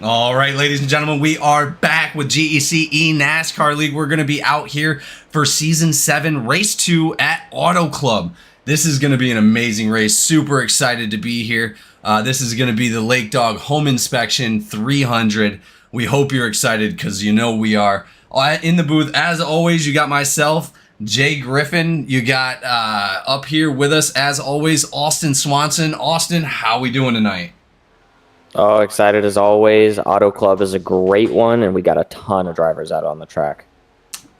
All right, ladies and gentlemen, we are back with GEC NASCAR League. We're going to be out here for Season 7, Race 2 at Auto Club. This is going to be an amazing race. Super excited to be here. This is going to be the Lake Dog Home Inspection 300. We hope you're excited because you know we are. In the booth, as always, you got myself, Jay Griffin. You got up here with us, as always, Austin Swanson. Austin, how we doing tonight? Oh, excited as always. Auto Club is a great one, and we got a ton of drivers out on the track.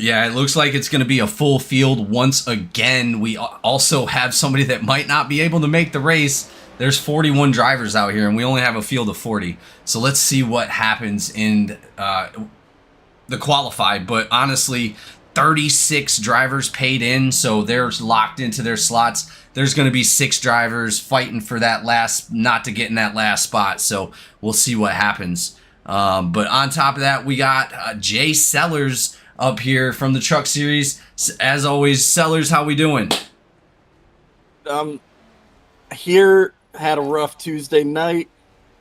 Yeah, it looks like it's going to be a full field once again. We also have somebody that might not be able to make the race. There's 41 drivers out here, and we only have a field of 40. So let's see what happens in the qualified. But honestly, 36 drivers paid in, so they're locked into their slots. There's going to be 6 drivers fighting for that not to get in that last spot. So we'll see what happens. But on top of that, we got Jay Sellers up here from the Truck Series. As always, Sellers, how we doing? Here, had a rough Tuesday night.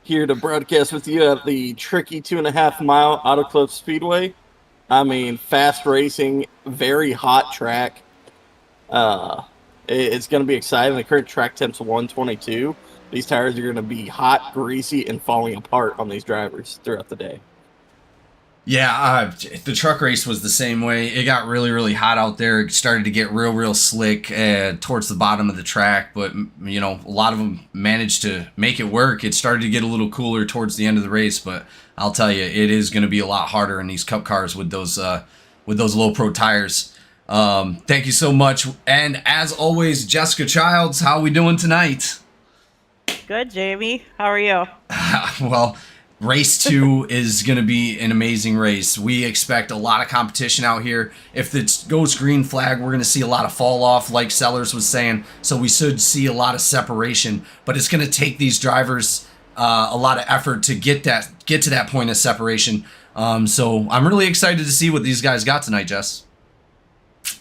Here to broadcast with you at the tricky 2.5 mile Auto Club Speedway. I mean, fast racing, very hot track. It's going to be exciting. The current track temp's 122. These tires are going to be hot, greasy, and falling apart on these drivers throughout the day. Yeah, the truck race was the same way. It got really, really hot out there. It started to get real, real slick towards the bottom of the track. But, you know, a lot of them managed to make it work. It started to get a little cooler towards the end of the race. But I'll tell you, it is going to be a lot harder in these Cup cars with those low pro tires. Thank you so much. And as always, Jessica Childs, how are we doing tonight? Good, Jamie. How are you? Well, race 2 is going to be an amazing race. We expect a lot of competition out here. If it goes green flag, we're going to see a lot of fall off, like Sellers was saying. So we should see a lot of separation. But it's going to take these drivers a lot of effort to get to that point of separation. So I'm really excited to see what these guys got tonight, Jess.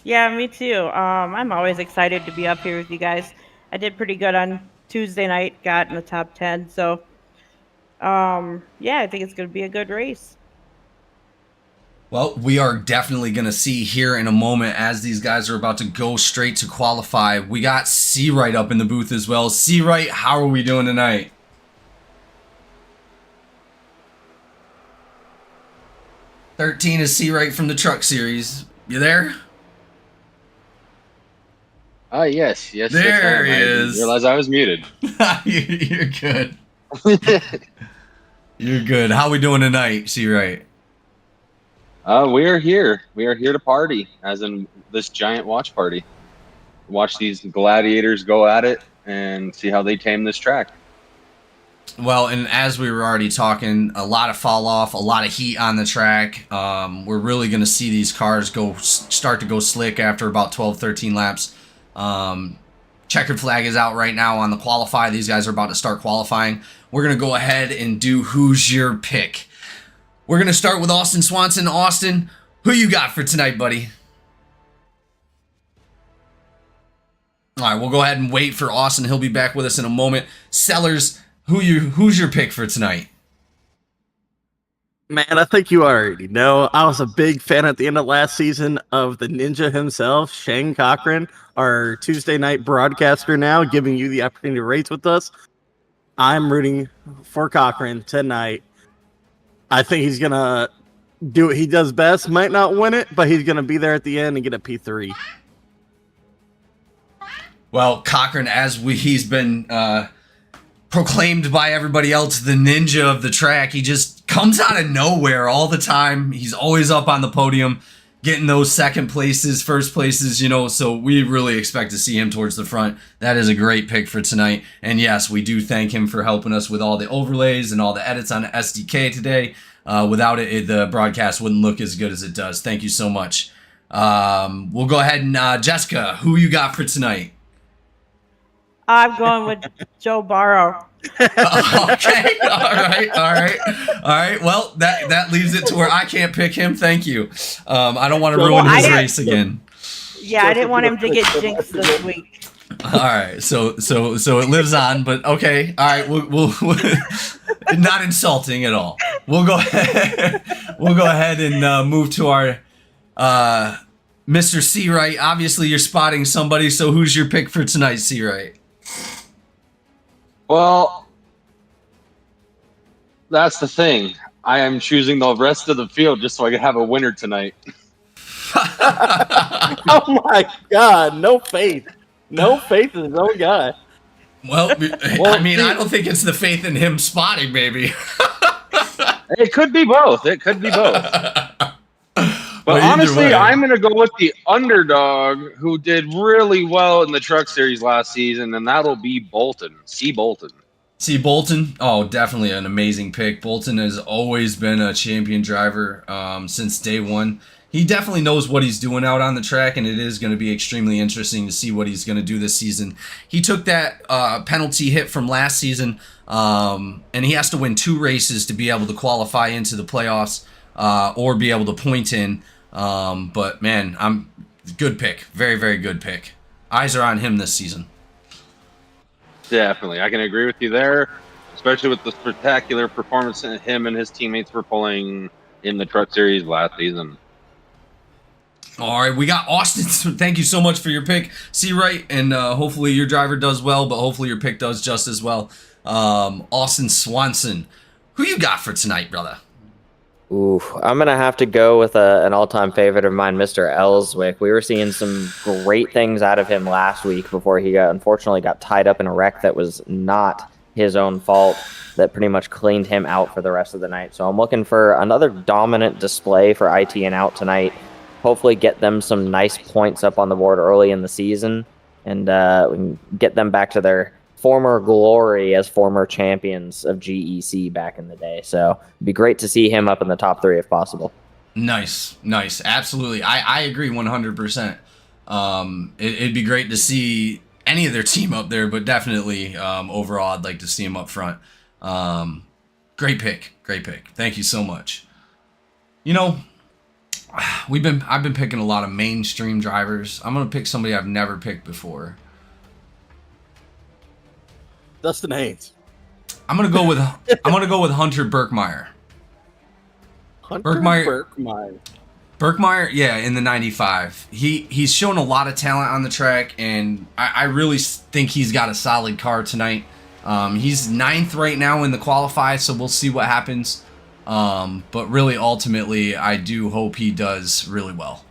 Yeah, me too. I'm always excited to be up here with you guys. I did pretty good on Tuesday night, got in the top 10. So, yeah, I think it's going to be a good race. Well, we are definitely going to see here in a moment as these guys are about to go straight to qualify. We got C-Wright up in the booth as well. C-Wright, how are we doing tonight? "13 is C-Wright from the Truck Series. You there? Yes. There he is. I realized I was muted. You're good. You're good. How we doing tonight, C-Wright? We are here. We are here to party, as in this giant watch party. Watch these gladiators go at it and see how they tame this track. Well, and as we were already talking, a lot of fall off, a lot of heat on the track. We're really going to see these cars start to go slick after about 12, 13 laps. Checkered flag is out right now on the qualify. These guys are about to start qualifying. We're going to go ahead and do Who's Your Pick. We're going to start with Austin Swanson. Austin, who you got for tonight, buddy? All right, we'll go ahead and wait for Austin. He'll be back with us in a moment. Sellers, who's your pick for tonight? Man, I think you already know. I was a big fan at the end of last season of the Ninja himself, Shane Cochran, our Tuesday night broadcaster now, giving you the opportunity to race with us. I'm rooting for Cochran tonight. I think he's going to do what he does best. Might not win it, but he's going to be there at the end and get a P3. Well, Cochran, he's been proclaimed by everybody else the ninja of the track. He just comes out of nowhere all the time. He's always up on the podium, getting those second places, first places, you know, so we really expect to see him towards the front. That is a great pick for tonight. And yes, we do thank him for helping us with all the overlays and all the edits on the SDK today. Without it, the broadcast wouldn't look as good as it does. Thank you so much. We'll go ahead and, Jessica, who you got for tonight? I'm going with Joe Barrow. Okay. All right. Well, that leaves it to where I can't pick him. Thank you. I don't want to ruin his race again. Yeah, I didn't want him to get jinxed this week. All right. So it lives on, but okay. All right. We'll Not insulting at all. We'll go ahead. We'll go ahead and move to our Mr. Seawright. Obviously, you're spotting somebody. So, who's your pick for tonight, Seawright? Well, that's the thing. I am choosing the rest of the field just so I can have a winner tonight. Oh my God! No faith. No faith in his own guy. Well, I mean, I don't think it's the faith in him spotting, maybe. It could be both. It could be both. But honestly, I'm going to go with the underdog who did really well in the Truck Series last season, and that'll be Bolton. C. Bolton. See, Bolton, oh, definitely an amazing pick. Bolton has always been a champion driver since day one. He definitely knows what he's doing out on the track, and it is going to be extremely interesting to see what he's going to do this season. He took that penalty hit from last season, and he has to win 2 races to be able to qualify into the playoffs or be able to point in. But, man, good pick. Very, very good pick. Eyes are on him this season. Definitely. I can agree with you there, especially with the spectacular performance that him and his teammates were pulling in the Truck Series last season. All right, we got Austin. Thank you so much for your pick, Seawright, and hopefully your driver does well, but hopefully your pick does just as well. Austin Swanson, who you got for tonight, brother? Ooh, I'm going to have to go with an all-time favorite of mine, Mr. Ellswick. We were seeing some great things out of him last week before he unfortunately got tied up in a wreck that was not his own fault, that pretty much cleaned him out for the rest of the night. So I'm looking for another dominant display for ITN out tonight. Hopefully get them some nice points up on the board early in the season, and we can get them back to their former glory as former champions of GEC back in the day. So it'd be great to see him up in the top 3 if possible. Nice. Absolutely. I agree 100%. It'd be great to see any of their team up there, but definitely overall, I'd like to see him up front. Great pick. Thank you so much. You know, I've been picking a lot of mainstream drivers. I'm gonna pick somebody I've never picked before. Dustin Haynes. I'm gonna go with Hunter Birkmeyer. Birkmeyer, yeah, in the 95. He's shown a lot of talent on the track, and I really think he's got a solid car tonight. He's 9th right now in the qualify, so we'll see what happens. But really, ultimately, I do hope he does really well.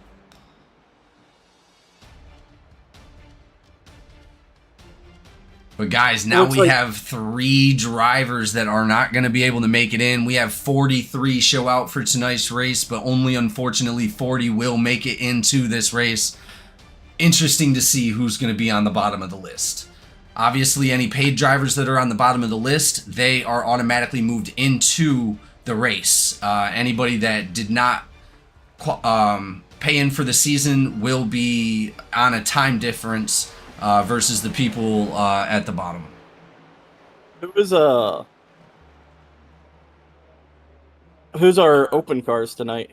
But guys, now we have 3 drivers that are not going to be able to make it in. We have 43 show out for tonight's race, but only unfortunately 40 will make it into this race. Interesting to see who's going to be on the bottom of the list. Obviously, any paid drivers that are on the bottom of the list, they are automatically moved into the race. Anybody that did not pay in for the season will be on a time difference versus the people at the bottom. Who's our open cars tonight?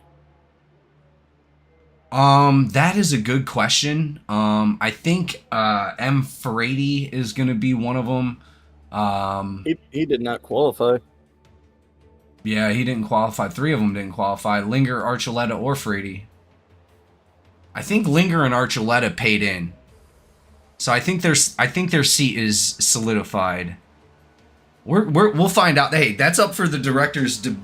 That is a good question. I think M. Frady is going to be one of them. He did not qualify. Yeah, he didn't qualify. 3 of them didn't qualify. Linger, Archuleta, or Frady. I think Linger and Archuleta paid in. So I think their seat is solidified. We'll find out. Hey, that's up for the directors to,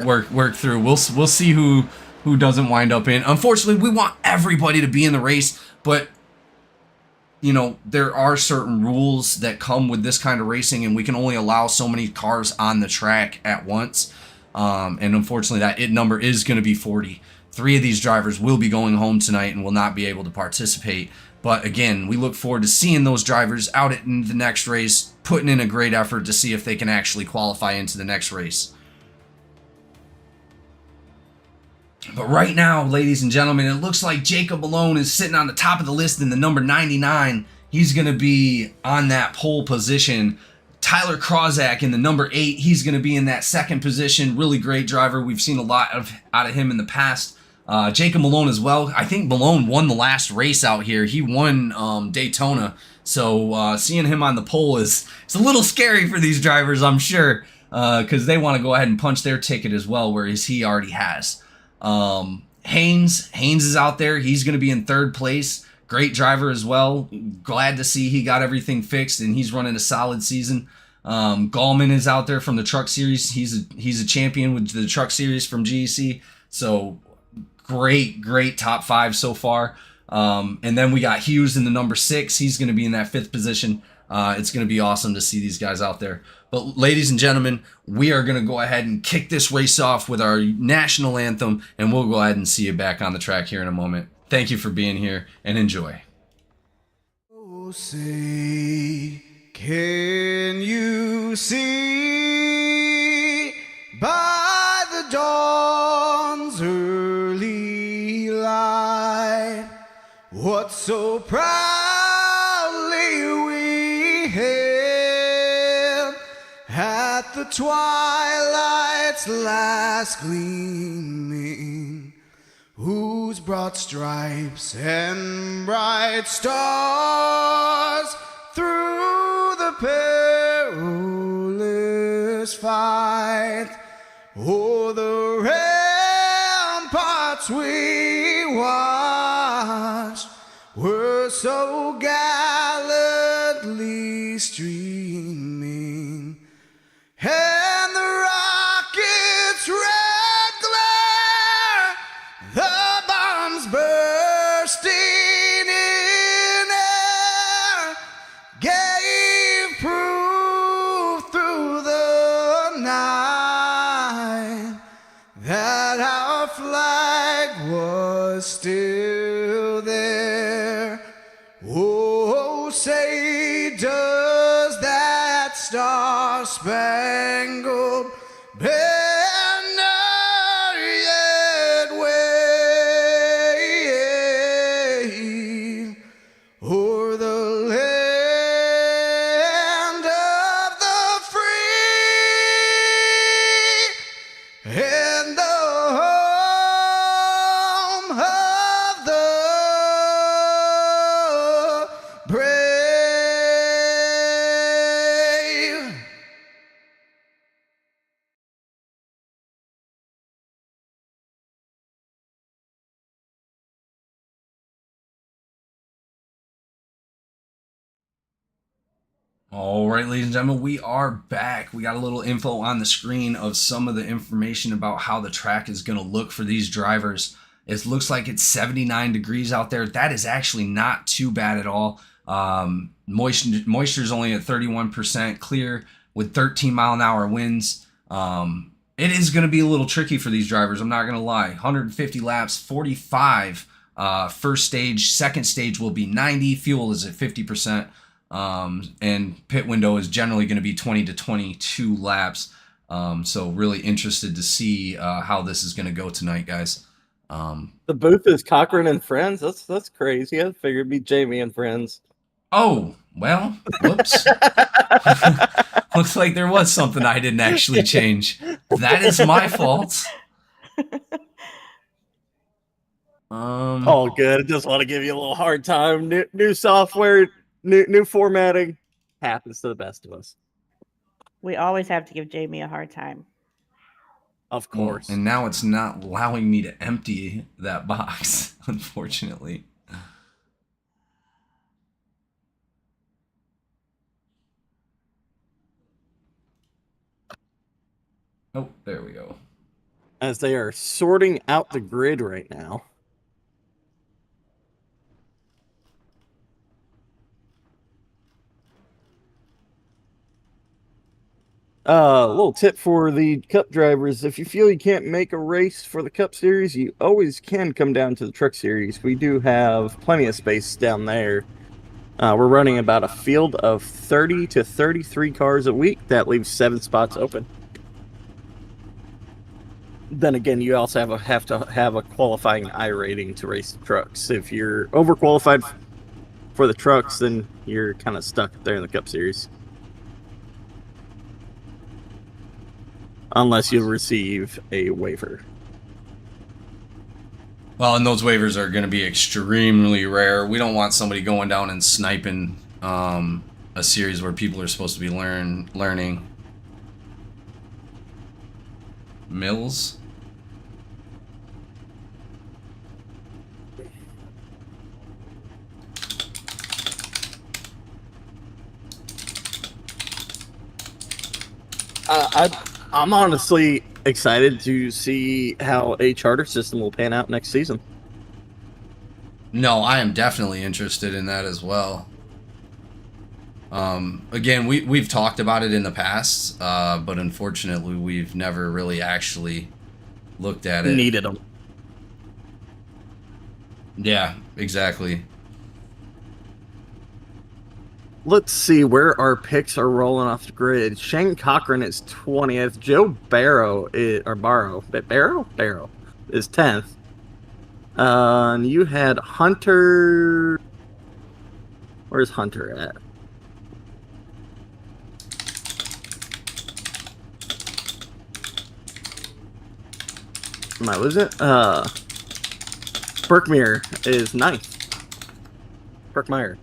work through. We'll see who doesn't wind up in. Unfortunately, we want everybody to be in the race, but there are certain rules that come with this kind of racing, and we can only allow so many cars on the track at once. And unfortunately, that number is going to be 40. 3 of these drivers will be going home tonight and will not be able to participate. But again, we look forward to seeing those drivers out in the next race, putting in a great effort to see if they can actually qualify into the next race. But right now, ladies and gentlemen, it looks like Jacob Malone is sitting on the top of the list in the number 99. He's going to be on that pole position. Tyler Krozak in the number 8. He's going to be in that second position. Really great driver. We've seen a lot out of him in the past. Jacob Malone as well. I think Malone won the last race out here. He won Daytona. So seeing him on the pole it's a little scary for these drivers, I'm sure, because they want to go ahead and punch their ticket as well, whereas he already has. Haynes is out there. He's going to be in third place. Great driver as well. Glad to see he got everything fixed and he's running a solid season. Gallman is out there from the Truck Series. He's a champion with the Truck Series from GEC. So great top 5 so far. And then we got Hughes in the number 6. He's going to be in that 5th position. It's going to be awesome to see these guys out there. But ladies and gentlemen, we are going to go ahead and kick this race off with our national anthem, and we'll go ahead and see you back on the track here in a moment. Thank you for being here, and enjoy. Oh, say, can you see by the dawn's early light what so proudly we hailed at the twilight's last gleaming, whose broad stripes and bright stars through the perilous fight o'er the ramparts we watched were so gallantly streaming, and the rocket's red glare, the bombs bursting in air, gave proof through the night that our flag was still there. Oh, say does that star-spangled banner yet wave o'er the land of the free and the home of the brave? All right, ladies and gentlemen, we are back. We got a little info on the screen of some of the information about how the track is going to look for these drivers. It looks like it's 79 degrees out there. That is actually not too bad at all. Moisture is only at 31%, clear with 13-mile-an-hour winds. It is going to be a little tricky for these drivers, I'm not going to lie. 150 laps, 45 first stage. Second stage will be 90. Fuel is at 50%. And pit window is generally going to be 20 to 22 laps. So really interested to see how this is going to go tonight, guys. The booth is Cochran and Friends. That's crazy. I figured it'd be Jamie and Friends. Oh, well, whoops. Looks like there was something I didn't actually change. That is my fault. All good. Just want to give you a little hard time. New software, new formatting. Happens to the best of us. We always have to give Jamie a hard time. Of course. And now it's not allowing me to empty that box, unfortunately. Oh, there we go. As they are sorting out the grid right now. A little tip for the Cup drivers. If you feel you can't make a race for the Cup Series, you always can come down to the Truck Series. We do have plenty of space down there. We're running about a field of 30 to 33 cars a week. That leaves 7 spots open. Then again, you also have to have a qualifying I rating to race the trucks. If you're overqualified for the trucks, then you're kind of stuck there in the Cup Series. Unless you receive a waiver. Well, and those waivers are going to be extremely rare. We don't want somebody going down and sniping a series where people are supposed to be learning. Mills? I'm honestly excited to see how a charter system will pan out next season. No, I am definitely interested in that as well. Again, we've talked about it in the past, but unfortunately we've never really actually looked at it. Needed them. Yeah, exactly. Let's see where our picks are rolling off the grid. Shane Cochran is 20th. Joe Barrow is 10th. And you had Hunter. Where's Hunter at? Am I losing it? Berkmere is 9th. Berkmeyer.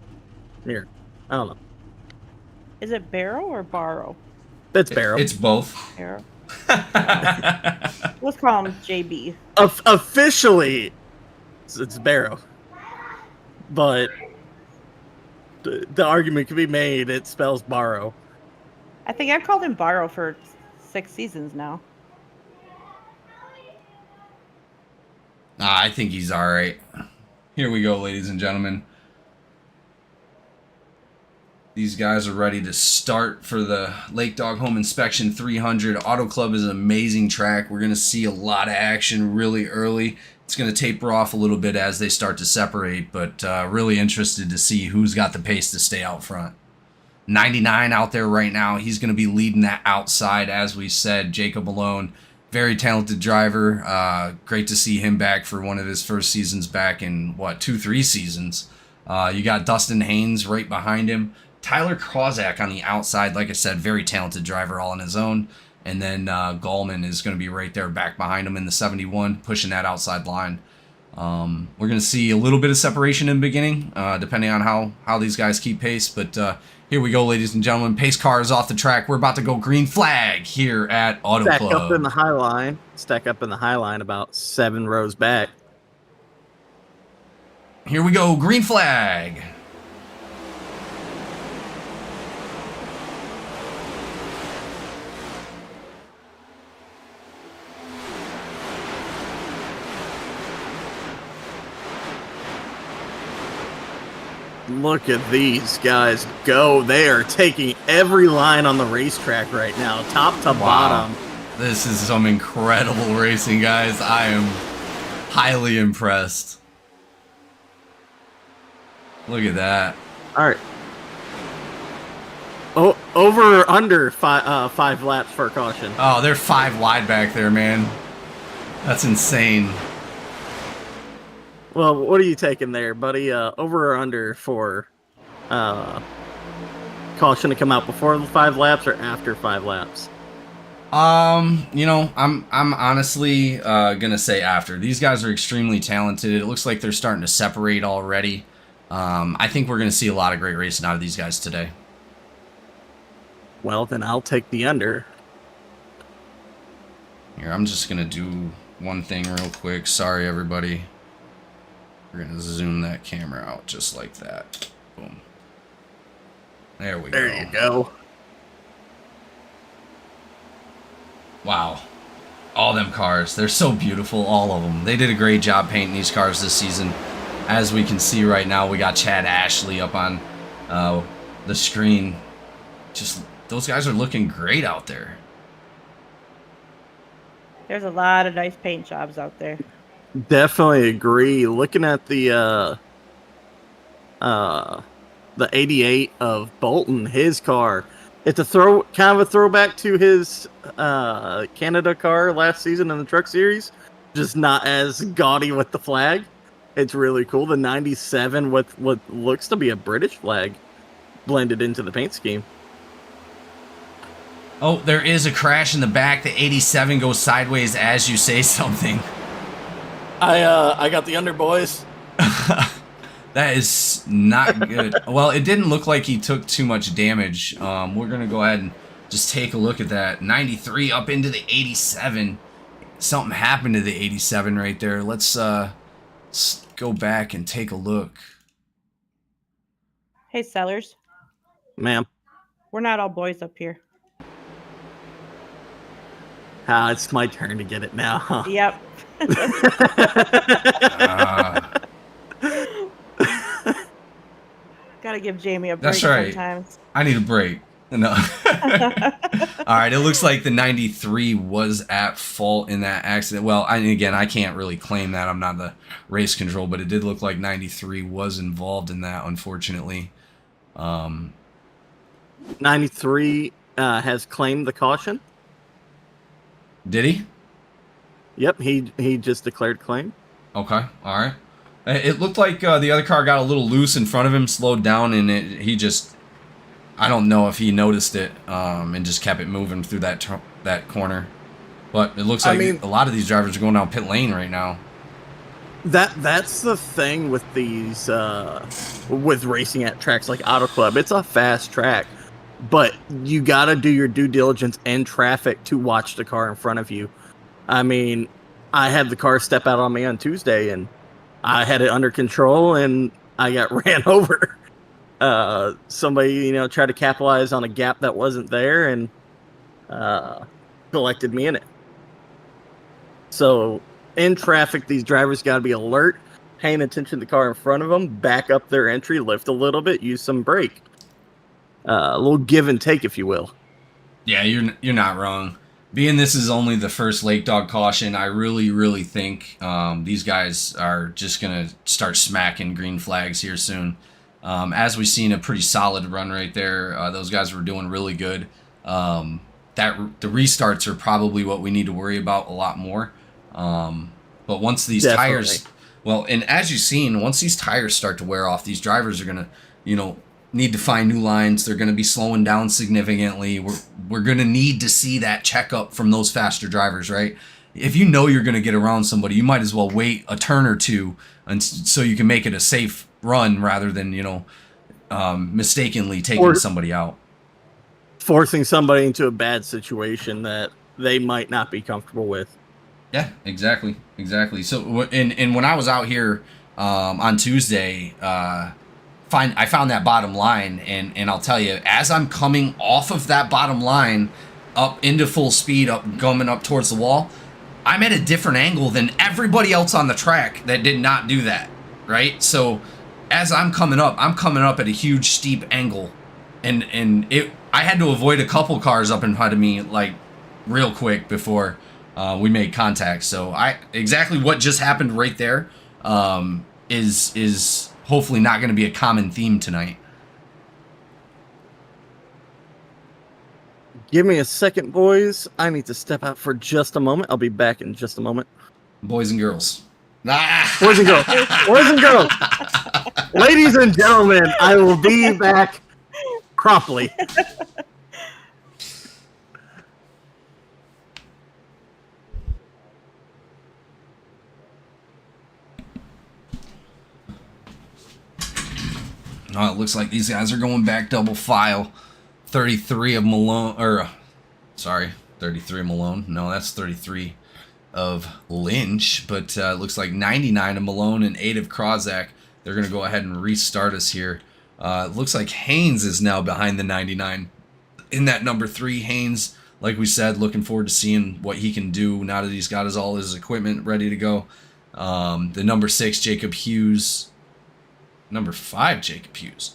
Here. I don't know. Is it Barrow or Borrow? It's Barrow. It's both. Barrow. Let's call him JB. Officially, it's Barrow. But the argument can be made it spells borrow. I think I've called him Borrow for 6 seasons now. I think he's all right. Here we go, ladies and gentlemen. These guys are ready to start for the Lake Dog Home Inspection 300. Auto Club is an amazing track. We're going to see a lot of action really early. It's going to taper off a little bit as they start to separate, but really interested to see who's got the pace to stay out front. 99 out there right now. He's going to be leading that outside, as we said. Jacob Malone, very talented driver. Great to see him back for one of his first seasons back in, 2-3 seasons. You got Dustin Haynes right behind him. Tyler Kozak on the outside, like I said, very talented driver all on his own. And then Gallman is going to be right there back behind him in the 71, pushing that outside line. We're going to see a little bit of separation in the beginning, depending on how these guys keep pace. But here we go, ladies and gentlemen. Pace car is off the track. We're about to go green flag here at Auto Club. Stack up in the high line. Stack up in the high line about 7 rows back. Here we go, green flag. Look at these guys go. They are taking every line on the racetrack right now, top to bottom. This is some incredible racing, guys. I am highly impressed. Look at that. All right. Oh, over or under 5 laps for caution. Oh, they're 5 wide back there, man. That's insane. Well, what are you taking there, buddy? Over or under for caution to come out before the 5 laps or after 5 laps? I'm honestly gonna say after. These guys are extremely talented. It looks like they're starting to separate already. I think we're gonna see a lot of great racing out of these guys today. Well, then I'll take the under. Here, I'm just gonna do one thing real quick. Sorry, everybody. We're going to zoom that camera out just like that. Boom. There we go. There you go. Wow. All them cars. They're so beautiful, all of them. They did a great job painting these cars this season. As we can see right now, we got Chad Ashley up on the screen. Just, those guys are looking great out there. There's a lot of nice paint jobs out there. Definitely agree. Looking at the 88 of Bolton, his car, it's a kind of a throwback to his Canada car last season in the Truck Series, just not as gaudy with the flag. It's really cool. The 97 with what looks to be a British flag blended into the paint scheme. Oh, there is a crash in the back. The 87 goes sideways as you say something. I got the under, boys. That is not good. Well, it didn't look like he took too much damage. We're going to go ahead and just take a look at that. 93 up into the 87. Something happened to the 87 right there. Let's go back and take a look. Hey, Sellers. Ma'am. We're not all boys up here. It's my turn to get it now, huh? Yep. Gotta give Jamie a break That's right. sometimes. I need a break. No. All right, it looks like the 93 was at fault in that accident. Well, again, I can't really claim that. I'm not the race control, but it did look like 93 was involved in that, unfortunately. 93 has claimed the caution. Did he? Yep, he just declared claim. Okay, all right. It looked like the other car got a little loose in front of him, slowed down, and he just... I don't know if he noticed it and just kept it moving through that corner. But it looks like a lot of these drivers are going down pit lane right now. That's the thing with these with racing at tracks like Auto Club. It's a fast track, but you got to do your due diligence and traffic to watch the car in front of you. I mean, I had the car step out on me on Tuesday, and I had it under control, and I got ran over. Somebody, tried to capitalize on a gap that wasn't there and collected me in it. So in traffic, these drivers got to be alert, paying attention to the car in front of them, back up their entry, lift a little bit, use some brake. A little give and take, if you will. Yeah, you're not wrong. Being this is only the first Lake Dog caution, I really, really think these guys are just going to start smacking green flags here soon. As we've seen a pretty solid run right there, those guys were doing really good. The restarts are probably what we need to worry about a lot more. But once these tires, and as you've seen, once these tires start to wear off, these drivers are gonna, need to find new lines. They're gonna be slowing down significantly. We're gonna need to see that checkup from those faster drivers, right? If you know you're gonna get around somebody, you might as well wait a turn or two, and so you can make it a safe run rather than mistakenly taking somebody out, forcing somebody into a bad situation that they might not be comfortable with. Yeah, exactly. So and when I was out here on Tuesday, I found that bottom line, and I'll tell you, as I'm coming off of that bottom line up into full speed, coming up towards the wall, I'm at a different angle than everybody else on the track that did not do that, right? So as I'm coming up at a huge steep angle, and I had to avoid a couple cars up in front of me like real quick before we made contact. So exactly what just happened right there is hopefully not going to be a common theme tonight. Give me a second, boys. I need to step out for just a moment. I'll be back in just a moment. Boys and girls. Boys and girls. Boys and girls. Ladies and gentlemen, I will be back promptly. Oh, it looks like these guys are going back double file. 33 of Malone, 33 of Malone. No, that's 33 of Lynch, but it looks like 99 of Malone and 8 of Krozak. They're going to go ahead and restart us here. It looks like Haynes is now behind the 99 in that number 3. Haynes, like we said, looking forward to seeing what he can do now that he's got all his equipment ready to go. The number 6, Jacob Hughes. Number 5, Jacob Hughes.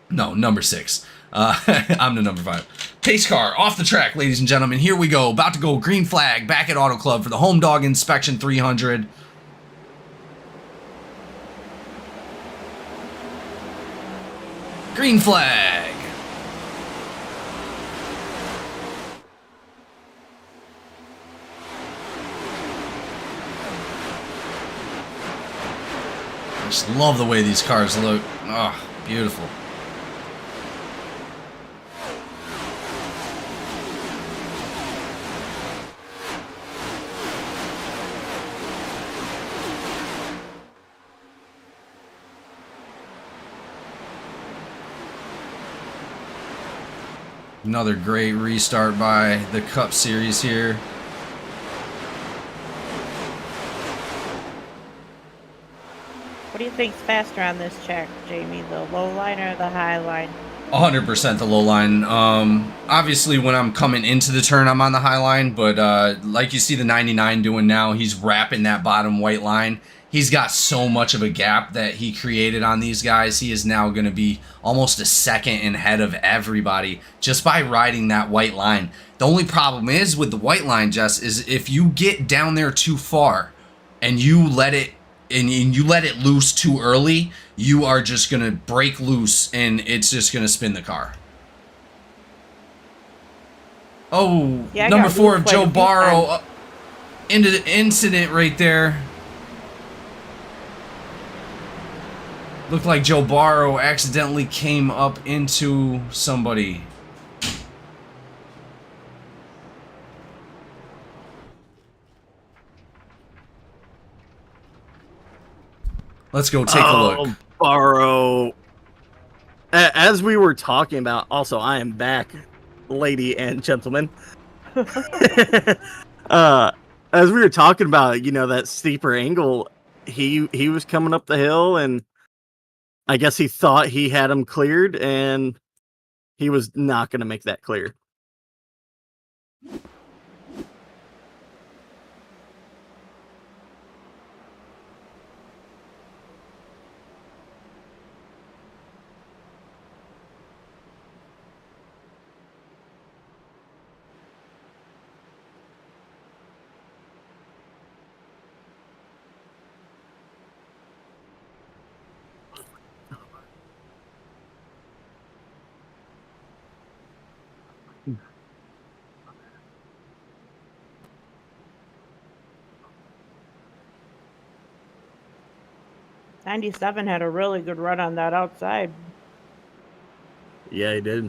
No, number 6. I'm the number 5. Pace car off the track, ladies and gentlemen. Here we go. About to go green flag back at Auto Club for the Home Dog Inspection 300. Green flag. I just love the way these cars look. Oh, beautiful. Another great restart by the Cup Series here. What do you think's faster on this track, Jamie? The low line or the high line? 100% the low line. Obviously, when I'm coming into the turn, I'm on the high line, but like you see the 99 doing now, he's wrapping that bottom white line. He's got so much of a gap that he created on these guys. He is now going to be almost a second ahead of everybody just by riding that white line. The only problem is with the white line, Jess, is if you get down there too far and you let it loose too early, you are just going to break loose and it's just going to spin the car. Oh, Yeah, number 4 of quite Joe a few Barrow. times. Into the incident right there. Looked like Joe Barrow accidentally came up into somebody. Let's go take a look. Barrow. As we were talking about, also, I am back, lady and gentlemen. As we were talking about, that steeper angle, he was coming up the hill, and I guess he thought he had him cleared, and he was not going to make that clear. '97 had a really good run on that outside. Yeah, he did.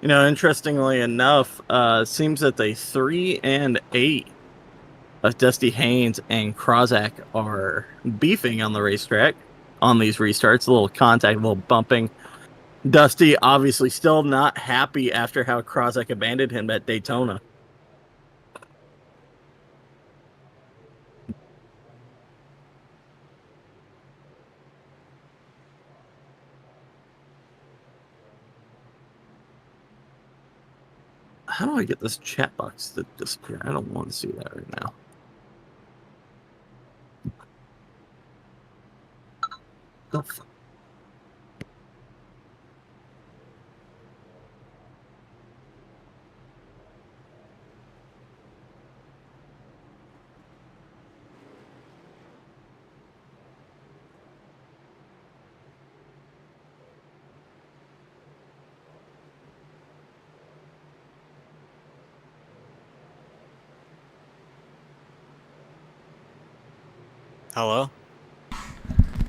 Interestingly enough, seems that the 3 and 8 of Dusty Haynes and Krozak are beefing on the racetrack on these restarts. A little contact, a little bumping. Dusty obviously still not happy after how Krozak abandoned him at Daytona. How do I get this chat box to disappear? I don't want to see that right now. The fuck? Hello?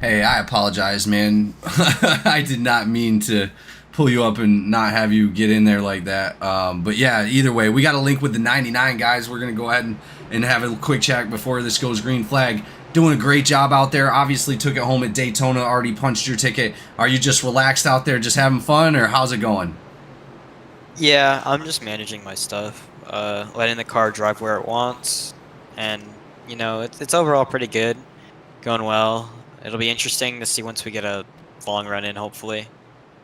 Hey, I apologize, man. I did not mean to pull you up and not have you get in there like that. But yeah, either way, we got a link with the 99 guys. We're going to go ahead and have a quick chat before this goes green flag. Doing a great job out there. Obviously took it home at Daytona, already punched your ticket. Are you just relaxed out there, just having fun, or how's it going? Yeah, I'm just managing my stuff, letting the car drive where it wants, and, it's overall pretty good, going well. It'll be interesting to see once we get a long run in, hopefully.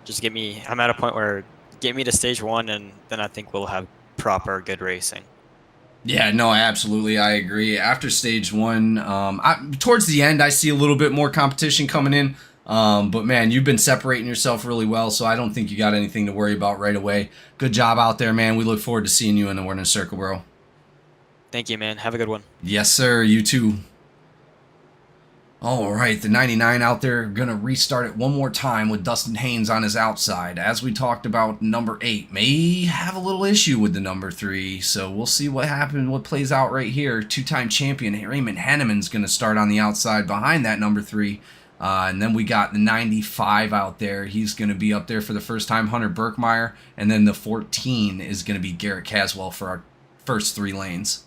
I'm at a point where get me to stage 1, and then I think we'll have proper good racing. Yeah, no, absolutely. I agree. After stage 1, towards the end, I see a little bit more competition coming in. But man, you've been separating yourself really well, so I don't think you got anything to worry about right away. Good job out there, man. We look forward to seeing you in the winner's circle, bro. Thank you, man. Have a good one. Yes, sir. You too. All right, the 99 out there going to restart it one more time with Dustin Haynes on his outside. As we talked about, number 8 may have a little issue with the number 3, so we'll see what happens, what plays out right here. Two-time champion Raymond Henneman's going to start on the outside behind that number 3. And then we got the 95 out there. He's going to be up there for the first time, Hunter Berkmeyer. And then the 14 is going to be Garrett Caswell for our first 3 lanes.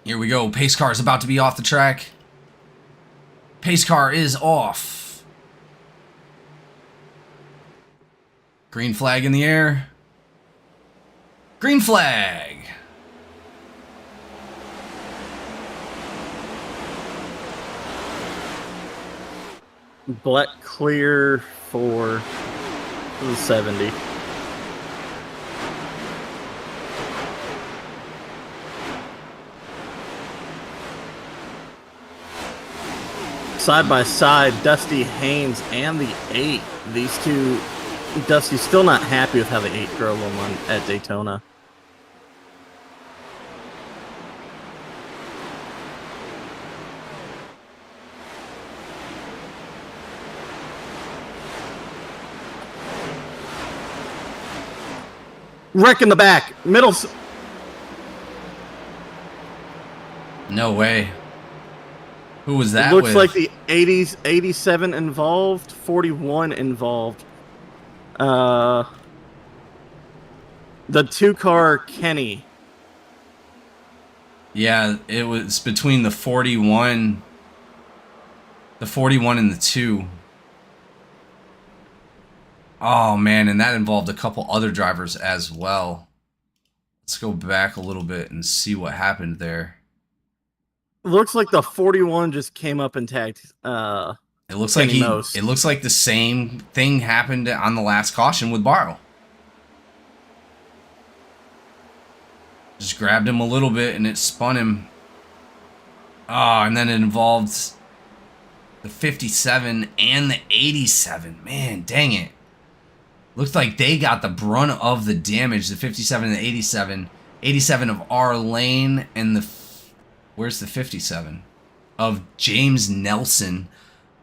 Here we go. Pace car is about to be off the track. Pace car is off. Green flag in the air. Green flag. Black clear for the 70. Side by side, Dusty Haynes and the 8. These two, Dusty's still not happy with how the 8 drove him at Daytona. Wreck in the back, middle. No way. Who was that? It looks with? like the 80s, 87 involved, 41 involved. The 2-car Kenny. Yeah, it was between the 41 and the 2. Oh man, and that involved a couple other drivers as well. Let's go back a little bit and see what happened there. It looks like the 41 just came up and tagged. It looks Kenny like Most. it looks like the same thing happened on the last caution with Barrow. Just grabbed him a little bit and it spun him. Oh, and then it involved the 57 and the 87. Man, dang it. Looks like they got the brunt of the damage. The 57 and the 87. 87 of our lane and the... Where's the 57? Of James Nelson.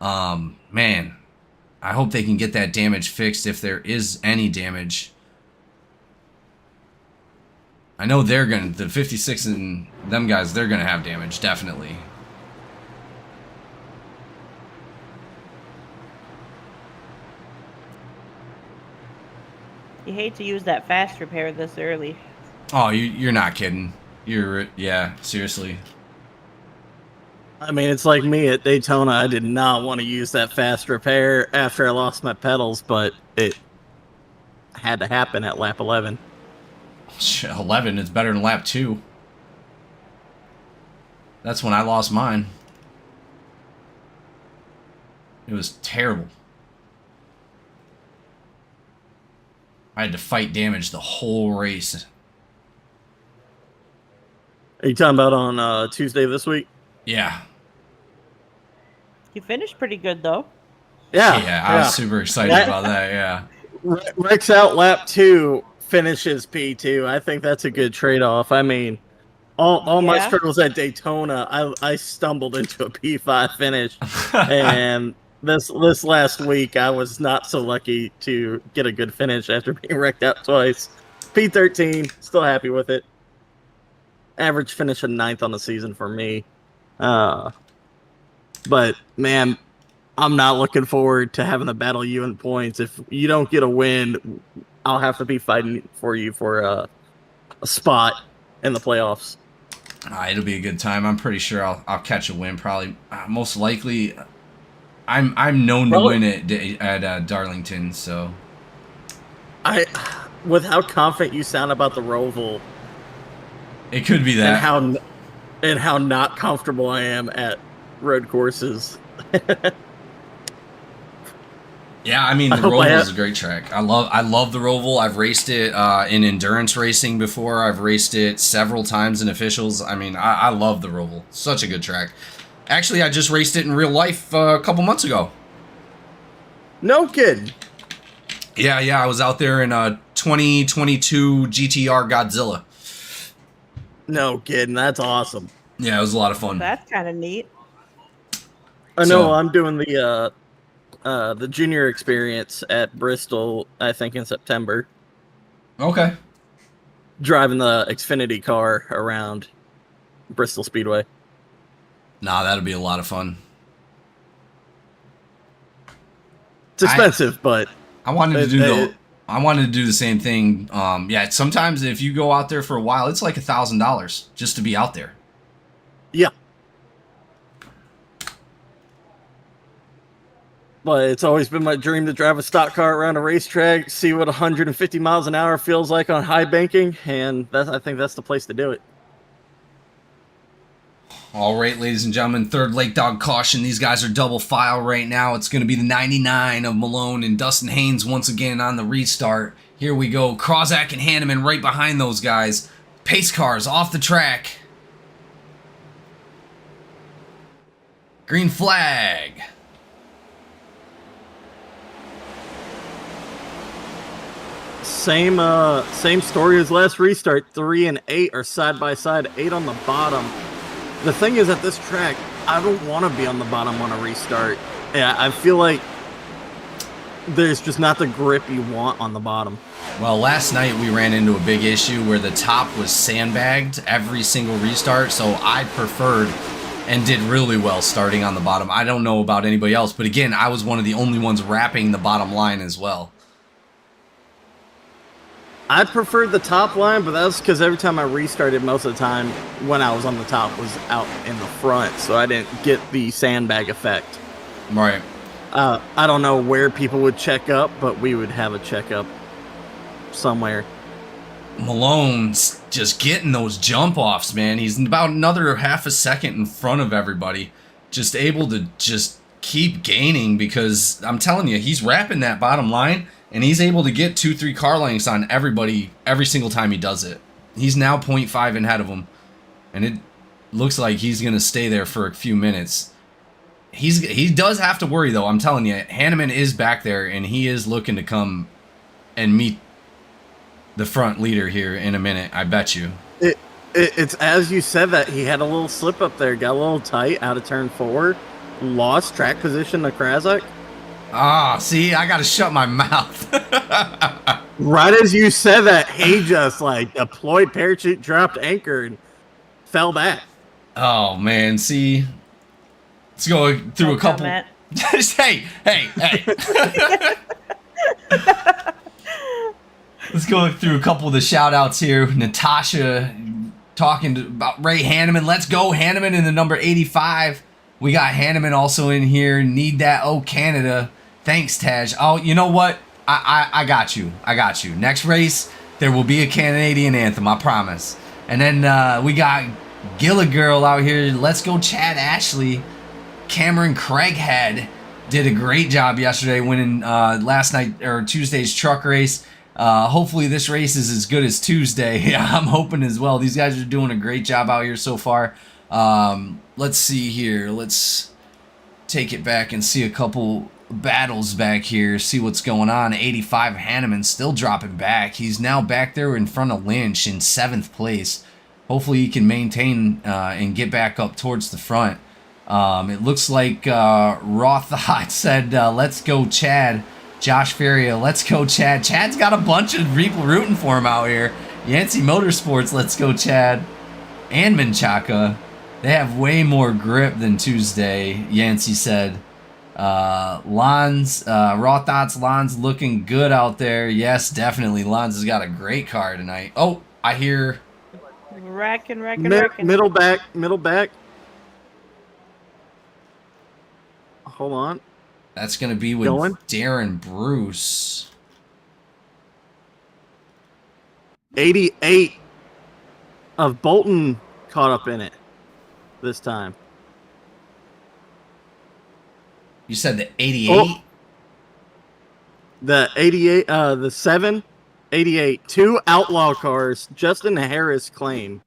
Man, I hope they can get that damage fixed if there is any damage. I know they're going to... The 56 and them guys, they're going to have damage, definitely. You hate to use that fast repair this early. Oh, you're not kidding. Yeah, seriously. I mean, it's like me at Daytona. I did not want to use that fast repair after I lost my pedals, but it had to happen at lap 11. 11 is better than lap 2. That's when I lost mine. It was terrible. I had to fight damage the whole race. Are you talking about on Tuesday this week? Yeah. You finished pretty good, though. Yeah, I was super excited about that, yeah. Rick's out lap 2, finishes P2. I think that's a good trade-off. I mean, all my struggles at Daytona, I stumbled into a P5 finish. And this last week, I was not so lucky to get a good finish after being wrecked out twice. P13, still happy with it. Average finish of 9th on the season for me. But, man, I'm not looking forward to having to battle you in points. If you don't get a win, I'll have to be fighting for you for a spot in the playoffs. It'll be a good time. I'm pretty sure I'll catch a win. Probably, most likely, I'm known to win at Darlington. So, with how confident you sound about the Roval, it could be that, and how not comfortable I am at road courses. Yeah, I mean the Roval is a great track. I love the Roval. I've raced it in endurance racing before. I've raced it several times in officials. I mean, I love the Roval. Such a good track. Actually, I just raced it in real life a couple months ago. No kidding. Yeah, I was out there in 2022 GTR Godzilla. No kidding. That's awesome. Yeah, it was a lot of fun. That's kind of neat. I know. I'm doing the the junior experience at Bristol, I think in September, Okay. driving the Xfinity car around Bristol Speedway. Nah, that'll be a lot of fun. It's expensive, but I wanted to do I wanted to do the same thing. Yeah, sometimes if you go out there for a while, it's like $1,000 just to be out there. yeah. But it's always been my dream to drive a stock car around a racetrack, see what 150 miles an hour feels like on high banking, and I think that's the place to do it. All right, ladies and gentlemen, third lake dog caution. These guys are double file right now. It's going to be the 99 of Malone and Dustin Haynes once again on the restart. Here we go. Krozak and Hanneman right behind those guys. Pace cars off the track. Green flag. Same story as last restart. 3 and 8 are side by side, 8 on the bottom. The thing is, at this track, I don't want to be on the bottom on a restart. Yeah, I feel like there's just not the grip you want on the bottom. Well, last night we ran into a big issue where the top was sandbagged every single restart, so I preferred and did really well starting on the bottom. I don't know about anybody else, but again, I was one of the only ones wrapping the bottom line as well. I preferred the top line, but that's because every time I restarted, most of the time when I was on the top was out in the front, so I didn't get the sandbag effect. Right. I don't know where people would check up, but we would have a checkup somewhere. Malone's just getting those jump offs, man. He's about another half a second in front of everybody. Just able to just keep gaining because I'm telling you, he's wrapping that bottom line and he's able to get 2-3 car lengths on everybody every single time he does it. He's now 0.5 ahead of him, and it looks like he's going to stay there for a few minutes. He does have to worry, though. I'm telling you, Hanneman is back there, and he is looking to come and meet the front leader here in a minute, I bet you. It's as you said that he had a little slip up there, got a little tight out of turn 4, lost track position to Krasik. Ah, see, I got to shut my mouth. Right as you said that, he just like deployed parachute, dropped anchor, and fell back. Oh, man, see... Let's go through a couple... hey! Let's go through a couple of the shout-outs here. Natasha talking about Ray Hanneman. Let's go, Hanneman in the number 85. We got Hanneman also in here. Need that, oh, Canada. Thanks, Taj. Oh, you know what? I got you. I got you. Next race, there will be a Canadian anthem, I promise. And then we got Gilligirl out here. Let's go, Chad Ashley. Cameron Craighead did a great job yesterday winning last night or Tuesday's truck race. Hopefully this race is as good as Tuesday. I'm hoping as well. These guys are doing a great job out here so far. Let's see here. Let's take it back and see a couple battles back here. See what's going on. 85 Hanneman still dropping back. He's now back there in front of Lynch in 7th place. Hopefully he can maintain and get back up towards the front. It looks like Raw Thought said, let's go Chad. Josh Feria, let's go Chad. Chad's got a bunch of people rooting for him out here. Yancey Motorsports, let's go Chad. And Menchaca. They have way more grip than Tuesday, Yancey said. Lons, Raw Thoughts, Lons looking good out there. Yes, definitely. Lons has got a great car tonight. Oh, I hear... Wrecking. Middle back. Hold on. That's going to be with Darren Bruce. 88 of Bolton caught up in it this time. You said the 88? Oh, the 88, the 7, 88. 2 outlaw cars. Justin Harris claim.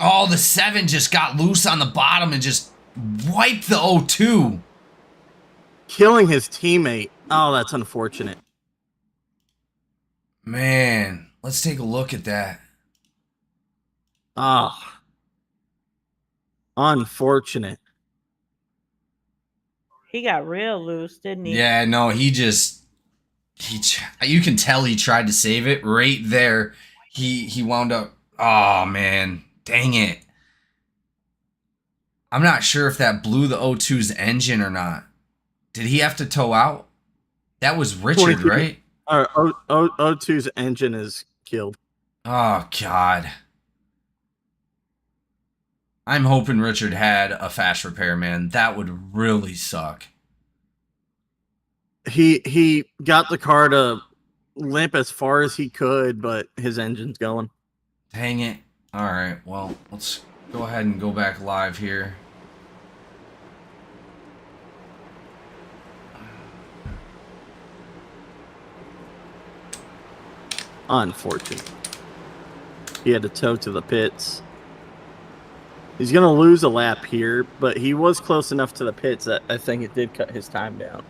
Oh, the 7 just got loose on the bottom and just wiped the 02. Killing his teammate. Oh, that's unfortunate. Man, let's take a look at that. Ah, unfortunate. He got real loose, didn't he? Yeah, no, you can tell he tried to save it right there. He wound up, oh man, dang it. I'm not sure if that blew the O2's engine or not. Did he have to tow out? That was Richard, 22. right? O2's engine is killed. Oh God. I'm hoping Richard had a fast repair, man. That would really suck. He got the car to limp as far as he could, but his engine's going. Dang it. All right, well, let's go ahead and go back live here. Unfortunate. He had to tow to the pits. He's going to lose a lap here, but he was close enough to the pits that I think it did cut his time down.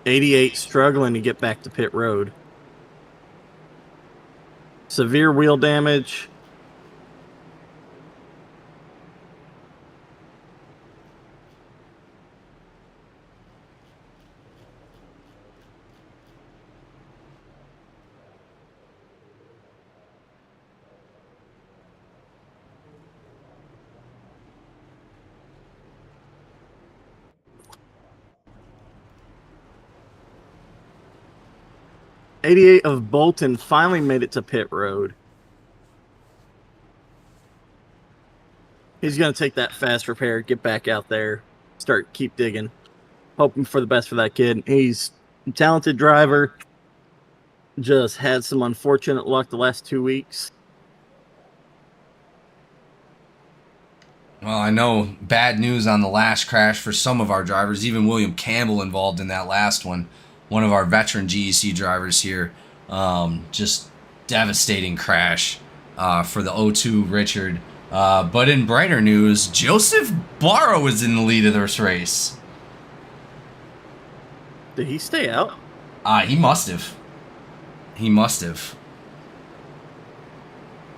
'88 struggling to get back to pit road. Severe wheel damage. '88 of Bolton finally made it to pit road. He's going to take that fast repair, get back out there, keep digging. Hoping for the best for that kid. He's a talented driver. Just had some unfortunate luck the last 2 weeks. Well, I know bad news on the last crash for some of our drivers, even William Campbell involved in that last one. One of our veteran GEC drivers here. Just devastating crash for the O2 Richard. But in brighter news, Joseph Barrow is in the lead of this race. Did he stay out? He must have. He must have.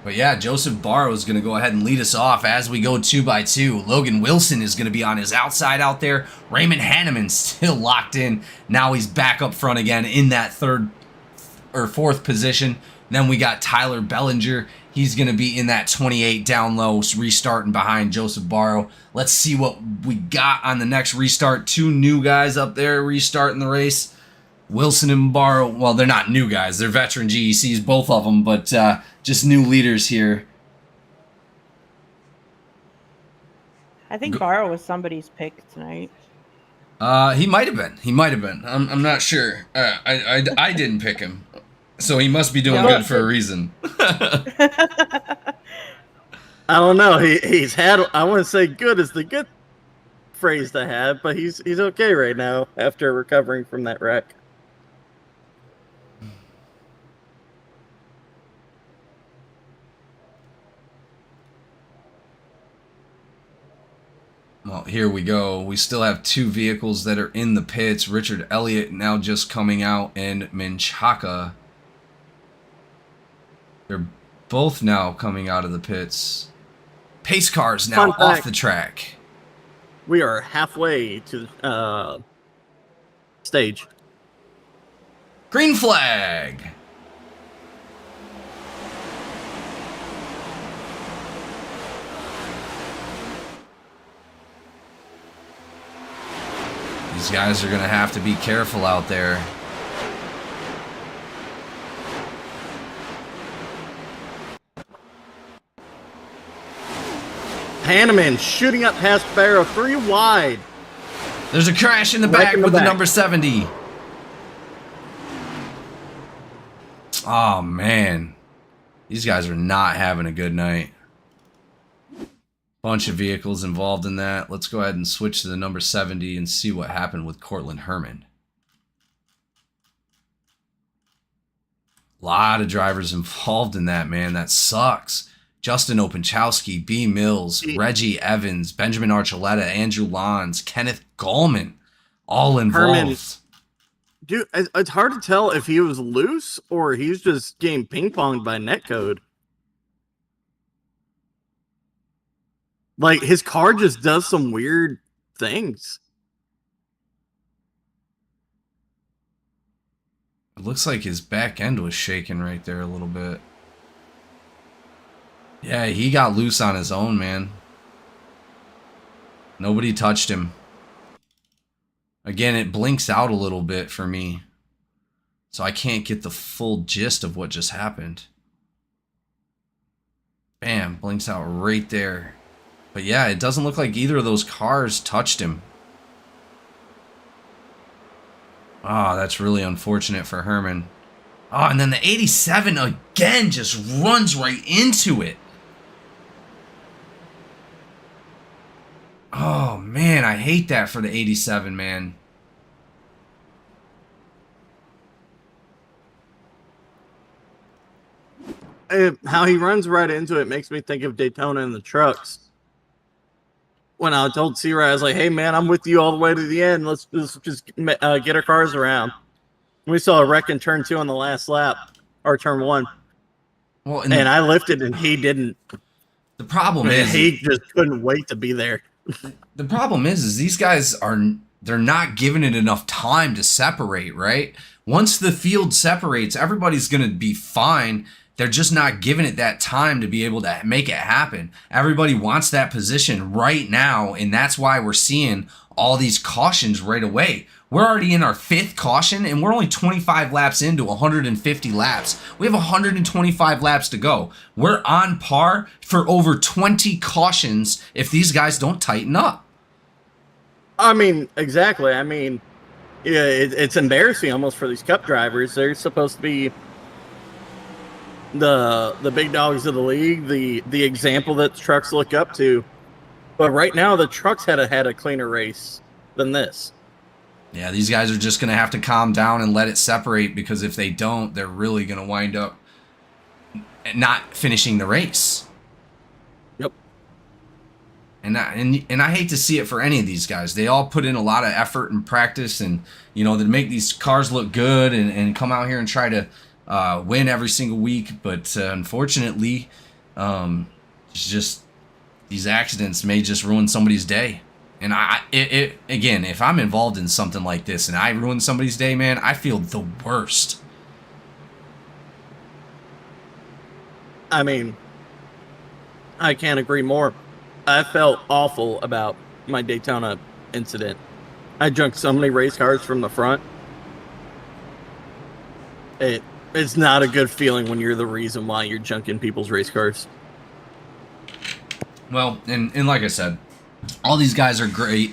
But yeah, Joseph Barrow is going to go ahead and lead us off as we go 2x2. Logan Wilson is going to be on his outside out there. Raymond Hanneman still locked in. Now he's back up front again in that third or fourth position. Then we got Tyler Bellinger. He's going to be in that 28 down low, restarting behind Joseph Barrow. Let's see what we got on the next restart. Two new guys up there restarting the race. Wilson and Barrow, well, they're not new guys. They're veteran GECs, both of them, but just new leaders here. I think Barrow was somebody's pick tonight. He might have been. He might have been. I'm not sure. I didn't pick him, so he must be doing good for a reason. I don't know. He's had. I wouldn't say good is the good phrase to have, but he's okay right now after recovering from that wreck. Well, here we go. We still have two vehicles that are in the pits. Richard Elliott now just coming out, and Menchaca. They're both now coming out of the pits. Pace cars now off the track. We are halfway to stage. Green flag. These guys are going to have to be careful out there. Hanneman shooting up past Barrow, 3 wide. There's a crash in the back with the number 70. Oh, man. These guys are not having a good night. Bunch of vehicles involved in that. Let's go ahead and switch to the number 70 and see what happened with Cortland Herman. A lot of drivers involved in that, man. That sucks. Justin Openchowski, B. Mills, Reggie Evans, Benjamin Archuleta, Andrew Lons, Kenneth Gallman, all involved. Herman, dude, it's hard to tell if he was loose or he's just getting ping-ponged by netcode. Like, his car just does some weird things. It looks like his back end was shaking right there a little bit. Yeah, he got loose on his own, man. Nobody touched him. Again, it blinks out a little bit for me, so I can't get the full gist of what just happened. Bam, blinks out right there. But yeah, it doesn't look like either of those cars touched him. Oh, that's really unfortunate for Herman. Oh, and then the 87 again just runs right into it. Oh, man, I hate that for the 87, man. How he runs right into it makes me think of Daytona and the trucks. When I told C-Ray, I was like, hey, man, I'm with you all the way to the end. Let's just get our cars around. We saw a wreck in turn 2 on the last lap, or turn 1. Well, and I lifted, and he didn't. The problem is he just couldn't wait to be there. The problem is these guys they're not giving it enough time to separate, right? Once the field separates, everybody's going to be fine. They're just not giving it that time to be able to make it happen. Everybody wants that position right now, and that's why we're seeing all these cautions right away. We're already in our 5th caution, and we're only 25 laps into 150 laps. We have 125 laps to go. We're on par for over 20 cautions if these guys don't tighten up. I mean, exactly. I mean, yeah, it's embarrassing almost for these Cup drivers. They're supposed to be the big dogs of the league, the example that trucks look up to. But right now, the trucks had a cleaner race than this. Yeah, these guys are just going to have to calm down and let it separate, because if they don't, they're really going to wind up not finishing the race. Yep. And I hate to see it for any of these guys. They all put in a lot of effort and practice, and to make these cars look good and come out here and try to win every single week. But unfortunately, it's just these accidents may just ruin somebody's day. And again, if I'm involved in something like this and I ruin somebody's day, man, I feel the worst. I mean, I can't agree more. I felt awful about my Daytona incident. I junked so many race cars from the front. It's not a good feeling when you're the reason why you're junking people's race cars. Well, and like I said, all these guys are great.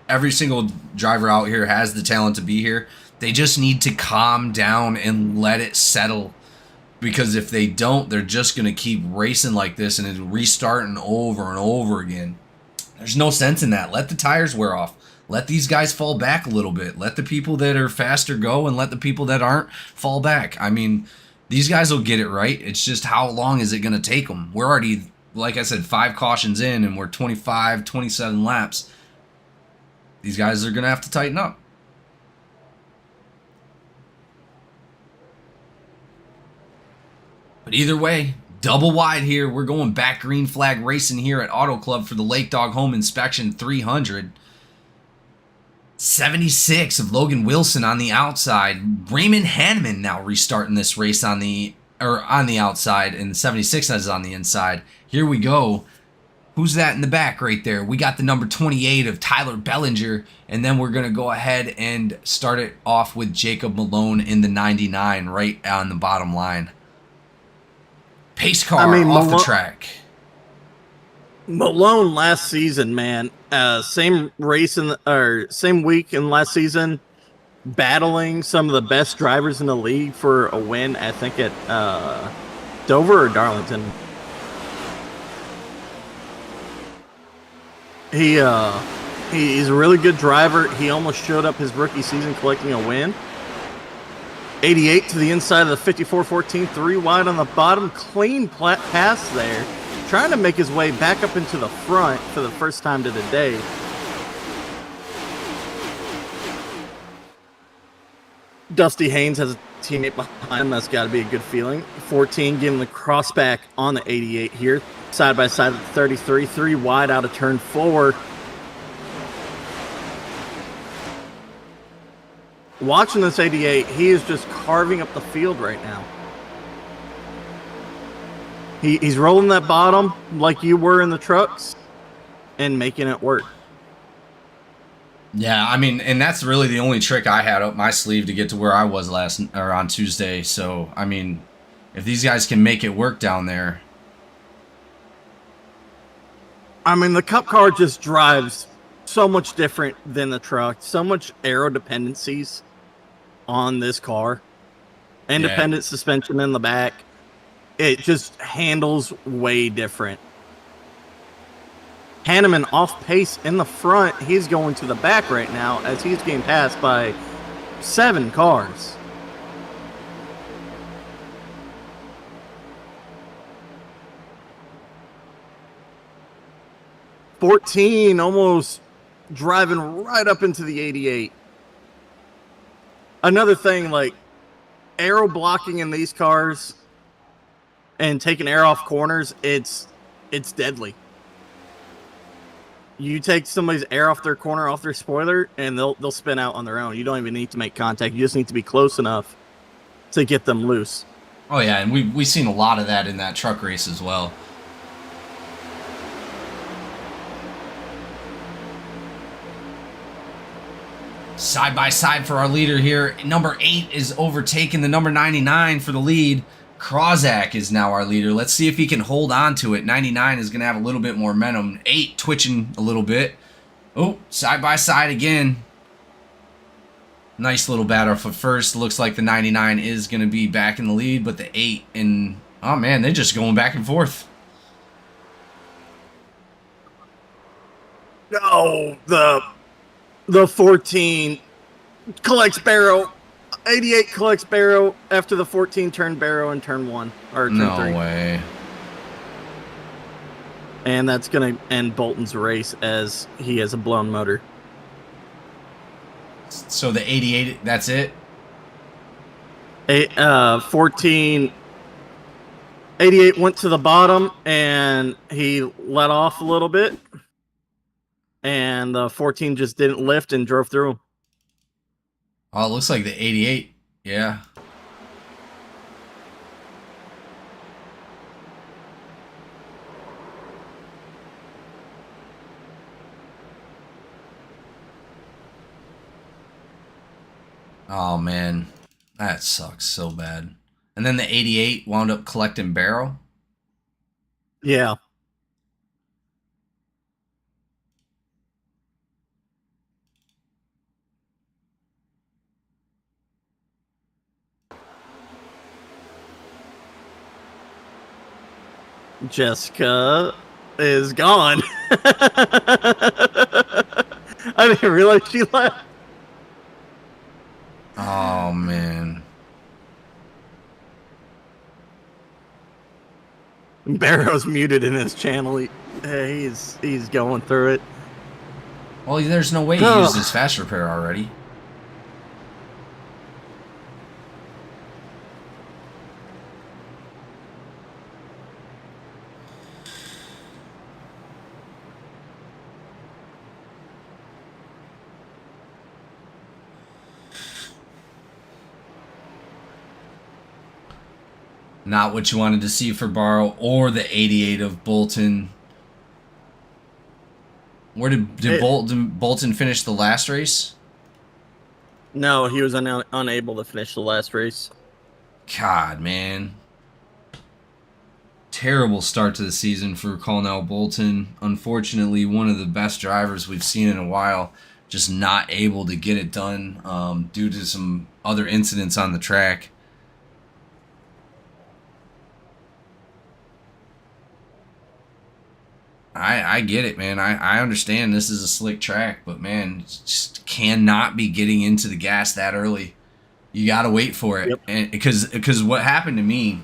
Every single driver out here has the talent to be here. They just need to calm down and let it settle. Because if they don't, they're just going to keep racing like this and it's restarting over and over again. There's no sense in that. Let the tires wear off. Let these guys fall back a little bit. Let the people that are faster go and let the people that aren't fall back. I mean, these guys will get it right. It's just how long is it going to take them? We're already, like I said, 5 cautions in and we're 25, 27 laps. These guys are going to have to tighten up. But either way, double wide here. We're going back green flag racing here at Auto Club for the Lake Dog Home Inspection 300. 76 of Logan Wilson on the outside. Raymond Hanneman now restarting this race on the outside, and 76 is on the inside. Here we go. Who's that in the back right there? We got the number 28 of Tyler Bellinger, and then we're going to go ahead and start it off with Jacob Malone in the 99 right on the bottom line. Pace car off the track. Malone last season, man, same race same week in last season, battling some of the best drivers in the league for a win. I think at Dover or Darlington. He's a really good driver. He almost showed up his rookie season collecting a win. 88 to the inside of the 54-14, 3 wide on the bottom. Clean pass there. trying to make his way back up into the front for the first time to the day. Dusty Haynes has a teammate behind him. That's got to be a good feeling. 14 getting the crossback on the 88 here. Side by side with 33. 3 wide out of turn 4. Watching this 88, he is just carving up the field right now. He's rolling that bottom like you were in the trucks and making it work. Yeah, I mean, and that's really the only trick I had up my sleeve to get to where I was on Tuesday. So, I mean, if these guys can make it work down there. I mean, the Cup car just drives so much different than the truck. So much aero dependencies on this car. Independent suspension in the back. It just handles way different. Hanneman off pace in the front. He's going to the back right now as he's getting passed by 7 cars. $14 almost driving right up into the 88. Another thing, like aero blocking in these cars and taking air off corners, it's deadly. You take somebody's air off their corner, off their spoiler, and they'll spin out on their own. You don't even need to make contact. You just need to be close enough to get them loose. Oh yeah, and we've seen a lot of that in that truck race as well. Side by side for our leader here. Number 8 is overtaking the number 99 for the lead. Krozak is now our leader. Let's see if he can hold on to it. 99 is going to have a little bit more momentum. 8 twitching a little bit. Oh, side by side again. Nice little battle for first. Looks like the 99 is going to be back in the lead, but the 8 and oh man, they're just going back and forth. No, the 14 collects barrow. 88 collects barrow after the 14 turned barrow in turn 1 or turn 3. No way. And that's going to end Bolton's race as he has a blown motor. So the 88, that's it? 14, 88 went to the bottom and he let off a little bit. And the 14 just didn't lift and drove through him. Oh, it looks like the 88. Yeah. Oh, man. That sucks so bad. And then the 88 wound up collecting barrel? Yeah. Jessica is gone. I didn't realize she left. Oh, man. Barrow's muted in his channel. He's going through it. Well, there's no way he used his fast repair already. Not what you wanted to see for Barrow or the 88 of Bolton. Where did Bolton finish the last race? No, he was unable to finish the last race. God, man. Terrible start to the season for Colonel Bolton. Unfortunately, one of the best drivers we've seen in a while, just not able to get it done due to some other incidents on the track. I get it, man. I understand this is a slick track, but man, just cannot be getting into the gas that early. You got to wait for it. Yep. And because what happened to me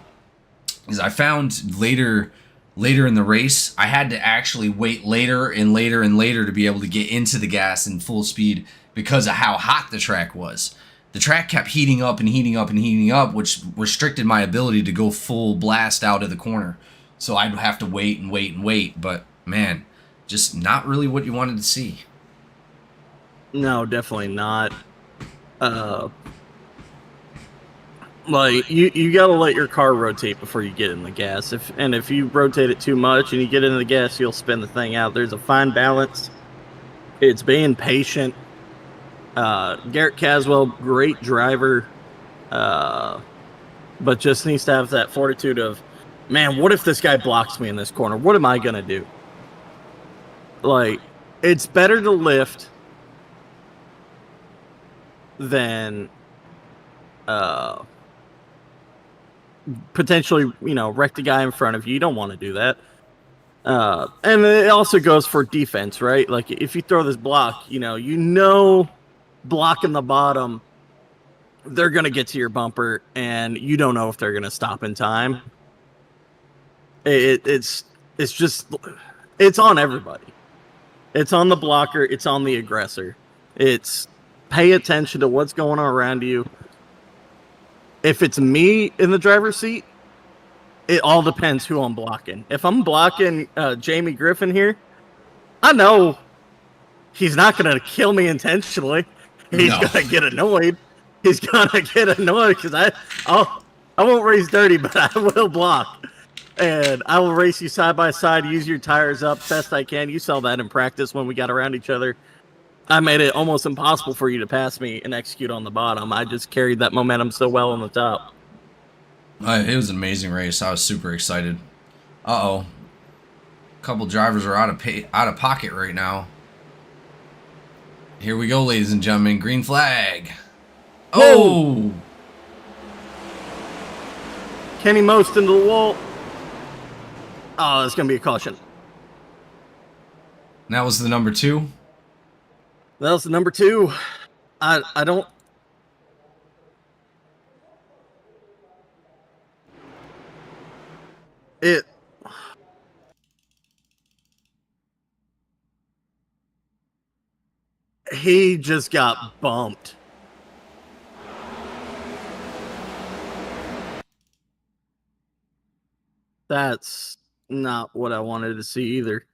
is I found later later in the race, I had to actually wait later and later and later to be able to get into the gas in full speed because of how hot the track was. The track kept heating up and heating up and heating up, which restricted my ability to go full blast out of the corner. So I'd have to wait and wait and wait. But man, just not really what you wanted to see. No, definitely not. Like you gotta let your car rotate before you get in the gas. If you rotate it too much and you get into the gas, you'll spin the thing out. There's a fine balance. It's being patient. Garrett Caswell, great driver, but just needs to have that fortitude of, man, what if this guy blocks me in this corner? What am I gonna do? Like, it's better to lift than potentially, wreck the guy in front of you. You don't want to do that. And it also goes for defense, right? Like, if you throw this block, blocking the bottom, they're going to get to your bumper, and you don't know if they're going to stop in time. It's on everybody. It's on the blocker. It's on the aggressor. It's pay attention to what's going on around you. If it's me in the driver's seat, it all depends who I'm blocking. If I'm blocking Jamie Griffin here, I know he's not going to kill me intentionally. He's going to get annoyed. He's going to get annoyed because I won't race dirty, but I will block. And I will race you side by side, use your tires up best I can. You saw that in practice when we got around each other. I made it almost impossible for you to pass me and execute on the bottom. I just carried that momentum so well on the top. It was an amazing race. I was super excited. Uh-oh. A couple drivers are out of pocket right now. Here we go, ladies and gentlemen. Green flag. Oh! Kenny Most into the wall. Oh, it's going to be a caution. And that was the number 2. That was the number 2. I don't... He just got bumped. That's not what I wanted to see either.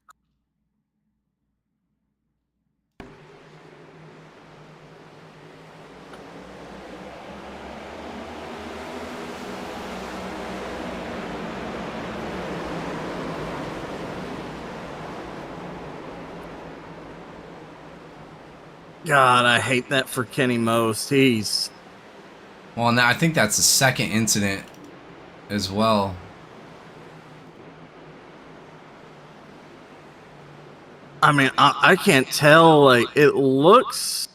God, I hate that for Kenny Most. Well, now I think that's the second incident as well. I mean, I can't tell. Like, it looks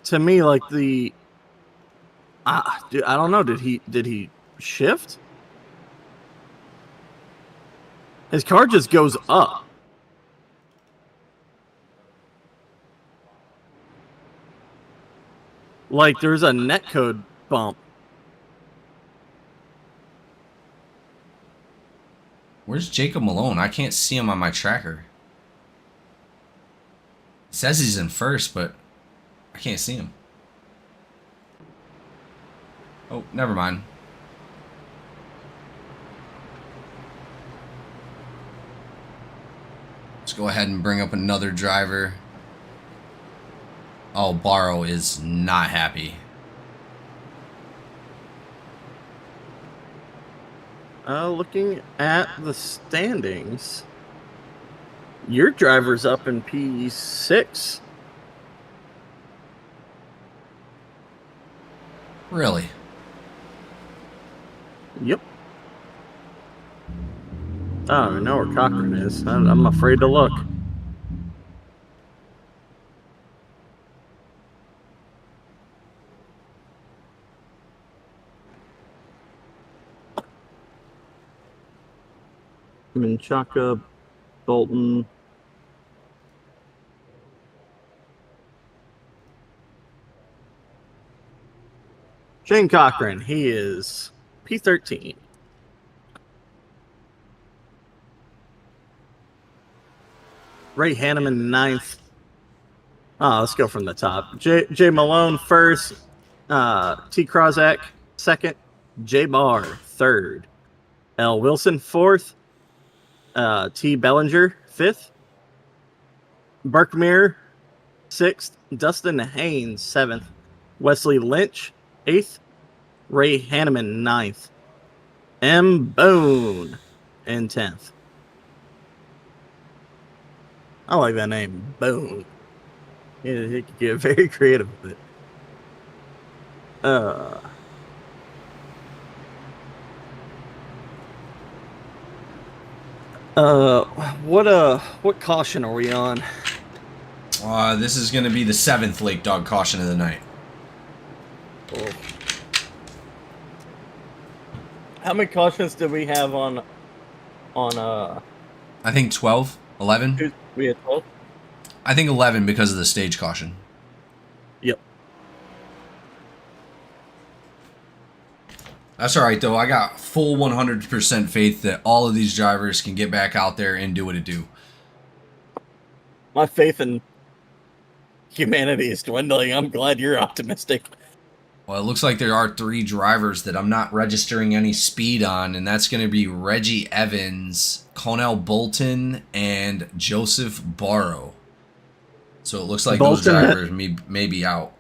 to me like I don't know. Did he shift? His car just goes up. Like there's a netcode bump. Where's Jacob Malone? I can't see him on my tracker. It says he's in first, but I can't see him. Oh, never mind. Let's go ahead and bring up another driver. Oh, Barrow is not happy. Looking at the standings, your driver's up in P6. Really? Yep. I don't even know where Cochran is. I'm afraid to look. Menchaca, Bolton. Shane Cochran, he is P13. Ray Hanneman 9th. Oh, let's go from the top. Jay Malone 1st. T. Krozak 2nd. J. Barr 3rd. L. Wilson 4th. T. Bellinger 5th. Berkmere 6th. Dustin Haynes 7th. Wesley Lynch 8th. Ray Hanneman 9th. M. Boone in 10th. I like that name, Boone. He could get very creative with it. What caution are we on? This is going to be the 7th Lake Dog caution of the night. Oh. How many cautions did we have on I think 12, 11. we had 12? I think 11 because of the stage caution. Yep. That's all right, though. I got full 100% faith that all of these drivers can get back out there and do what it do. My faith in humanity is dwindling. I'm glad you're optimistic. Well, it looks like there are 3 drivers that I'm not registering any speed on, and that's going to be Reggie Evans, Connell Bolton, and Joseph Barrow. So it looks like those drivers may be out.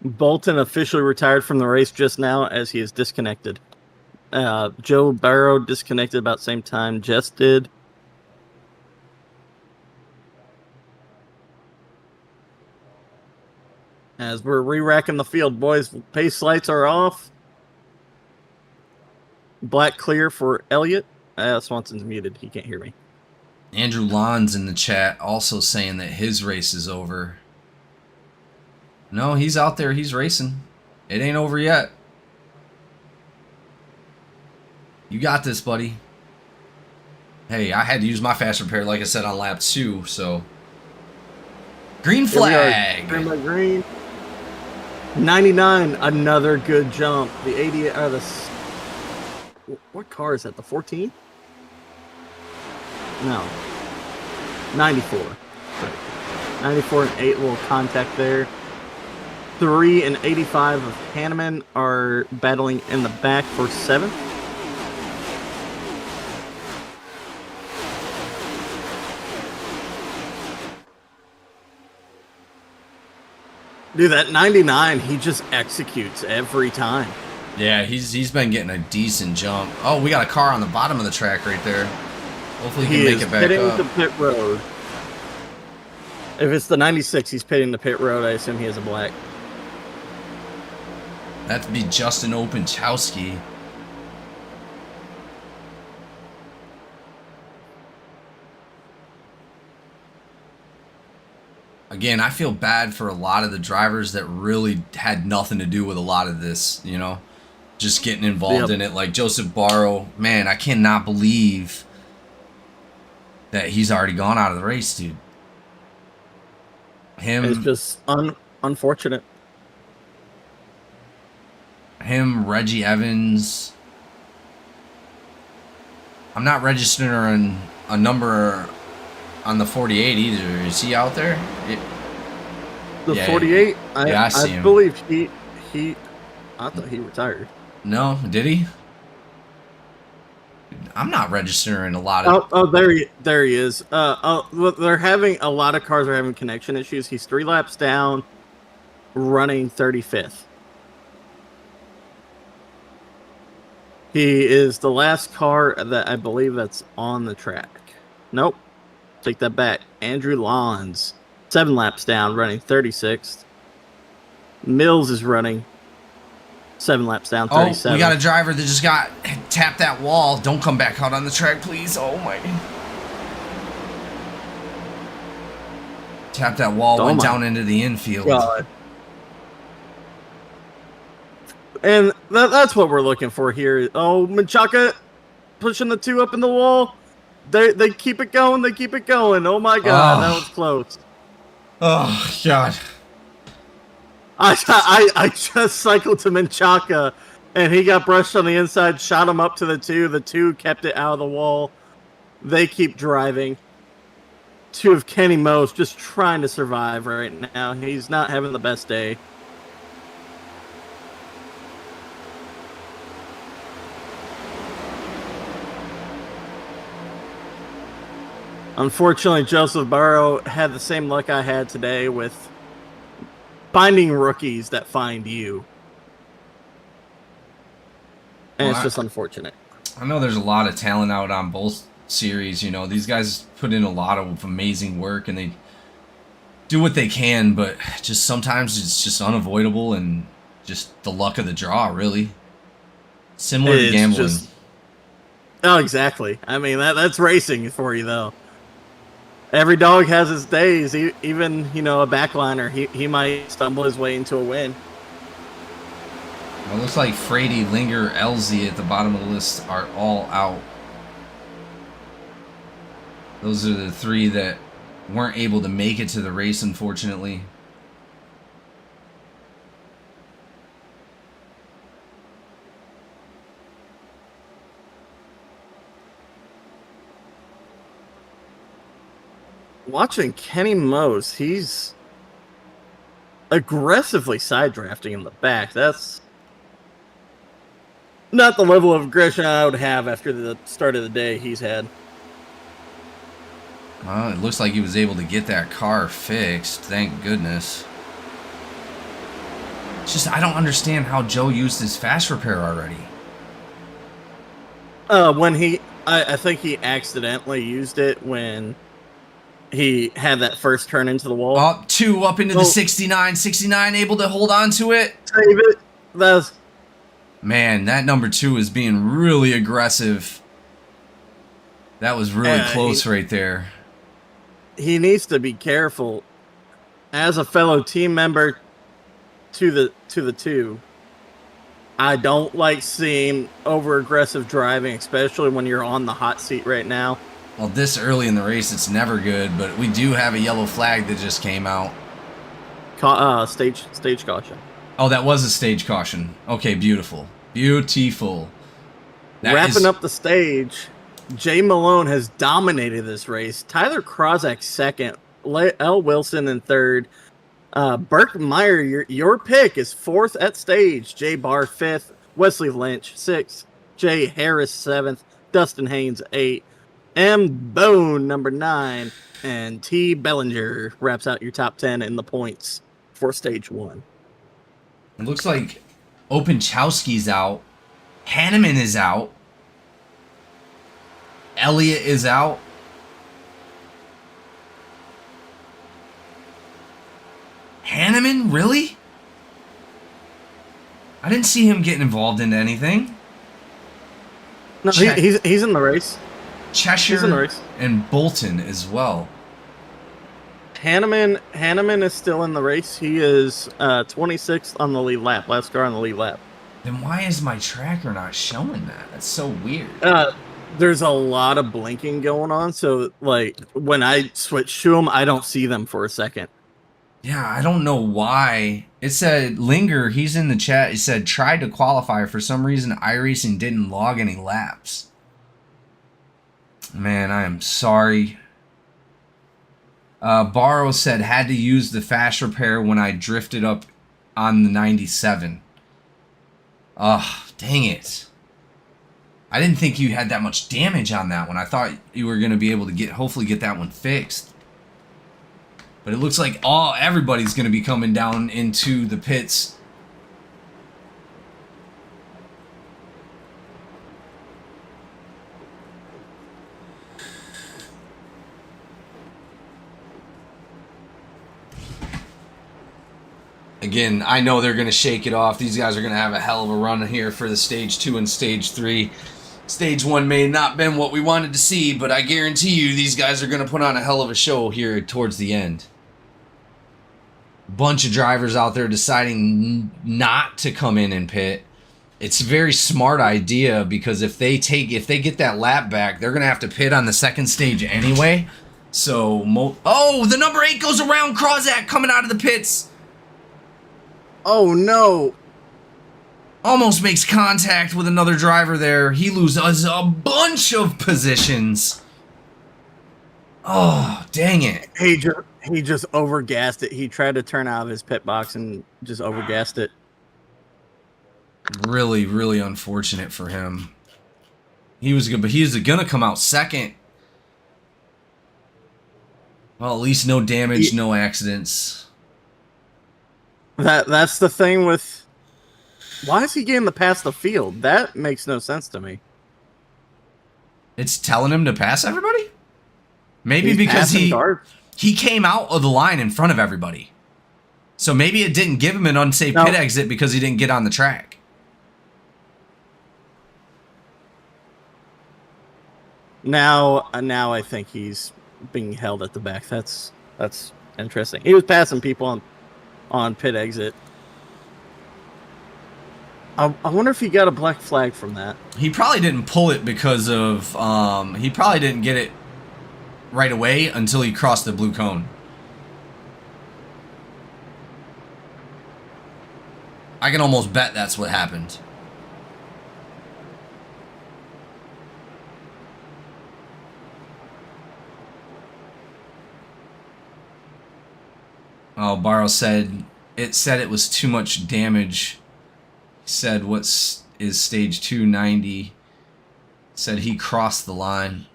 Bolton officially retired from the race just now as he is disconnected. Joe Barrow disconnected about the same time Jess did. As we're re-racking the field, boys, pace lights are off. Black clear for Elliott. Swanson's muted. He can't hear me. Andrew Lon's in the chat also saying that his race is over. No, he's out there. He's racing. It ain't over yet. You got this, buddy. Hey, I had to use my fast repair, like I said, on lap 2, so. Green flag. Green by green. 99, another good jump. The 80, what car is that? The 14? No. 94. Right. 94 and 8 little contact there. 3 and 85 of Hanneman are battling in the back for 7th. Dude, that 99, he just executes every time. Yeah, he's been getting a decent jump. Oh, we got a car on the bottom of the track right there. Hopefully he can make it back pitting up. the pit road. If it's the 96, he's pitting the pit road. I assume he has a black. That'd be Justin Openchowski. Again, I feel bad for a lot of the drivers that really had nothing to do with a lot of this, you know, just getting involved in it. Like Joseph Barrow, man, I cannot believe that he's already gone out of the race, dude. It's just unfortunate. Him, Reggie Evans. I'm not registering a number on the 48 either. Is he out there? The 48? I see him. I believe he I thought he retired. No, did he? I'm not registering a lot of... Oh, there he is. They're having a lot of cars are having connection issues. He's 3 laps down, running 35th. He is the last car that I believe that's on the track. Nope. Take that back. Andrew Lons, 7 laps down, running 36th. Mills is running 7 laps down, 37th. Oh, we got a driver that just got tapped that wall. Don't come back out on the track, please. Oh, my. Tapped that wall, went down into the infield. God. And that's what we're looking for here. Oh, Menchaca pushing the 2 up in the wall. They keep it going. They keep it going. Oh, my God. That was close. Oh, God. I just cycled to Menchaca, and he got brushed on the inside, shot him up to the 2. The 2 kept it out of the wall. They keep driving. two of Kenny Moe's just trying to survive right now. He's not having the best day. Unfortunately, Joseph Burrow had the same luck I had today with finding rookies that find you. And Well, it's just unfortunate. I know there's a lot of talent out on both series. You know, these guys put in a lot of amazing work and they do what they can, but just sometimes it's just unavoidable and just the luck of the draw, really. Similar to gambling. Oh, exactly. I mean, that's racing for you, though. Every dog has his days. Even, you know, a backliner, he might stumble his way into a win. Well, it looks like Frady, Linger, LZ at the bottom of the list are all out. Those are the three that weren't able to make it to the race, unfortunately. Watching Kenny Mose, he's aggressively side drafting in the back. That's not the level of aggression I would have after the start of the day he's had. Well, it looks like he was able to get that car fixed. Thank goodness. It's just, I don't understand how Joe used his fast repair already. I think he accidentally used it when he had that first turn into the wall. Up two, up into the 69. 69 able to hold on to it. Save it. Man, that number 2 is being really aggressive. That was really close right there. He needs to be careful. As a fellow team member to the 2, I don't like seeing over aggressive driving, especially when you're on the hot seat right now. Well, this early in the race, it's never good, but we do have a yellow flag that just came out. Stage caution. Oh, that was a stage caution. Okay, beautiful. Beautiful. Wrapping up the stage, Jay Malone has dominated this race. Tyler Krozak second. L. Wilson in third. Burke Meyer, your pick is fourth at stage. Jay Barr fifth. Wesley Lynch sixth. Jay Harris seventh. Dustin Haynes eighth. M. Bone number 9. And T. Bellinger wraps out your top 10 in the points for stage 1. It looks like Openchowski's out. Hanneman is out. Elliott is out. Hanneman? Really? I didn't see him getting involved into anything. No, he's in the race. Cheshire and Bolton as well. Hanneman is still in the race. He is 26th on the lead lap. Last car on the lead lap. Then why is my tracker not showing that? That's so weird. There's a lot of blinking going on, so like when I switch to them, I don't see them for a second. Yeah, I don't know why. It said Linger, he's in the chat. It said tried to qualify. For some reason, iRacing didn't log any laps. Man, I am sorry. Barrow said had to use the fast repair when I drifted up on the 97. Ugh, dang it. I didn't think you had that much damage on that one. I thought you were going to be able to hopefully get that one fixed. But it looks like everybody's going to be coming down into the pits. Again, I know they're going to shake it off. These guys are going to have a hell of a run here for the Stage 2 and Stage 3. Stage 1 may not have been what we wanted to see, but I guarantee you these guys are going to put on a hell of a show here towards the end. Bunch of drivers out there deciding not to come in and pit. It's a very smart idea because if they get that lap back, they're going to have to pit on the second stage anyway. So, the number 8 goes around Krozak coming out of the pits. Oh no! Almost makes contact with another driver there. He loses a bunch of positions. Oh, dang it. He just overgassed it. He tried to turn out of his pit box and just overgassed it. Really, really unfortunate for him. He was good, but he was gonna come out second. Well, at least no damage, no accidents. That's the thing with. Why is he getting to pass the field? That makes no sense to me. It's telling him to pass everybody? Maybe He's because passing guards. he came out of the line in front of everybody. So maybe it didn't give him an unsafe pit exit because he didn't get on the track. Now I think he's being held at the back. That's interesting. He was passing people on pit exit. I wonder if he got a black flag from that. He probably didn't pull it because of he probably didn't get it right away until he crossed the blue cone. I can almost bet that's what happened. Oh, Barrow said it was too much damage. He said what's is stage 290. Said he crossed the line.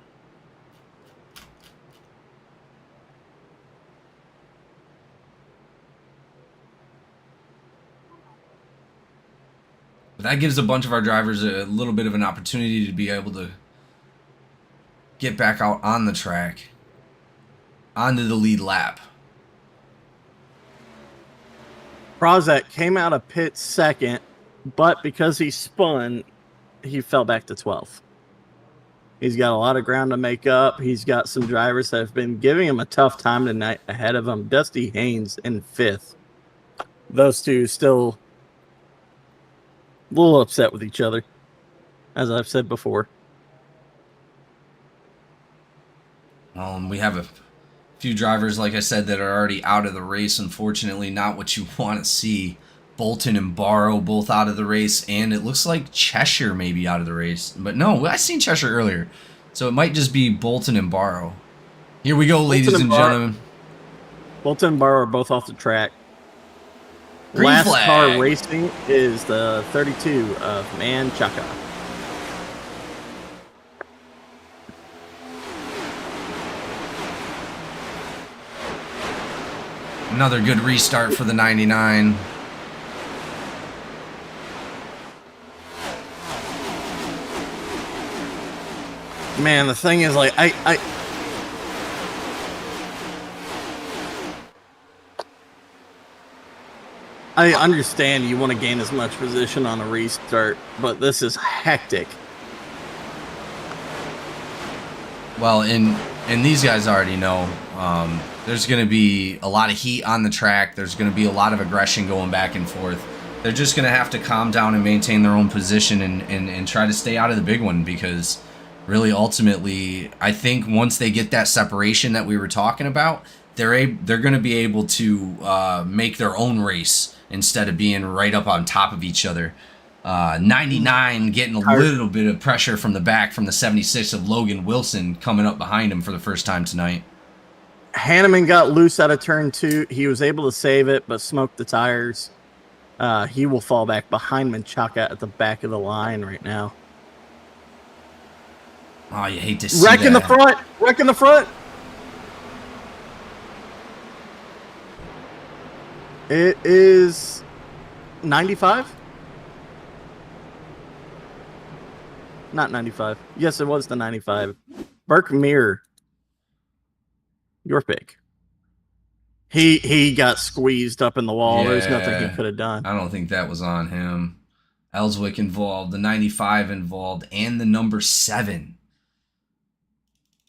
But that gives a bunch of our drivers a little bit of an opportunity to be able to get back out on the track, onto the lead lap. Prozac came out of pit second, but because he spun, he fell back to 12th. He's got a lot of ground to make up. He's got some drivers that have been giving him a tough time tonight ahead of him. Dusty Haynes in 5th. Those two still a little upset with each other, as I've said before. We have a few drivers, like I said, that are already out of the race. Unfortunately, not what you want to see. Bolton and Barrow both out of the race, and it looks like Cheshire may be out of the race. But no, I seen Cheshire earlier, so it might just be Bolton and Barrow. Here we go, ladies and gentlemen. Bolton and Barrow are both off the track. Green Last flag. car racing is the 32 of Manchaca. Another good restart for the 99. Man, the thing is, like, I understand you want to gain as much position on a restart, but this is hectic. Well, and these guys already know there's going to be a lot of heat on the track. There's going to be a lot of aggression going back and forth. They're just going to have to calm down and maintain their own position and try to stay out of the big one, because really, ultimately, I think once they get that separation that we were talking about, they're going to be able to make their own race instead of being right up on top of each other. 99 getting a little bit of pressure from the back from the 76 of Logan Wilson coming up behind him for the first time tonight. Hanneman got loose out of turn 2. He was able to save it, but smoked the tires. He will fall back behind Menchaca at the back of the line right now. Oh, you hate to see Wreck that. in the front! Wreck in the front! It is 95? Not 95. Yes, it was the 95. Burke Mir. Your pick. He got squeezed up in the wall. Yeah, There's nothing he could have done. I don't think that was on him. Ellswick involved, the 95 involved, and the number 7.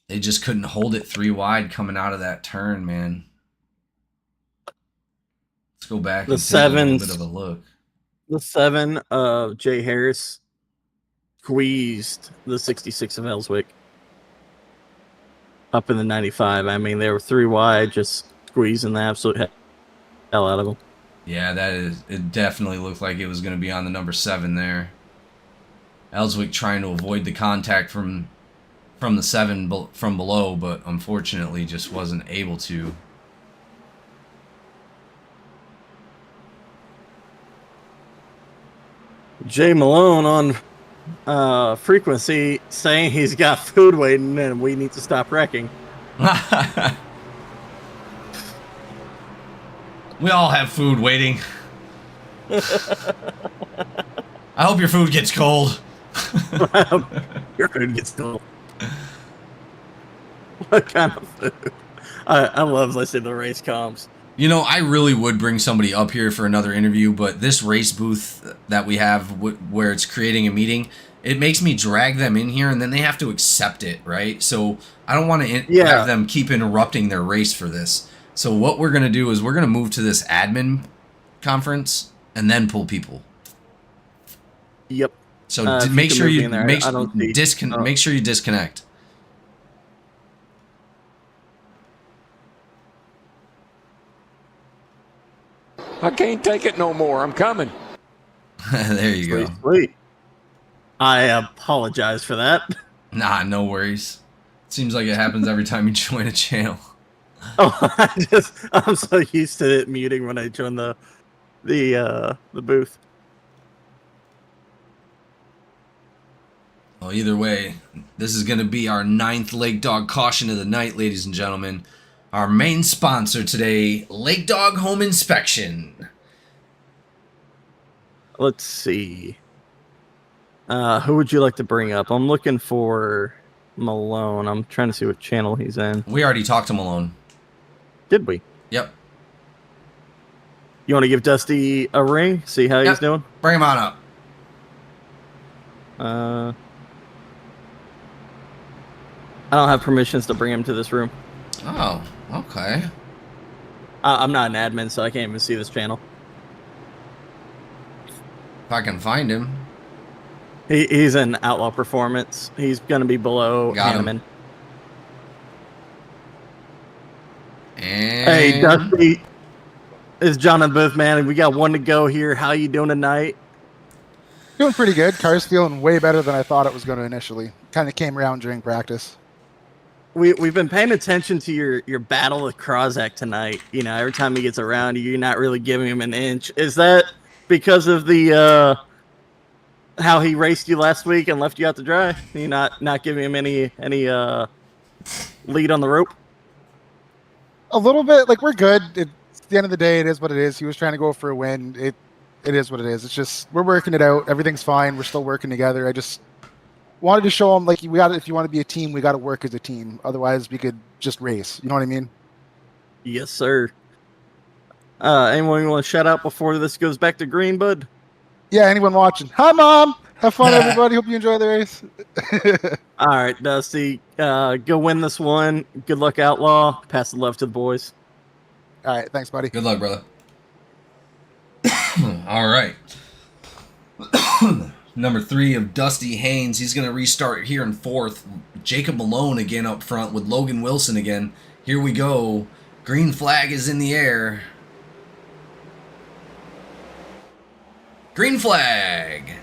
They just couldn't hold it 3 wide coming out of that turn, man. Let's go back and take a little bit of a look. The 7 of Jay Harris squeezed the 66 of Ellswick up in the 95. I mean, they were 3 wide, just squeezing the absolute hell out of them. Yeah, it definitely looked like it was going to be on the number 7 there. Ellswick trying to avoid the contact from from the 7 from below, but unfortunately just wasn't able to. Jay Malone on frequency saying he's got food waiting and we need to stop wrecking. We all have food waiting. I hope your food gets cold. Your food gets cold. What kind of food? I love listening to the race comms. You know, I really would bring somebody up here for another interview, but this race booth that we have where it's creating a meeting, it makes me drag them in here and then they have to accept it, right? So I don't want to have them keep interrupting their race for this. So what we're going to do is we're going to move to this admin conference and then pull people. Yep. So make sure you make sure you disconnect. I can't take it no more. I'm coming. There you go. Sweet. I apologize for that. Nah, no worries. Seems like it happens every time you join a channel. Oh, I'm so used to it muting when I join the booth. Well, either way, this is going to be our 9th Lake Dog caution of the night, ladies and gentlemen. Our main sponsor today, Lake Dog Home Inspection. Let's see. Who would you like to bring up? I'm looking for Malone. I'm trying to see what channel he's in. We already talked to Malone. Did we? Yep. You want to give Dusty a ring? See how he's doing? Bring him on up. I don't have permissions to bring him to this room. Oh, okay. I'm not an admin, so I can't even see this channel. If I can find him. He's in Outlaw Performance. He's going to be below Hanneman. And hey, Dusty. It's John and Booth, man. We got one to go here. How you doing tonight? Doing pretty good. Car's feeling way better than I thought it was going to initially. Kind of came around during practice. We've been paying attention to your battle with Krozak tonight. You know, every time he gets around you, you're not really giving him an inch. Is that because of the how he raced you last week and left you out to dry? You not giving him any lead on the rope? A little bit. Like, we're good. At the end of the day, it is what it is. He was trying to go for a win. It is what it is. It's just, we're working it out. Everything's fine. We're still working together. I just wanted to show him, like, if you want to be a team, we got to work as a team. Otherwise, we could just race. You know what I mean? Yes, sir. Anyone you want to shout out before this goes back to green, bud? Yeah, anyone watching? Hi, Mom! Have fun, everybody. Hope you enjoy the race. All right, Dusty. Go win this one. Good luck, Outlaw. Pass the love to the boys. All right, thanks, buddy. good luck, brother. All right. Number 3 of Dusty Haynes. He's going to restart here in 4th. Jacob Malone again up front with Logan Wilson again. Here we go. Green flag is in the air. Green flag.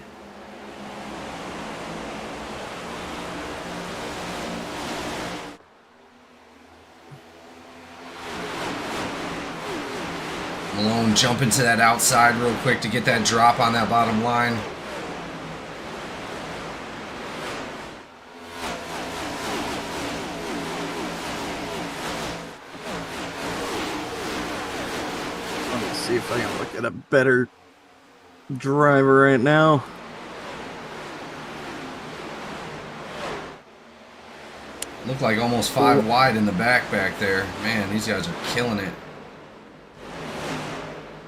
Malone jumping to that outside real quick to get that drop on that bottom line. Let's see if I can look at a better driver right now. Looked like almost 5 wide in the back there. Man, these guys are killing it.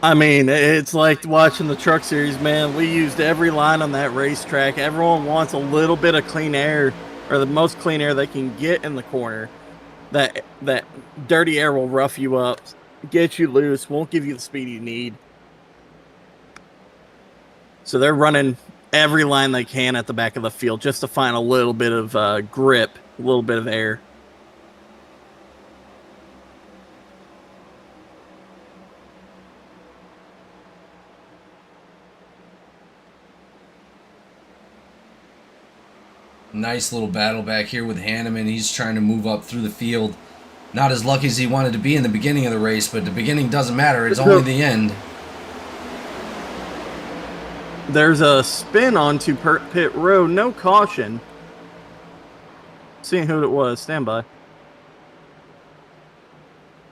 I mean, it's like watching the truck series, man. We used every line on that racetrack. Everyone wants a little bit of clean air, or the most clean air they can get in the corner. That dirty air will rough you up, get you loose, won't give you the speed you need. So they're running every line they can at the back of the field just to find a little bit of grip, a little bit of air. Nice little battle back here with Hanneman. He's trying to move up through the field. Not as lucky as he wanted to be in the beginning of the race, but the beginning doesn't matter. It's only the end. There's a spin onto pit road. No caution. Seeing who it was. Stand by.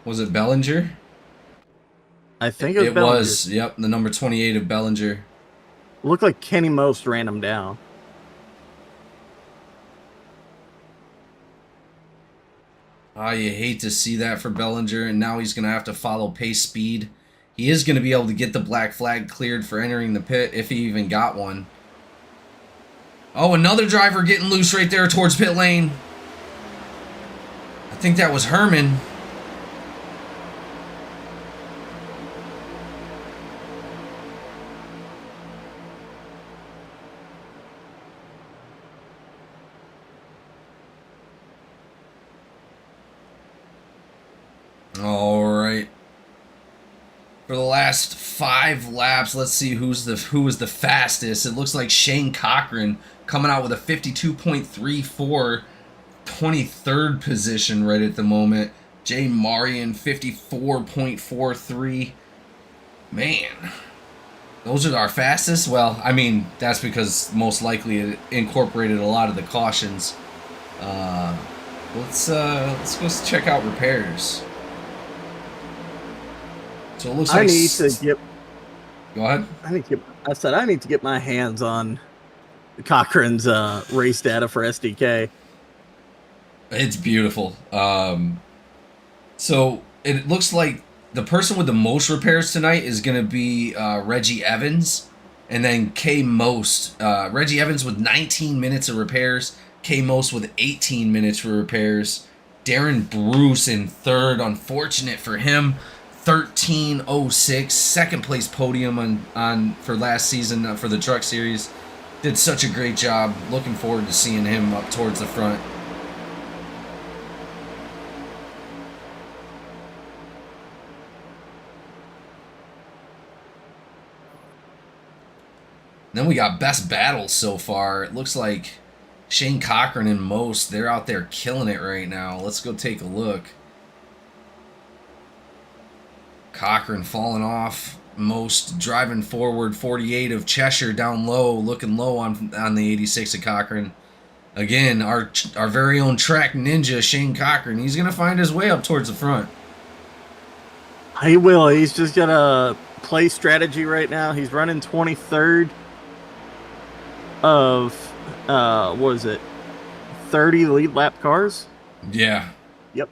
Was it Bellinger? I think it was Bellinger. Yep, the number 28 of Bellinger. Looked like Kenny Most ran him down. Oh, you hate to see that for Bellinger, and now he's going to have to follow pace speed. He is going to be able to get the black flag cleared for entering the pit, if he even got one. Oh, another driver getting loose right there towards pit lane. I think that was Herman. All right. For the last 5 laps, let's see who was the fastest. It looks like Shane Cochran coming out with a 52.34, 23rd position right at the moment. Jay Marion 54.43. Man, those are our fastest. Well, I mean that's because most likely it incorporated a lot of the cautions. Let's go check out repairs. So it looks like I need to get. Go ahead. I need to get my hands on Cochran's race data for SDK. It's beautiful. So it looks like the person with the most repairs tonight is going to be Reggie Evans, and then K Most. Reggie Evans with 19 minutes of repairs. K Most with 18 minutes for repairs. Darren Bruce in third. Unfortunate for him. 13:06, second place podium on for last season for the Truck Series. Did such a great job. Looking forward to seeing him up towards the front. Then we got best battles so far. It looks like Shane Cochran and Most, they're out there killing it right now. Let's go take a look. Cochran falling off. Most driving forward. 48 of Cheshire down low, looking low on the 86 of Cochran. Again, our very own track ninja, Shane Cochran. He's going to find his way up towards the front. He will. He's just got a play strategy right now. He's running 23rd of, what is it, 30 lead lap cars? Yeah. Yep.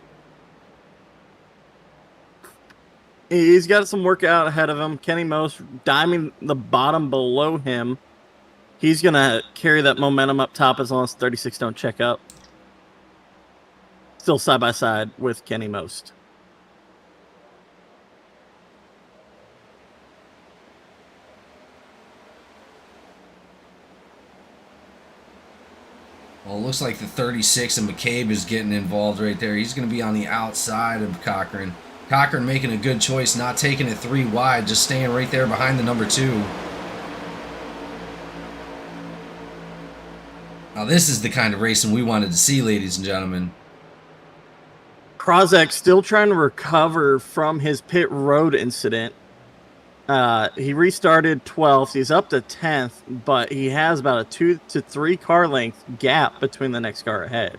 He's got some work out ahead of him. Kenny Most diming the bottom below him. He's going to carry that momentum up top as long as 36 don't check up. Still side by side with Kenny Most. Well, it looks like the 36 and McCabe is getting involved right there. He's going to be on the outside of Cochran. Cochran making a good choice, not taking it 3 wide, just staying right there behind the number 2. Now this is the kind of racing we wanted to see, ladies and gentlemen. Krozak still trying to recover from his pit road incident. He restarted 12th. He's up to 10th, but he has about a 2 to 3 car length gap between the next car ahead.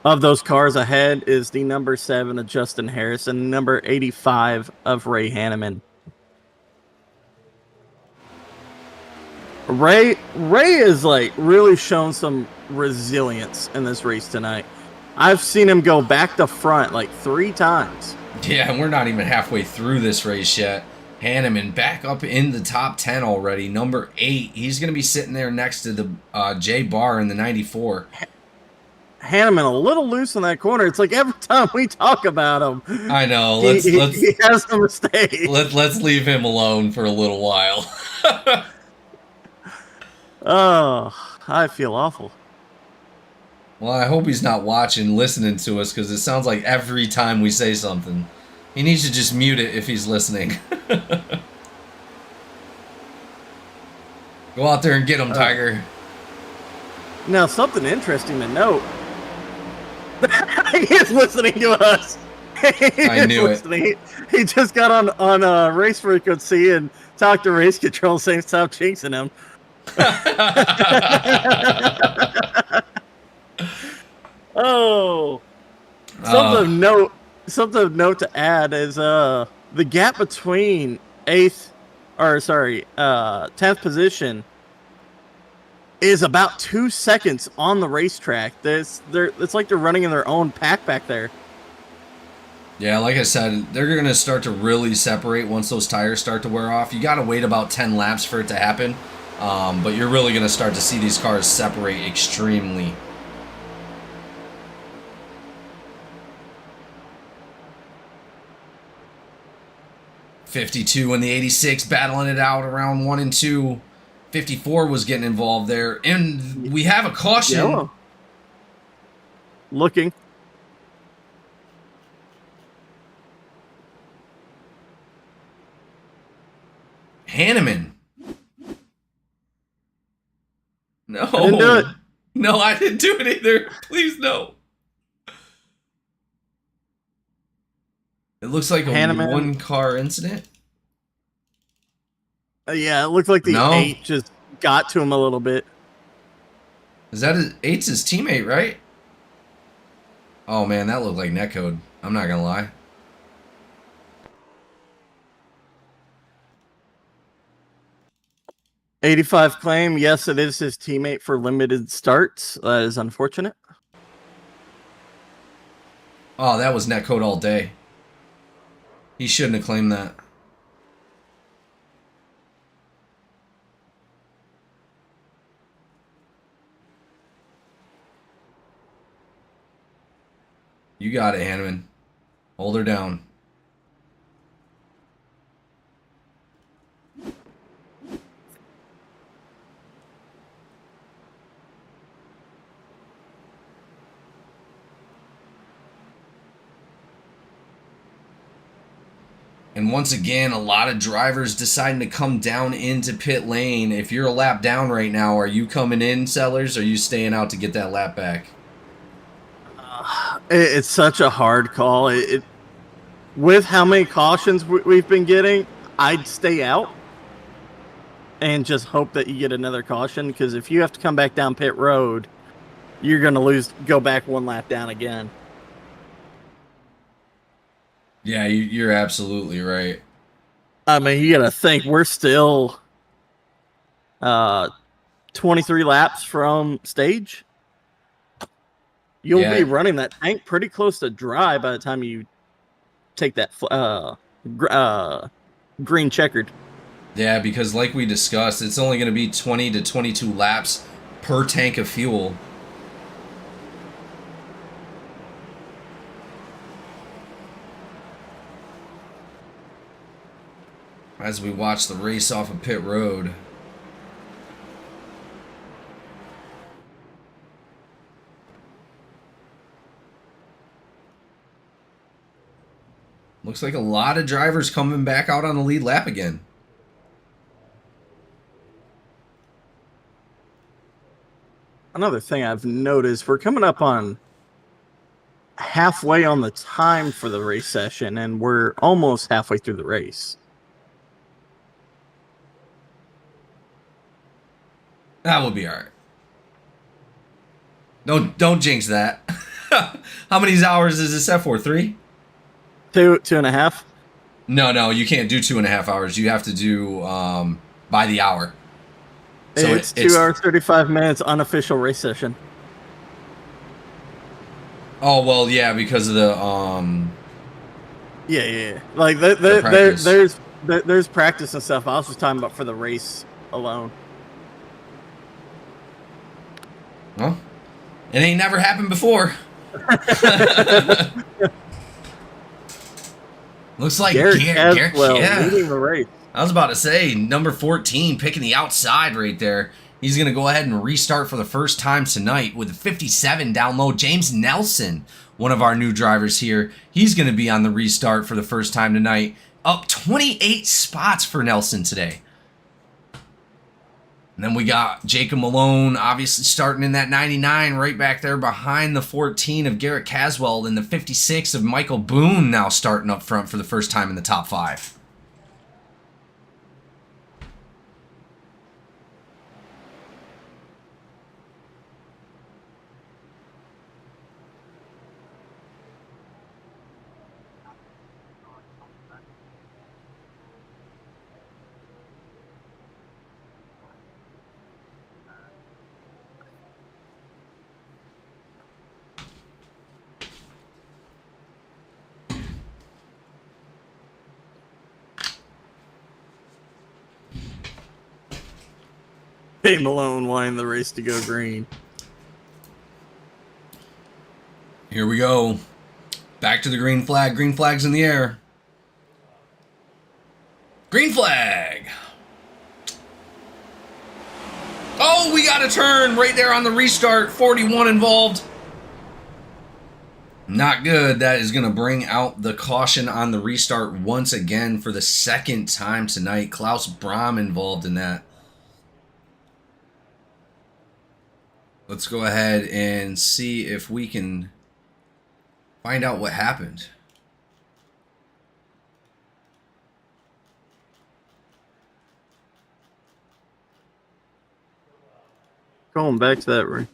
Of those cars ahead is the number 7 of Justin Harrison, number 85 of Ray Hanneman. Ray is like really shown some resilience in this race tonight. I've seen him go back to front like 3 times. Yeah, and we're not even halfway through this race yet. Hanneman back up in the top 10 already. Number 8. He's going to be sitting there next to the J Bar in the 94. Hanneman a little loose in that corner. It's like every time we talk about him, I know. He has a mistake. Let's leave him alone for a little while. Oh, I feel awful. Well, I hope he's not watching, listening to us, because it sounds like every time we say something. He needs to just mute it if he's listening. Go out there and get him, Tiger. Now, something interesting to note. He is listening to us. I knew it. He just got on race frequency and talked to race control saying stop jinxing him. Oh. Something of note to add is the gap between 10th position is about 2 seconds on the racetrack. It's like they're running in their own pack back there. Yeah, like I said, they're going to start to really separate once those tires start to wear off. You got to wait about 10 laps for it to happen, but you're really going to start to see these cars separate extremely. '52 and the '86 battling it out around 1 and 2. '54 was getting involved there, and we have a caution. Yellow. Looking. Hanneman. No. I didn't do it. No, I didn't do it either. Please, no. It looks like a Hanneman. one-car incident. Yeah, it looked like the 8 just got to him a little bit. Is that his 8's his teammate, right? Oh, man, that looked like netcode. I'm not going to lie. '85 claim, yes, it is his teammate for limited starts. That is unfortunate. Oh, that was netcode all day. He shouldn't have claimed that. You got it, Hanneman. Hold her down. And once again, a lot of drivers deciding to come down into pit lane. If you're a lap down right now, are you coming in, Sellers, or are you staying out to get that lap back? It's such a hard call. With how many cautions we've been getting, I'd stay out and just hope that you get another caution, because if you have to come back down pit road, you're going to go back one lap down again. Yeah, you're absolutely right. I mean, you got to think we're still 23 laps from stage. You'll be running that tank pretty close to dry by the time you take that green checkered. Yeah, because like we discussed, it's only going to be 20 to 22 laps per tank of fuel. As we watch the race off of pit road. Looks like a lot of drivers coming back out on the lead lap again. Another thing I've noticed, we're coming up on halfway on the time for the race session, and we're almost halfway through the race. That will be all right. Don't jinx that. How many hours is this set for? 3? 2.5. No, you can't do 2.5 hours. You have to do by the hour. So it's 2 hours 35 minutes unofficial race session. Oh well, yeah, because of the Yeah. Like there's practice and stuff. I was just talking about for the race alone. Well, it ain't never happened before. Looks like Garrett leading the race. I was about to say, number 14 picking the outside right there. He's going to go ahead and restart for the first time tonight with 57 down low. James Nelson, one of our new drivers here, he's going to be on the restart for the first time tonight. Up 28 spots for Nelson today. And then we got Jacob Malone, obviously starting in that 99 right back there behind the 14 of Garrett Caswell and the 56 of Michael Boone now starting up front for the first time in the top 5. Hey, Malone wanting the race to go green. Here we go. Back to the green flag. Green flag's in the air. Green flag. Oh, we got a turn right there on the restart. 41 involved. Not good. That is going to bring out the caution on the restart once again for the second time tonight. Klaus Brahm involved in that. Let's go ahead and see if we can find out what happened. Going back to that ring.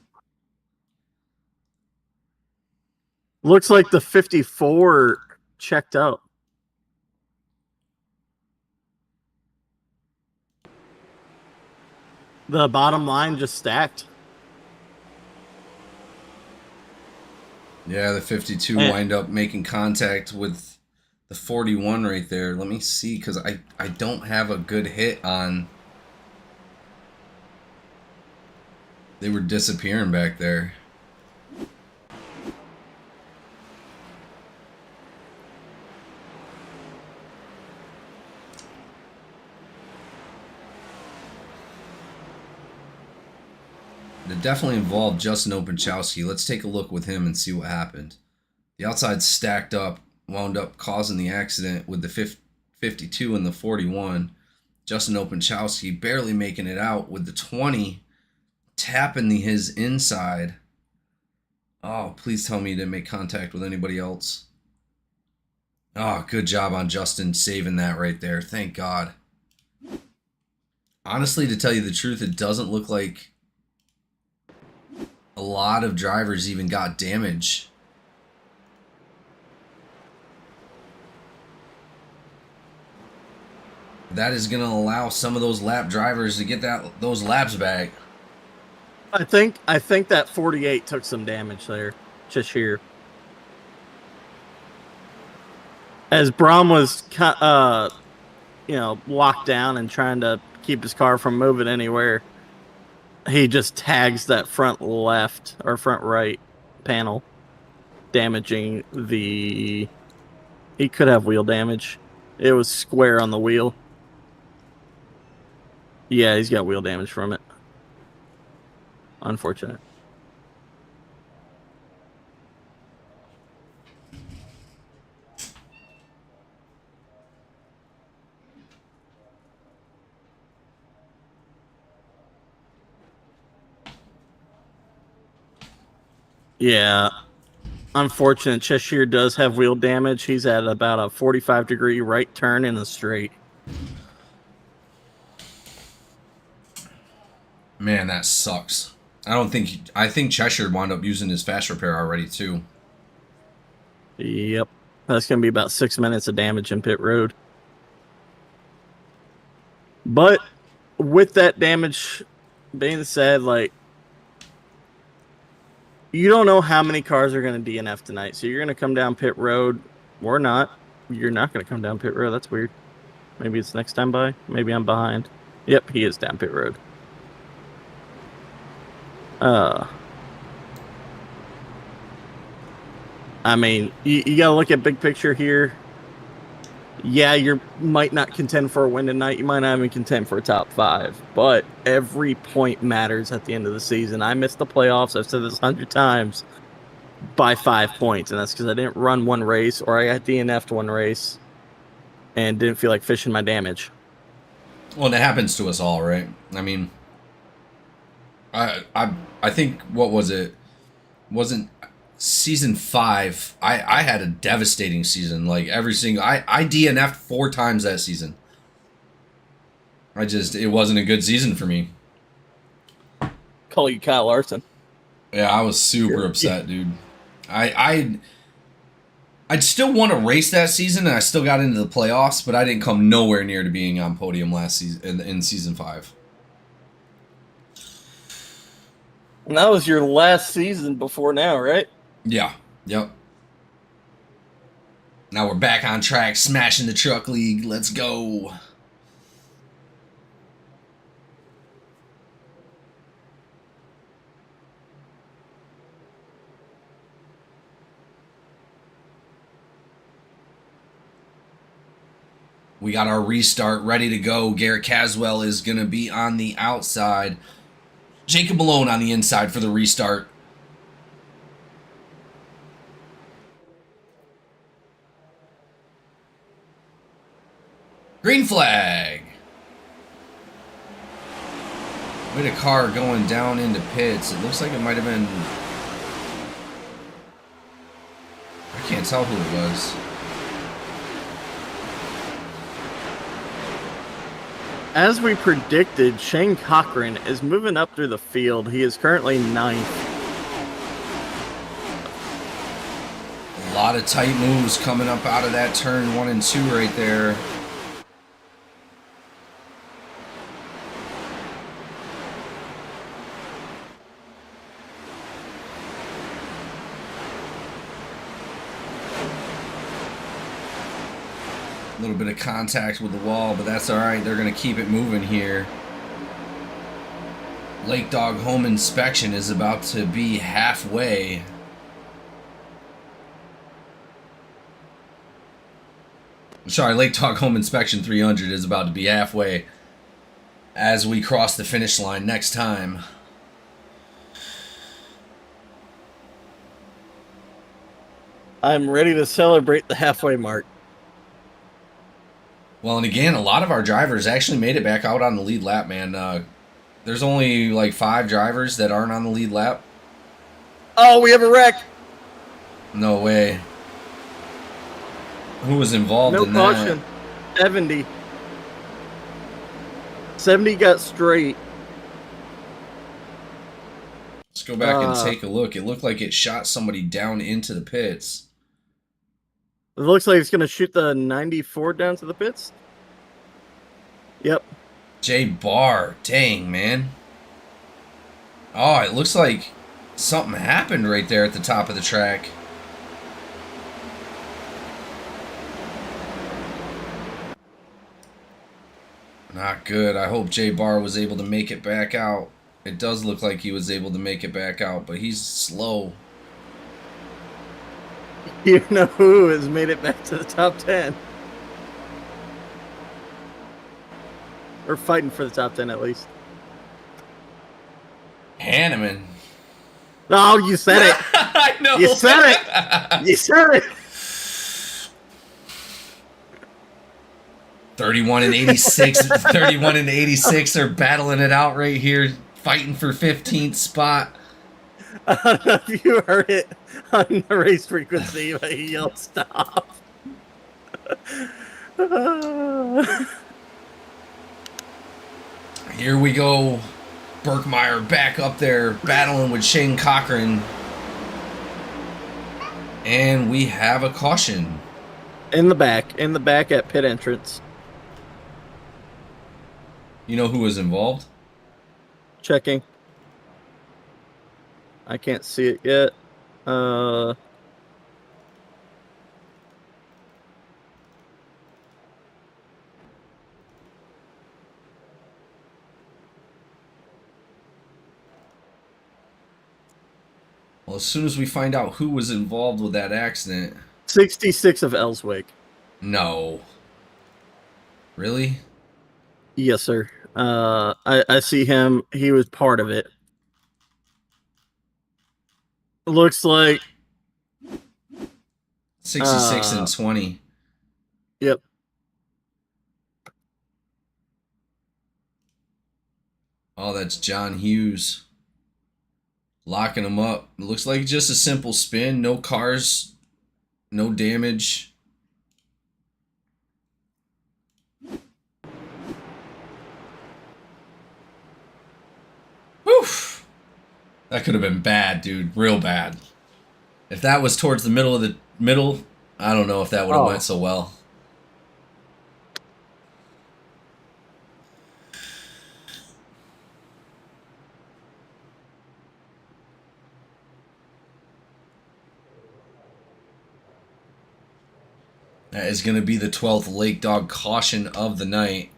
Looks like the 54 checked out. The bottom line just stacked. Yeah, the 52 wind up making contact with the 41 right there. Let me see, because I don't have a good hit on... They were disappearing back there. It definitely involved Justin Openchowski. Let's take a look with him and see what happened. The outside stacked up, wound up causing the accident with the 52 and the 41. Justin Openchowski barely making it out with the 20 tapping his inside. Oh, please tell me he didn't make contact with anybody else. Oh, good job on Justin saving that right there. Thank God. Honestly, to tell you the truth, it doesn't look like a lot of drivers even got damage. That is going to allow some of those lap drivers to get those laps back. I think that 48 took some damage there, just here. As Brahm was, locked down and trying to keep his car from moving anywhere, he just tags that front left or front right panel, damaging the... He could have wheel damage. It was square on the wheel. Yeah, he's got wheel damage from it. Unfortunate. Yeah. Unfortunate. Cheshire does have wheel damage. He's at about a 45-degree right turn in the straight. Man, that sucks. I think Cheshire wound up using his fast repair already too. Yep. That's going to be about 6 minutes of damage in pit road. But with that damage being said, you don't know how many cars are going to DNF tonight. So you're going to come down pit road or not. You're not going to come down pit road. That's weird. Maybe it's next time by. Maybe I'm behind. Yep, he is down pit road. I mean, you got to look at big picture here. Yeah, you might not contend for a win tonight. You might not even contend for a top 5. But every point matters at the end of the season. I missed the playoffs. I've said this 100 times. By 5 points. And that's because I didn't run one race or I got DNF'd one race and didn't feel like fishing my damage. Well, and it happens to us all, right? I mean, I think, what was it? Wasn't season 5. I had a devastating season. Like every single I DNF'd 4 times that season. It wasn't a good season for me. Call you Kyle Larson. Yeah, I was super upset, dude. I'd still want to race that season, and I still got into the playoffs, but I didn't come nowhere near to being on podium last season in season 5. And that was your last season before now, right? Yeah. Yep. Now we're back on track, smashing the truck league. Let's go. We got our restart ready to go. Garrett Caswell is going to be on the outside. Jacob Malone on the inside for the restart. Green flag. We had a car going down into pits. It looks like it might have been... I can't tell who it was. As we predicted, Shane Cochran is moving up through the field. He is currently 9th. A lot of tight moves coming up out of that turn 1 and 2 right there. A little bit of contact with the wall, but that's all right. They're going to keep it moving here. Lake Dog Home Inspection is about to be halfway. Sorry, Lake Dog Home Inspection 300 is about to be halfway as we cross the finish line next time. I'm ready to celebrate the halfway mark. Well, and again, a lot of our drivers actually made it back out on the lead lap, man. There's only like 5 drivers that aren't on the lead lap. Oh, we have a wreck. No way. Who was involved in No that? caution. 70. 70 got straight. Let's go back and take a look. It looked like it shot somebody down into the pits. It looks like it's going to shoot the 94 down to the pits. Yep. Jay Barr. Dang, man. Oh, it looks like something happened right there at the top of the track. Not good. I hope Jay Barr was able to make it back out. It does look like he was able to make it back out, but he's slow. You know who has made it back to the top 10? Or fighting for the top 10 at least. Hanneman. Oh, you said it. I know. You said it. You said it. 31 and 86. 31 and 86 are battling it out right here, fighting for 15th spot. I don't know if you heard it on the race frequency, but he yelled stop. Here we go. Berkmeyer back up there, battling with Shane Cochran. And we have a caution. In the back at pit entrance. You know who was involved? Checking. I can't see it yet. Well, as soon as we find out who was involved with that accident. 66 of Ellswick. No. Really? Yes, sir. I see him. He was part of it. Looks like 66 and 20. Yep. Oh, that's John Hughes. Locking him up. It looks like just a simple spin. No cars. No damage. Whew. That could have been bad, dude. Real bad. If that was towards the middle of the middle, I don't know if that would have went so well. That is going to be the 12th Lake Dog caution of the night.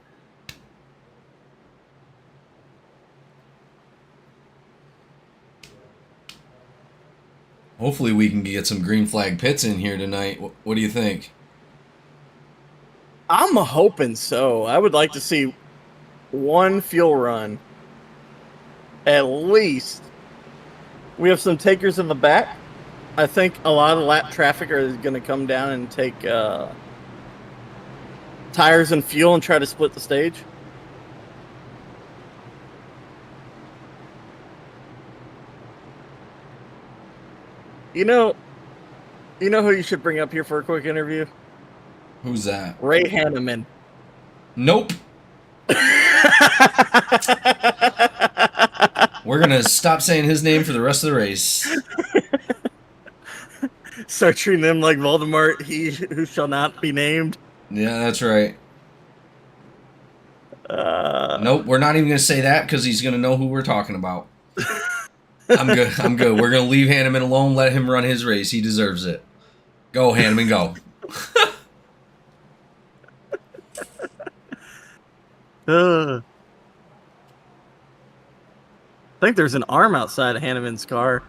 Hopefully we can get some green flag pits in here tonight. What do you think? I'm hoping so. I would like to see one fuel run. At least. We have some takers in the back. I think a lot of lap traffic are going to come down and take tires and fuel and try to split the stage. You know who you should bring up here for a quick interview? Who's that? Ray Hanneman. Nope. We're going to stop saying his name for the rest of the race. Start treating him like Voldemort, he who shall not be named. Yeah, that's right. Nope, we're not even going to say that because he's going to know who we're talking about. I'm good. I'm good. We're going to leave Hanneman alone, let him run his race. He deserves it. Go, Hanneman, go. I think there's an arm outside of Hanneman's car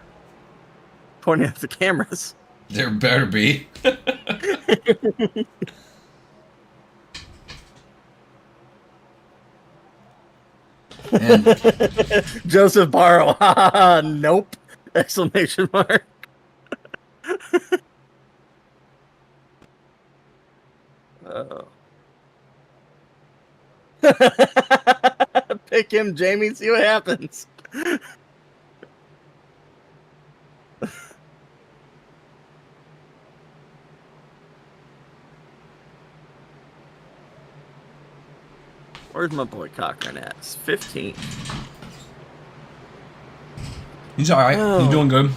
pointing at the cameras. There better be. And Joseph Barrow. Nope. Exclamation mark. Pick him, Jamie, see what happens. Where's my boy Cochran at? It's 15. he's all right. Oh. He's doing good.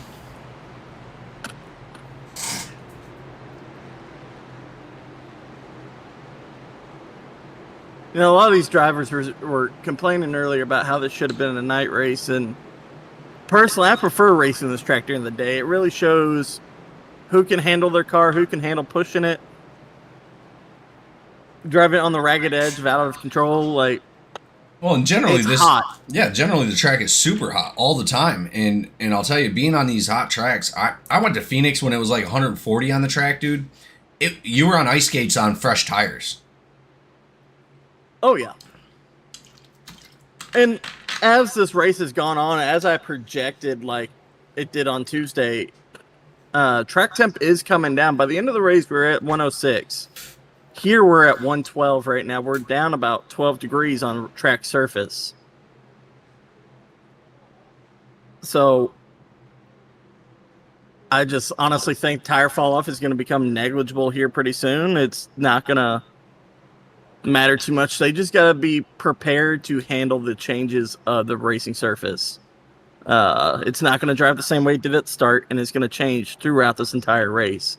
You know, a lot of these drivers were complaining earlier about how this should have been a night race, and personally, I prefer racing this track during the day. It really shows who can handle their car, who can handle pushing it, driving it on the ragged edge of out of control. Like, Well, and generally it's hot. Yeah, generally the track is super hot all the time, and I'll tell you, being on these hot tracks, I went to Phoenix when it was like 140 on the track, dude. You were on ice skates on fresh tires. Oh, yeah. And as this race has gone on, as I projected like it did on Tuesday, track temp is coming down. By the end of the race, we're at 106. Here we're at 112 right now. We're down about 12 degrees on track surface. So I just honestly think tire fall off is going to become negligible here pretty soon. It's not going to matter too much. They just got to be prepared to handle the changes of the racing surface. It's not going to drive the same way it did at the start, and it's going to change throughout this entire race.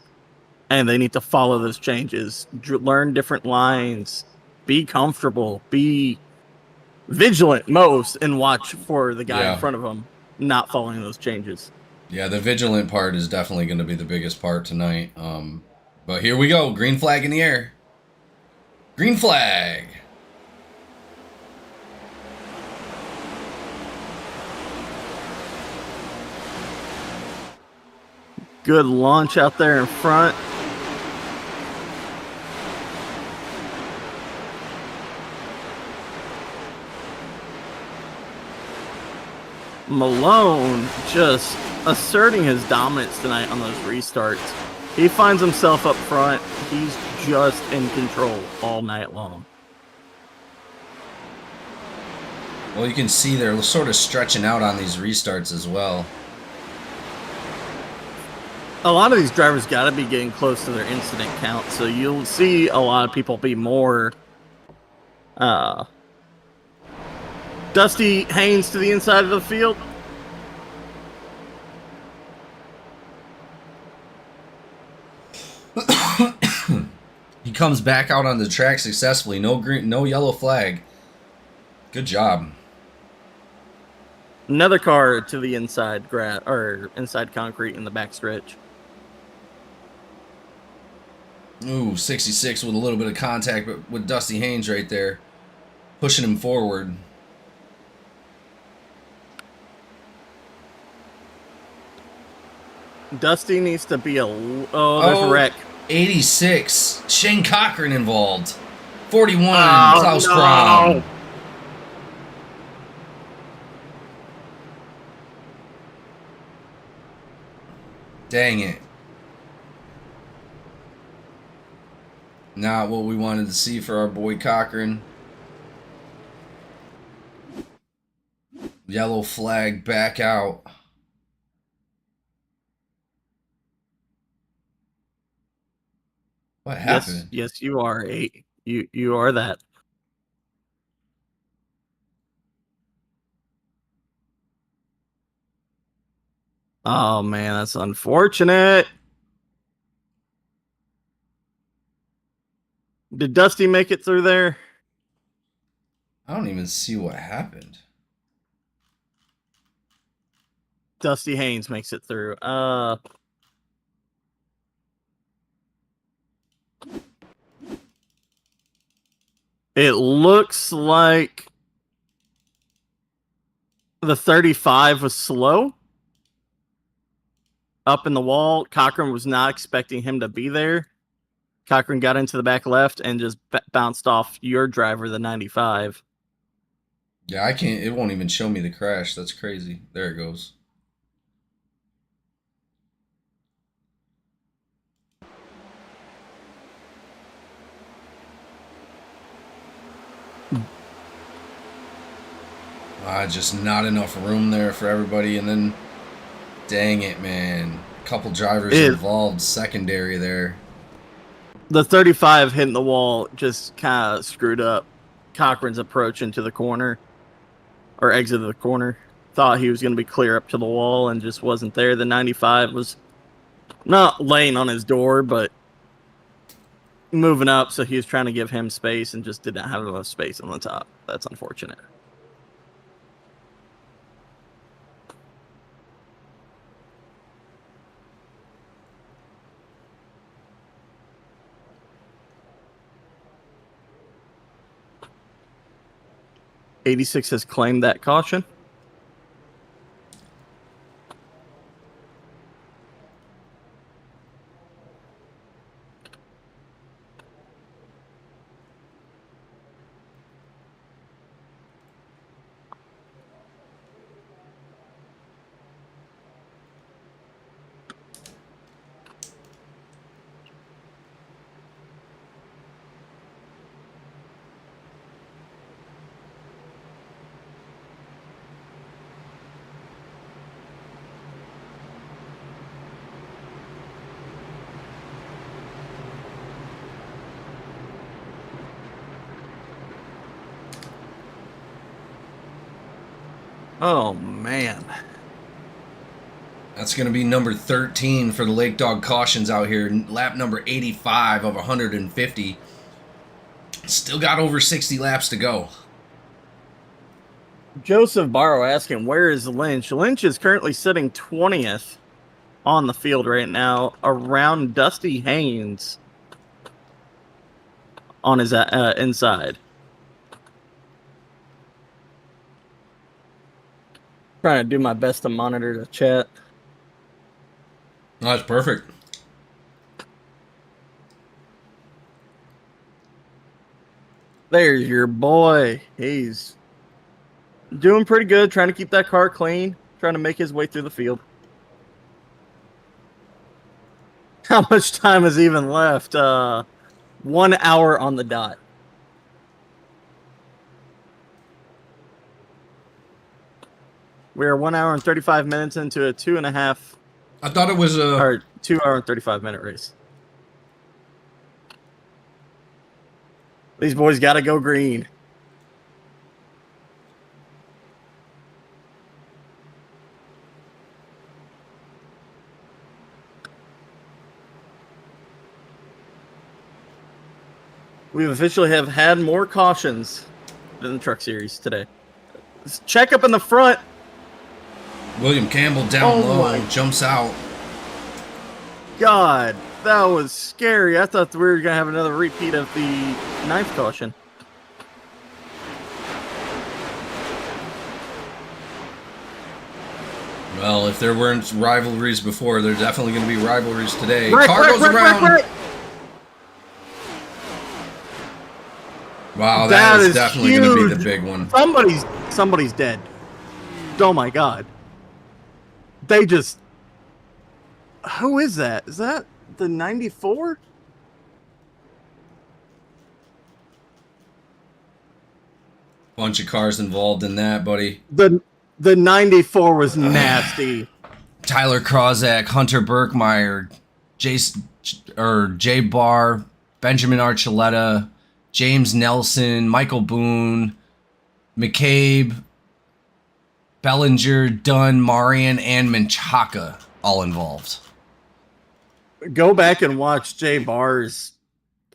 And they need to follow those changes, learn different lines, be comfortable, be vigilant most, and watch for the guy in front of them not following those changes. Yeah, the vigilant part is definitely going to be the biggest part tonight. But here we go. Green flag in the air. Green flag. Good launch out there in front. Malone just asserting his dominance tonight on those restarts. He finds himself up front. He's just in control all night long. Well, you can see they're sort of stretching out on these restarts as well. a lot of these drivers got to be getting close to their incident count, so you'll see a lot of people be more Dusty Haynes to the inside of the field. He comes back out on the track successfully. No green, no yellow flag. Good job. Another car to the inside inside concrete in the backstretch. Ooh, 66 with a little bit of contact, but with Dusty Haynes right there, pushing him forward. Dusty needs to be there's a wreck. 86. Shane Cochran involved. 41. Klaus Krom. Dang it. Not what we wanted to see for our boy Cochran. Yellow flag back out. What happened? Yes, you are you are that. Oh man, that's unfortunate. Did Dusty make it through there? I don't even see what happened. Dusty Haynes makes it through. It looks like the 35 was slow up in the wall. Cochran was not expecting him to be there. Cochran got into the back left and just bounced off your driver, the 95. Yeah, I can't. It won't even show me the crash. That's crazy. There it goes. Just not enough room there for everybody. And then, dang it, man. A couple drivers involved secondary there. The 35 hitting the wall just kind of screwed up Cochran's approach into the corner, or exit of the corner. Thought he was going to be clear up to the wall and just wasn't there. The 95 was not laying on his door, but moving up, so he was trying to give him space and just didn't have enough space on the top. That's unfortunate. '86 has claimed that caution. Oh, man. That's going to be number 13 for the Lake Dog Cautions out here. Lap number 85 of 150. Still got over 60 laps to go. Joseph Barrow asking, where is Lynch? Lynch is currently sitting 20th on the field right now, around Dusty Haynes on his inside. Trying to do my best to monitor the chat. Oh, that's perfect. There's your boy. He's doing pretty good, trying to keep that car clean, trying to make his way through the field. How much time is even left? 1 hour on the dot. We are 1 hour and 35 minutes into a 2.5. I thought it was 2-hour and 35-minute race. These boys got to go green. We officially have had more cautions than the Truck Series today. Check up in the front. William Campbell down low, jumps out. God, that was scary. I thought we were going to have another repeat of the 9th caution. Well, if there weren't rivalries before, there's definitely going to be rivalries today. Car goes around. Wow, that is definitely going to be the big one. Somebody's dead. Oh my God. They just... Who is that? Is that the 94? Bunch of cars involved in that, buddy. The 94 was nasty. Tyler Krozak, Hunter Berkmeyer, Jay Barr, Benjamin Archuleta, James Nelson, Michael Boone, McCabe, Bellinger, Dunn, Marian, and Menchaca all involved. Go back and watch Jay Barr's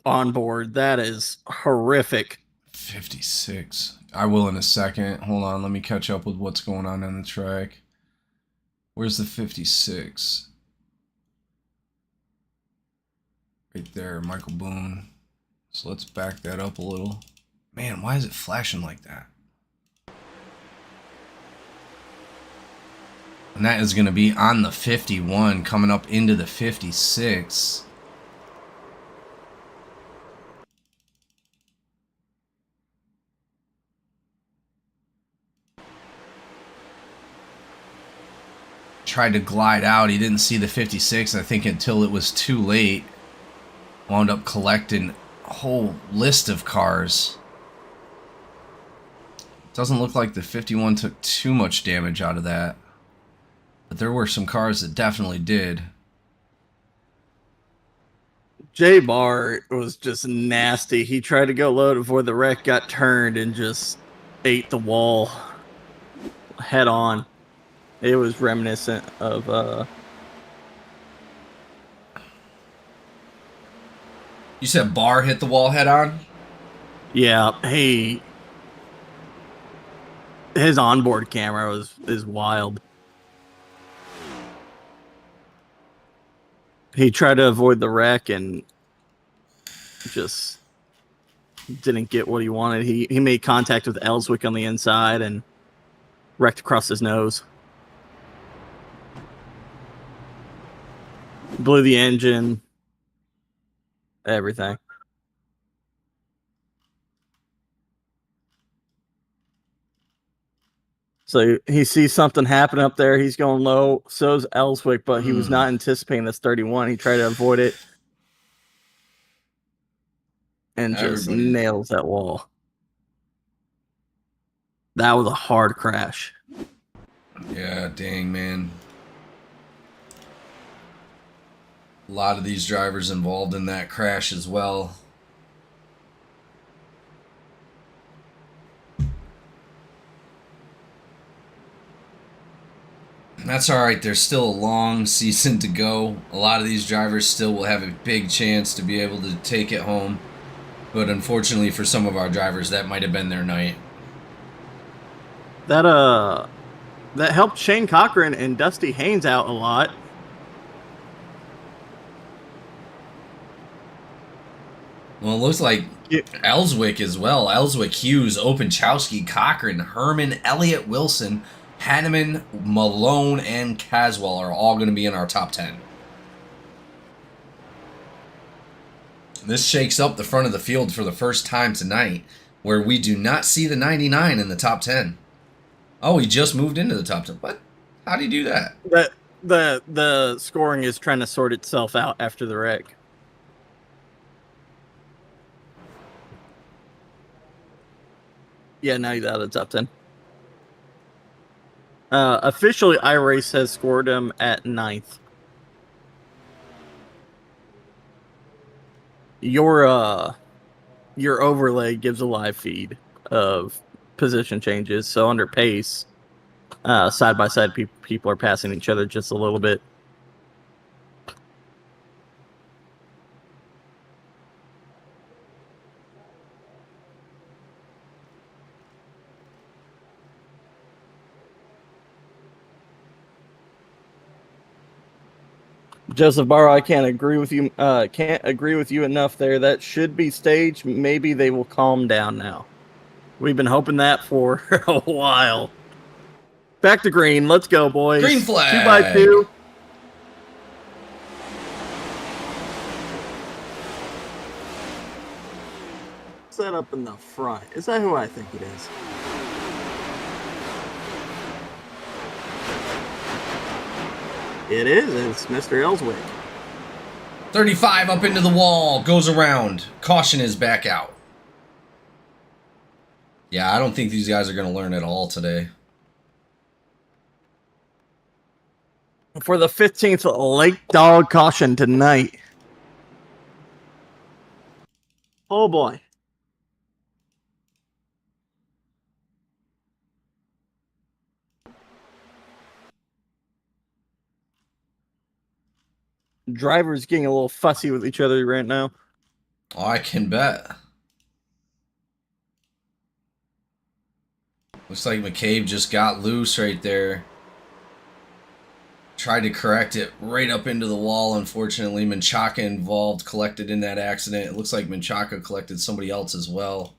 onboard. That is horrific. 56. I will in a second. Hold on. Let me catch up with what's going on the track. Where's the 56? Right there, Michael Boone. So let's back that up a little. Man, why is it flashing like that? And that is going to be on the 51 coming up into the 56. Tried to glide out. He didn't see the 56, I think, until it was too late. Wound up collecting a whole list of cars. Doesn't look like the 51 took too much damage out of that. But there were some cars that definitely did. Jay Barr was just nasty. He tried to go low before the wreck got turned and just ate the wall head on. It was reminiscent of You said Barr hit the wall head on? Yeah, his onboard camera is wild. He tried to avoid the wreck and just didn't get what he wanted. He made contact with Ellswick on the inside and wrecked across his nose. Blew the engine. Everything. So he sees something happen up there. He's going low. So's Ellswick, but he was not anticipating this 31. He tried to avoid it and just nails that wall. That was a hard crash. Yeah, dang, man. A lot of these drivers involved in that crash as well. That's all right. There's still a long season to go. A lot of these drivers still will have a big chance to be able to take it home. But unfortunately for some of our drivers, that might have been their night. That helped Shane Cochran and Dusty Haynes out a lot. Well, it looks like Ellswick as well. Ellswick, Hughes, Openchowski, Cochran, Herman, Elliott Wilson, Hanneman, Malone, and Caswell are all going to be in our top 10. This shakes up the front of the field for the first time tonight, where we do not see the 99 in the top 10. Oh, he just moved into the top 10. What? How do you do that? The scoring is trying to sort itself out after the wreck. Yeah, now he's out of the top 10. Officially, iRace has scored him at 9th. your overlay gives a live feed of position changes. So under pace, side by side, people are passing each other just a little bit. Joseph Barrow, I can't agree with you. Can't agree with you enough there. That should be staged. Maybe they will calm down now. We've been hoping that for a while. Back to green. Let's go, boys. Green flag. 2x2. Set up in the front. Is that who I think it is? It is. It's Mr. Ellswick. 35 up into the wall, goes around. Caution is back out. Yeah, I don't think these guys are going to learn at all today. For the 15th Lake Dog caution tonight. Oh boy. Drivers getting a little fussy with each other right now. Oh, I can bet. Looks like McCabe just got loose right there. Tried to correct it right up into the wall. Unfortunately, Menchaca involved, collected in that accident. It looks like Menchaca collected somebody else as well.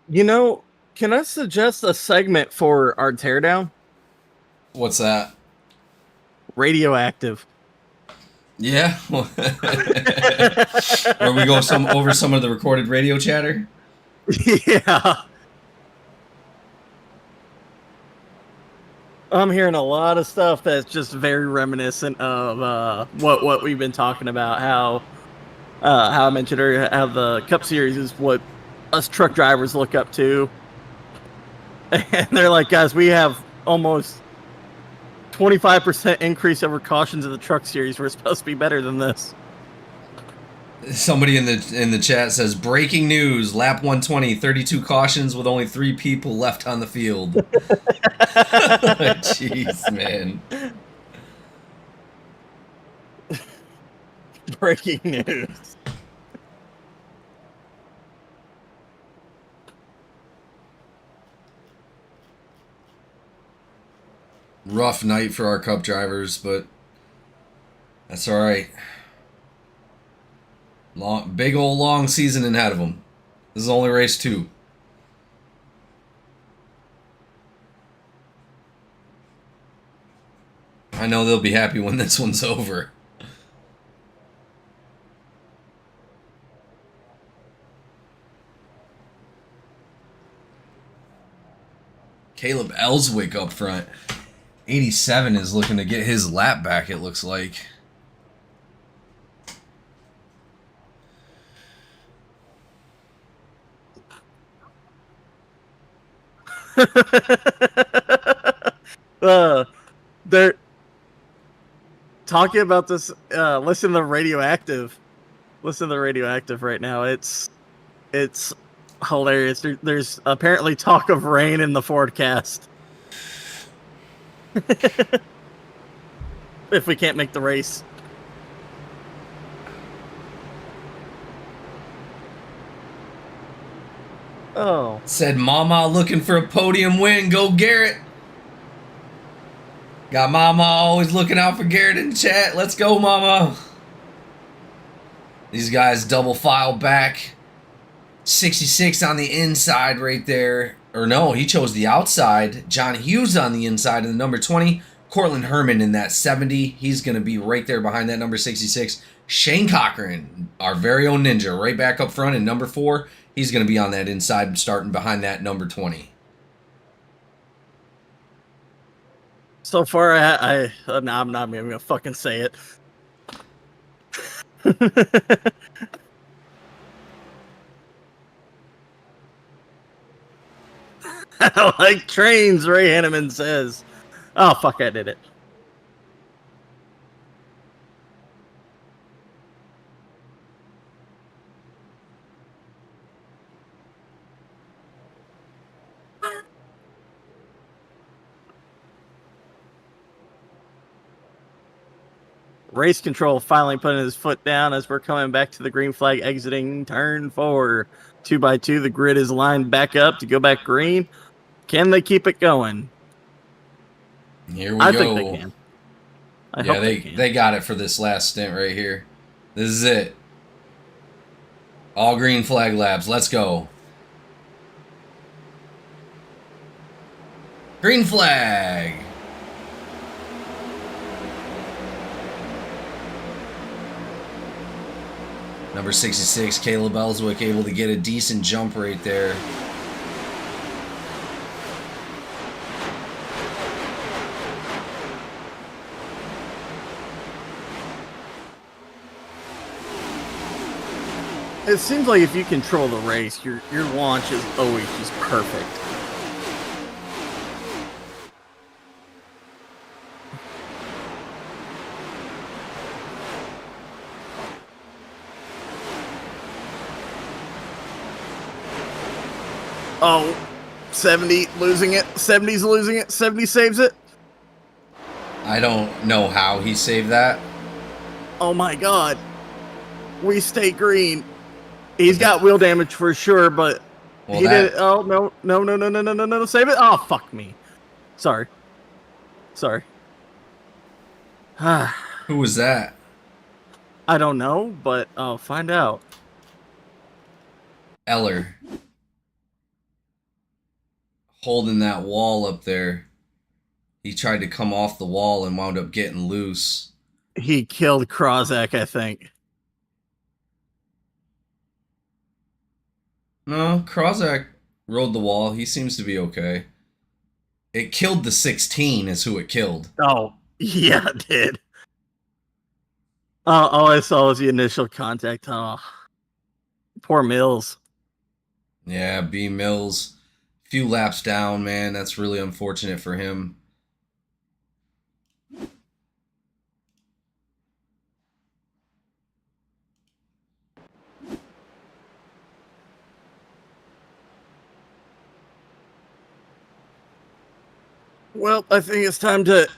You know, can I suggest a segment for our teardown? What's that? Radioactive. Yeah. Where we go over some of the recorded radio chatter? Yeah. I'm hearing a lot of stuff that's just very reminiscent of what we've been talking about. How I mentioned earlier, how the Cup Series is what us truck drivers look up to. And they're like, guys, we have almost 25% increase over cautions in the Truck Series. We're supposed to be better than this. Somebody in the chat says, breaking news, lap 120, 32 cautions with only 3 people left on the field. Jeez, man. Breaking news. Rough night for our Cup drivers, but that's all right. Big old long season ahead of them. This is only race 2. I know they'll be happy when this one's over. Caleb Ellswick up front. 87 is looking to get his lap back, it looks like. They're talking about this. Listen to the radioactive. Listen to the radioactive right now. It's hilarious. There's apparently talk of rain in the forecast. If we can't make the race. Oh. Said Mama looking for a podium win. Go Garrett. Got Mama always looking out for Garrett in the chat. Let's go, Mama. These guys double file back. 66 on the inside right there. Or no, he chose the outside. John Hughes on the inside in the number 20. Cortland Herman in that 70. He's going to be right there behind that number 66. Shane Cochran, our very own ninja, right back up front in number 4. He's going to be on that inside starting behind that number 20. So far, I'm not even going to fucking say it. I like trains, Ray Hanneman says. Oh, fuck, I did it. Race control finally putting his foot down as we're coming back to the green flag exiting turn 4. 2x2, the grid is lined back up to go back green. Can they keep it going? Here we I go. think they can. I hope they can. They got it for this last stint right here. This is it. All green flag laps. Let's go. Green flag. Number 66, Caleb Ellswick, able to get a decent jump right there. It seems like if you control the race, your launch is always just perfect. Oh, 70 losing it. 70's losing it. 70 saves it. I don't know how he saved that. Oh my god. We stay green. He's got wheel damage for sure, but Well, he did. Oh no! Save it! Oh fuck me! Sorry. Who was that? I don't know, but I'll find out. Eller. Holding that wall up there. He tried to come off the wall and wound up getting loose. He killed Krozak, I think. No, Krozak rode the wall. He seems to be okay. It killed the 16 is who it killed. Oh, yeah, it did. All I saw was the initial contact. Oh, poor Mills. Yeah, B. Mills. Few laps down, man. That's really unfortunate for him. Well, I think it's time to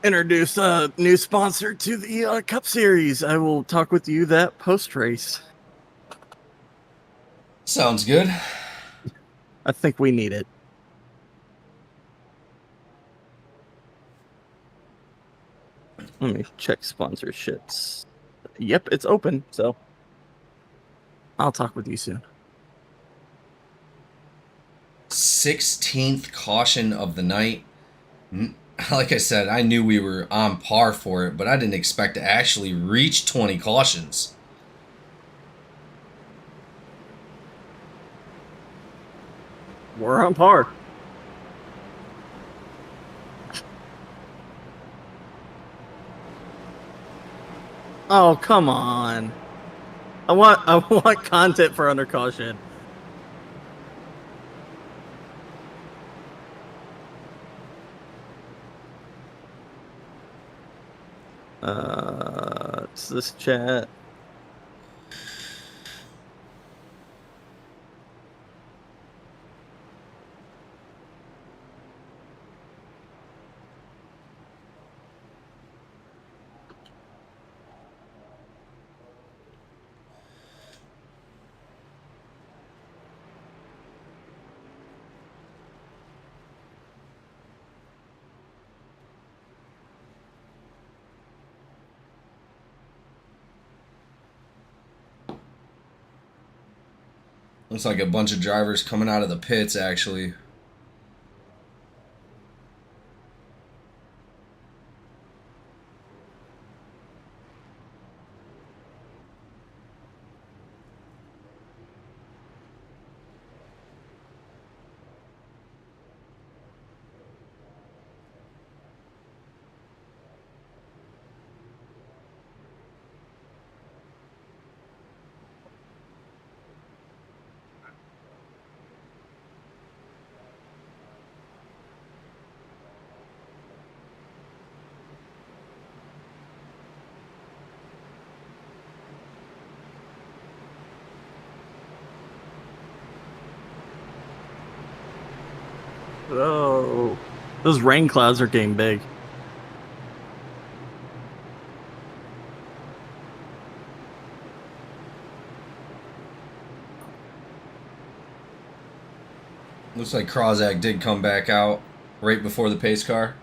introduce a new sponsor to the Cup Series. I will talk with you that post-race. Sounds good. I think we need it. Let me check sponsorships. Yep, it's open, so I'll talk with you soon. 16th caution of the night. Like I said, I knew we were on par for it, but I didn't expect to actually reach 20 cautions. We're on par. Oh, come on. I want content for under caution. It's this chat. Looks like a bunch of drivers coming out of the pits, actually. Oh, those rain clouds are getting big. Looks like Krozak did come back out right before the pace car.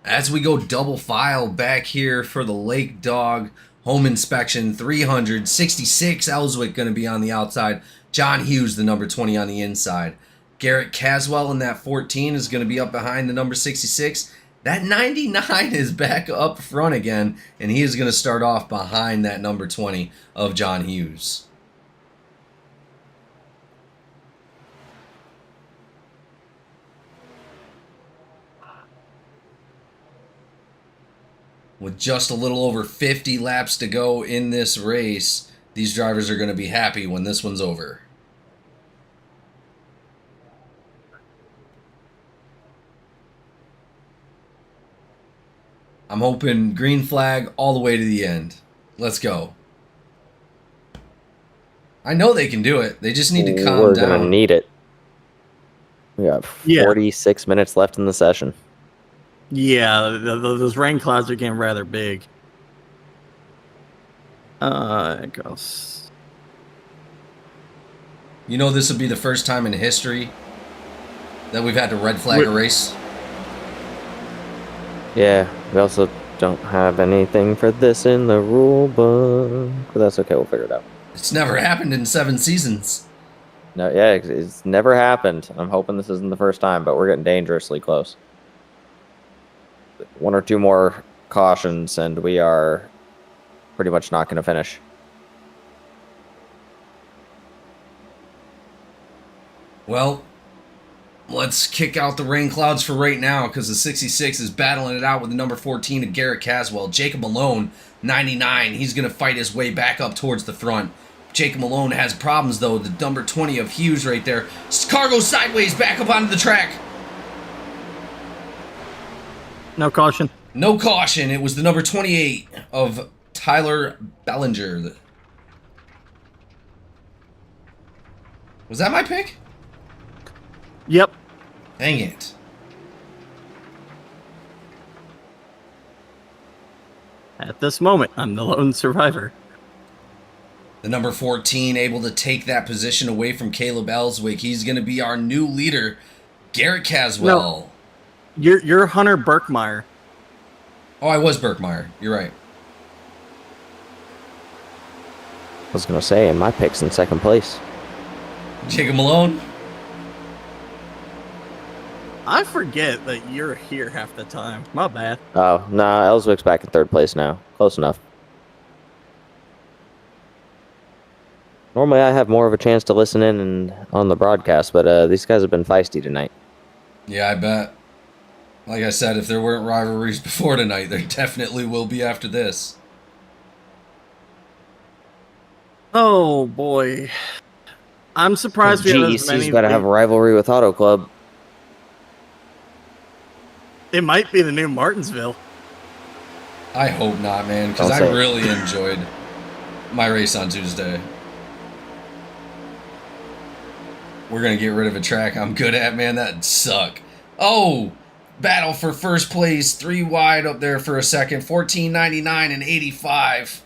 As we go double file back here for the Lake Dog home inspection, 366 Ellswick going to be on the outside. John Hughes, the number 20 on the inside. Garrett Caswell in that 14 is going to be up behind the number 66. That 99 is back up front again, and he is going to start off behind that number 20 of John Hughes. With just a little over 50 laps to go in this race, these drivers are going to be happy when this one's over. I'm hoping green flag all the way to the end. Let's go. I know they can do it. They just need to calm We're down. going to need it. We got 46 minutes left in the session. Yeah, those rain clouds are getting rather big. It goes. You know, this would be the first time in history that we've had to red flag a race. Yeah, we also don't have anything for this in the rule book, but that's okay. We'll figure it out. It's never happened in 7 seasons. No, yeah, it's never happened. I'm hoping this isn't the first time, but we're getting dangerously close. 1 or 2 more cautions, and we are pretty much not going to finish. Well, let's kick out the rain clouds for right now, because the 66 is battling it out with the number 14 of Garrett Caswell. Jacob Malone, 99. He's going to fight his way back up towards the front. Jacob Malone has problems, though. The number 20 of Hughes right there. Car goes sideways back up onto the track. No caution. No caution. It was the number 28 of Tyler Bellinger. Was that my pick? Yep. Dang it. At this moment, I'm the lone survivor. The number 14 able to take that position away from Caleb Ellswick. He's going to be our new leader, Garrett Caswell. No. You're Hunter Birkmeyer. Oh, I was Birkmeyer. You're right. I was going to say, and my pick's in second place. Jacob Malone? I forget that you're here half the time. My bad. Oh, nah, Ellswick's back in third place now. Close enough. Normally I have more of a chance to listen in and on the broadcast, but these guys have been feisty tonight. Yeah, I bet. Like I said, if there weren't rivalries before tonight, there definitely will be after this. Oh, boy. I'm surprised we have as many... GEC's got to have a rivalry with Auto Club. It might be the new Martinsville. I hope not, man, because I really enjoyed my race on Tuesday. We're going to get rid of a track I'm good at, man. That'd suck. Oh, battle for first place. 3 wide up there for a second. 14.99 and 85.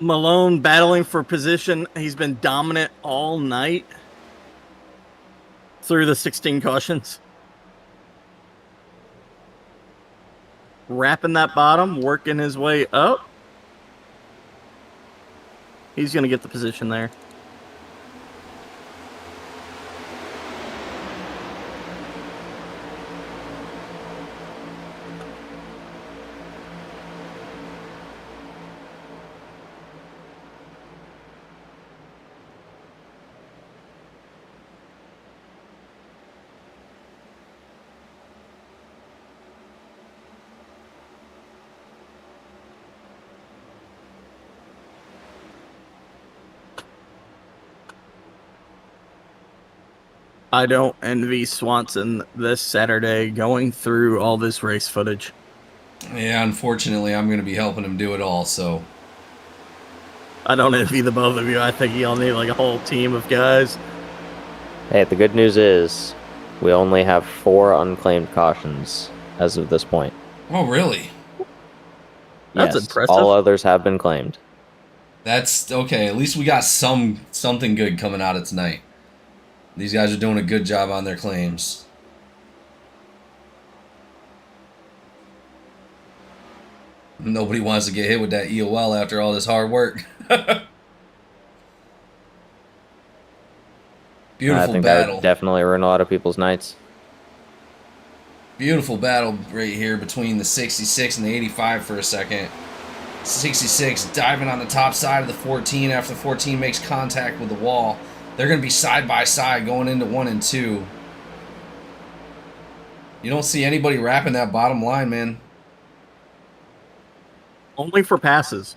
Malone battling for position. He's been dominant all night through the 16 cautions. Wrapping that bottom, working his way up. He's going to get the position there. I don't envy Swanson this Saturday going through all this race footage. Yeah, unfortunately, I'm going to be helping him do it all, so. I don't envy the both of you. I think y'all need like a whole team of guys. Hey, the good news is we only have 4 unclaimed cautions as of this point. Oh, really? That's Yes, impressive. all others have been claimed. That's okay. At least we got something good coming out of tonight. These guys are doing a good job on their claims. Nobody wants to get hit with that EOL after all this hard work. Beautiful I think battle. that would definitely ruin a lot of people's nights. Beautiful battle right here between the 66 and the 85 for a second. 66 diving on the top side of the 14 after the 14 makes contact with the wall. They're going to be side by side going into 1 and 2. You don't see anybody wrapping that bottom line, man. Only for passes.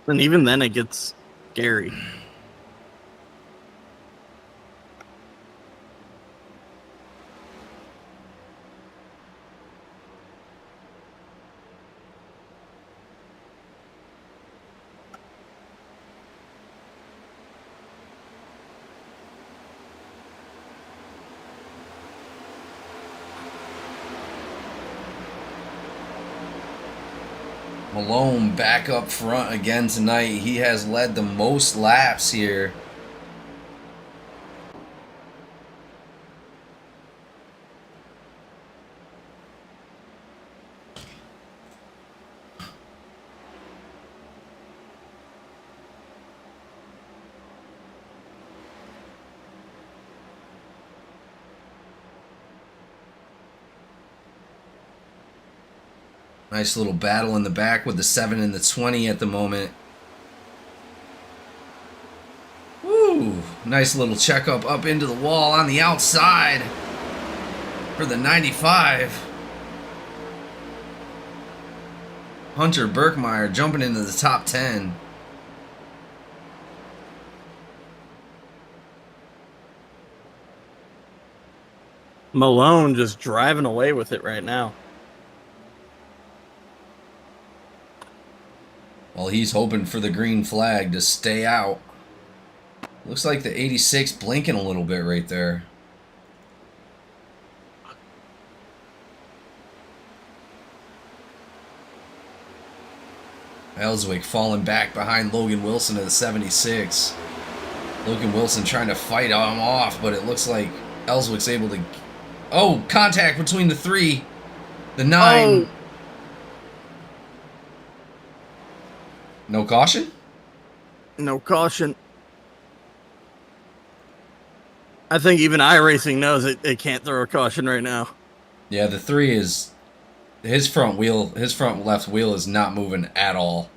And even then it gets scary. Malone back up front again tonight. He has led the most laps here. Nice little battle in the back with the 7 and the 20 at the moment. Woo! Nice little checkup up into the wall on the outside for the 95. Hunter Berkmeyer jumping into the top 10. Malone just driving away with it right now. Well, he's hoping for the green flag to stay out. Looks like the 86 blinking a little bit right there. Ellswick falling back behind Logan Wilson of the 76. Logan Wilson trying to fight him off, but it looks like Ellswick's able to... Oh, contact between the 3. The 9. Oh. No caution? No caution. I think even iRacing knows it can't throw a caution right now. Yeah, the 3 is... His front left wheel is not moving at all.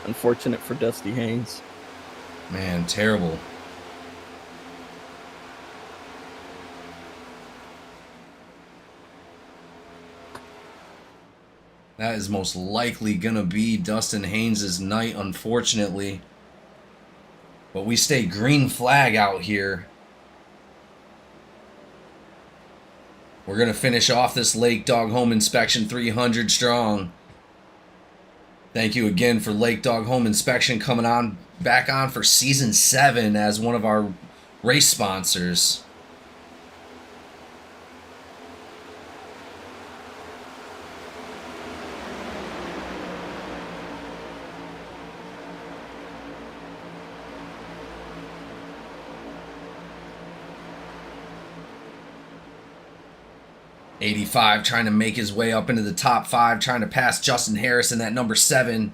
Unfortunate for Dusty Haynes. Man, terrible. That is most likely going to be Dustin Haynes' night, unfortunately. But we stay green flag out here. We're going to finish off this Lake Dog Home Inspection 300 strong. Thank you again for Lake Dog Home Inspection coming on back on for Season 7 as one of our race sponsors. '85 trying to make his way up into the top 5, trying to pass Justin Harrison, that number 7.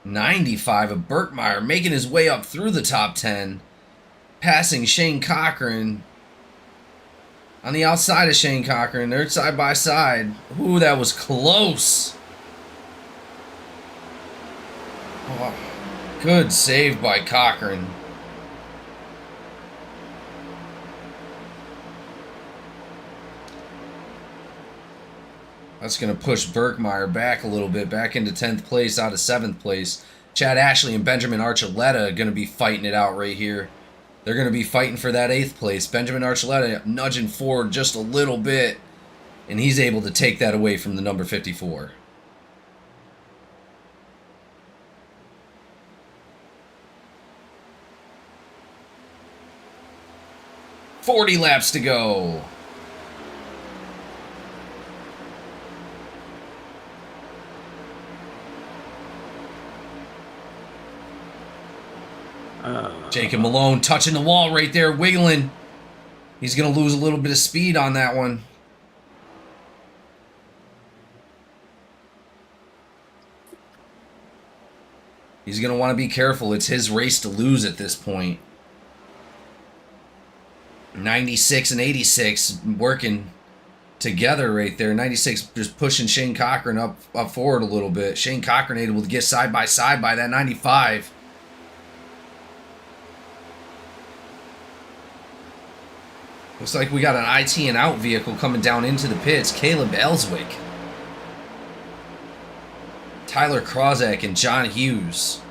'95 of Berkmeyer making his way up through the top 10, passing Shane Cochran. On the outside of Shane Cochran, they're side by side. Ooh, that was close. Oh, good save by Cochran. That's going to push Berkmeyer back a little bit, back into 10th place out of 7th place. Chad Ashley and Benjamin Archuleta are going to be fighting it out right here. They're going to be fighting for that 8th place. Benjamin Archuleta nudging forward just a little bit, and he's able to take that away from the number 54. "40 laps to go." Jacob Malone touching the wall right there, wiggling. He's going to lose a little bit of speed on that one. He's going to want to be careful. It's his race to lose at this point. 96 and 86 working together right there. 96 just pushing Shane Cochran up forward a little bit. Shane Cochran able to get side by side by that 95. Looks like we got an IT and out vehicle coming down into the pits. Caleb Ellswick, Tyler Krozak, and John Hughes.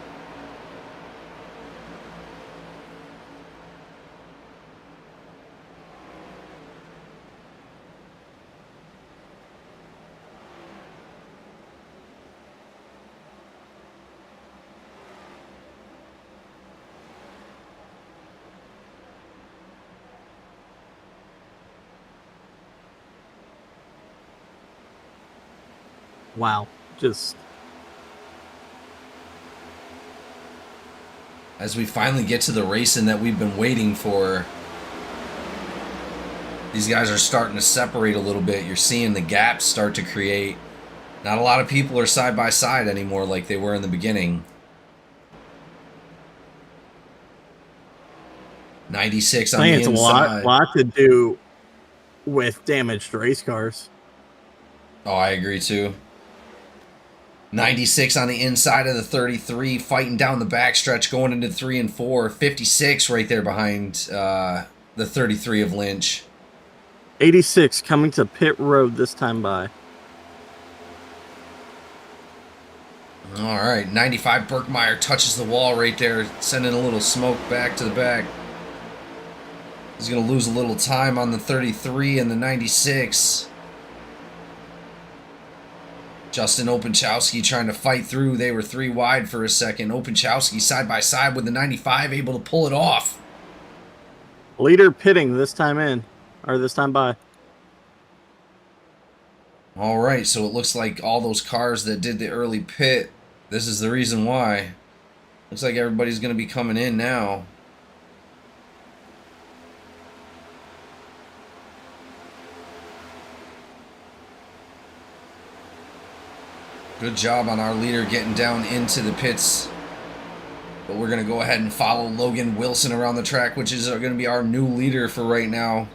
Wow. Just As we finally get to the racing that we've been waiting for, these guys are starting to separate a little bit. You're seeing the gaps start to create. Not a lot of people are side by side anymore like they were in the beginning. 96 on the it's inside. a lot to do with damaged race cars. Oh, I agree too. 96 on the inside of the 33, fighting down the backstretch, going into 3 and 4. 56 right there behind the 33 of Lynch. 86 coming to pit road this time by. All right, 95 Berkmeyer touches the wall right there, sending a little smoke back to the back. He's going to lose a little time on the 33 and the 96. Justin Openchowski trying to fight through. They were 3 wide for a second. Openchowski side by side with the 95, able to pull it off. Leader pitting this time in, or this time by. All right, so it looks like all those cars that did the early pit, this is the reason why. Looks like everybody's going to be coming in now. Good job on our leader getting down into the pits. But we're going to go ahead and follow Logan Wilson around the track, which is going to be our new leader for right now.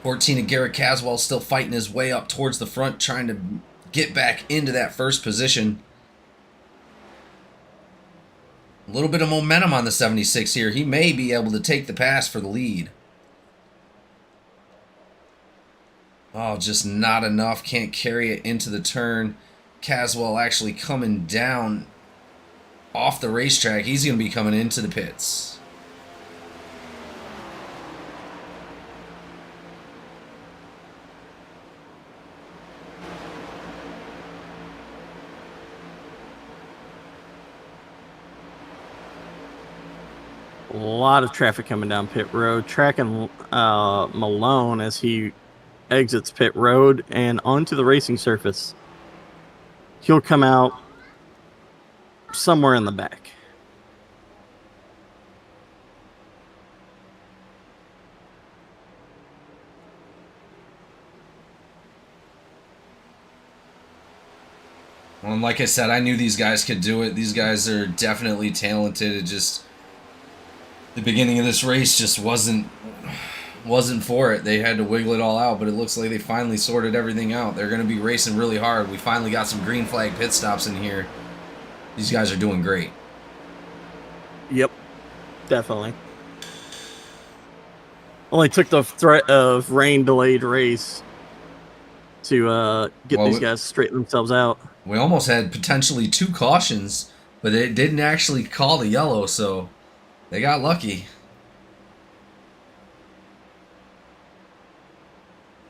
14 of Garrett Caswell still fighting his way up towards the front, trying to get back into that first position. A little bit of momentum on the 76 here. He may be able to take the pass for the lead. Oh, just not enough. Can't carry it into the turn. Caswell actually coming down off the racetrack. He's going to be coming into the pits. A lot of traffic coming down pit road. Tracking Malone as he exits pit road and onto the racing surface. He'll come out somewhere in the back. Well, and like I said, I knew these guys could do it. These guys are definitely talented. It just, the beginning of this race just wasn't for it. They had to wiggle it all out, but it looks like they finally sorted everything out. They're going to be racing really hard. We finally got some green flag pit stops in here. These guys are doing great. Yep, definitely. Only took the threat of rain-delayed race to get these guys to straighten themselves out. We almost had potentially 2 cautions, but they didn't actually call the yellow, so they got lucky.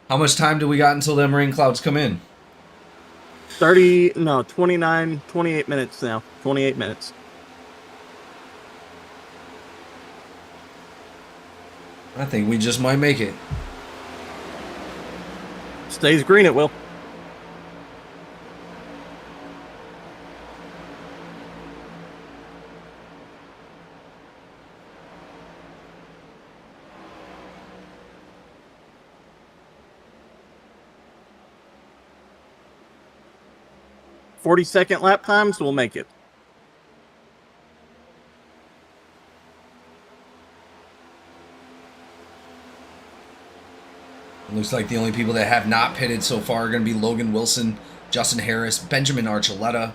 How much time do we got until them rain clouds come in? 28 minutes now. 28 minutes. I think we just might make it. Stays green, it will. "40-second lap times will make it." It looks like the only people that have not pitted so far are going to be Logan Wilson, Justin Harris, Benjamin Archuleta,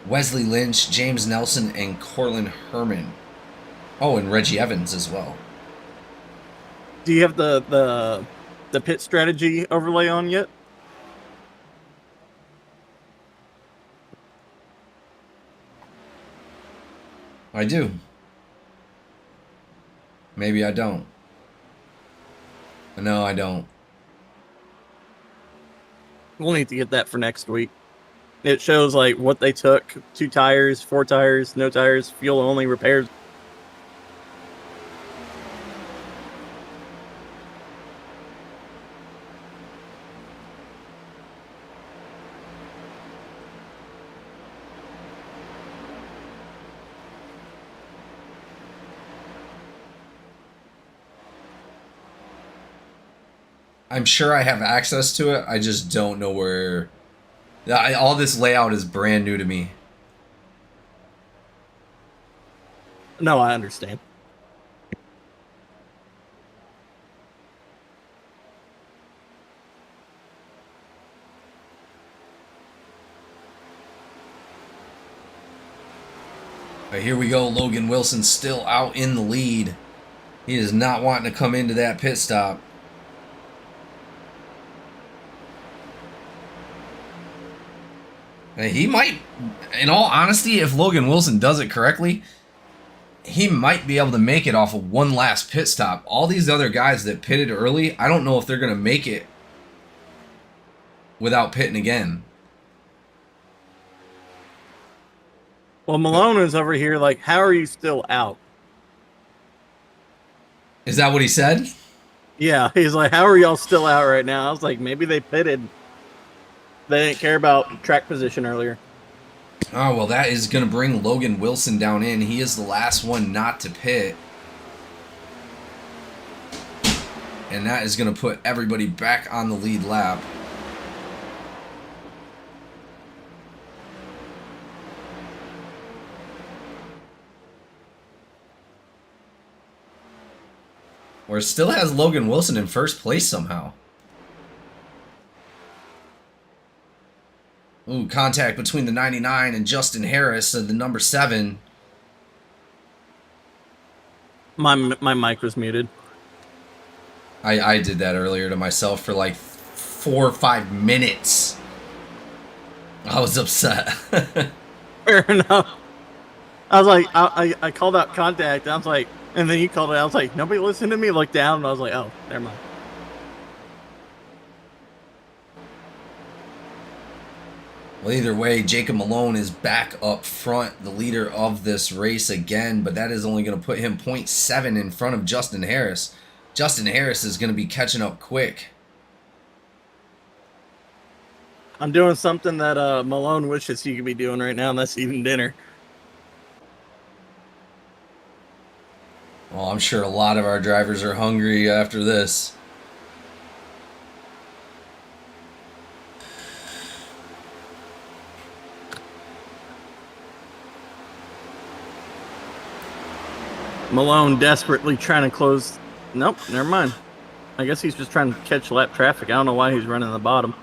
Wesley Lynch, James Nelson, and Corlin Herman. Oh, and Reggie Evans as well. Do you have the pit strategy overlay on yet? I do. Maybe I don't. No, I don't. We'll need to get that for next week. It shows like what they took: 2 tires, 4 tires, no tires, fuel only, repairs. I'm sure I have access to it. I just don't know where. All this layout is brand new to me. No, I understand. Right, here we go. Logan Wilson still out in the lead. He is not wanting to come into that pit stop. He might, in all honesty, if Logan Wilson does it correctly, he might be able to make it off of one last pit stop. All these other guys that pitted early, I don't know if they're going to make it without pitting again. Well, Malone is over here like, how are you still out? Is that what he said? Yeah, he's like, how are y'all still out right now? I was like, maybe they pitted. They didn't care about track position earlier. Oh, well, that is going to bring Logan Wilson down in. He is the last one not to pit. And that is going to put everybody back on the lead lap. Or still has Logan Wilson in first place somehow. Ooh, contact between the 99 and Justin Harris, the number 7. My mic was muted. I did that earlier to myself for like 4 or 5 minutes. I was upset. Fair enough. I was like, I called out contact. I was like, and then you called it. I was like, nobody listened to me. Looked down, and I was like, oh, never mind. Well, either way, Jacob Malone is back up front, the leader of this race again, but that is only going to put him 0.7 in front of Justin Harris. Justin Harris is going to be catching up quick. I'm doing something that Malone wishes he could be doing right now, and that's eating dinner. Well, I'm sure a lot of our drivers are hungry after this. Malone desperately trying to close. Nope, never mind. I guess he's just trying to catch lap traffic. I don't know why he's running the bottom.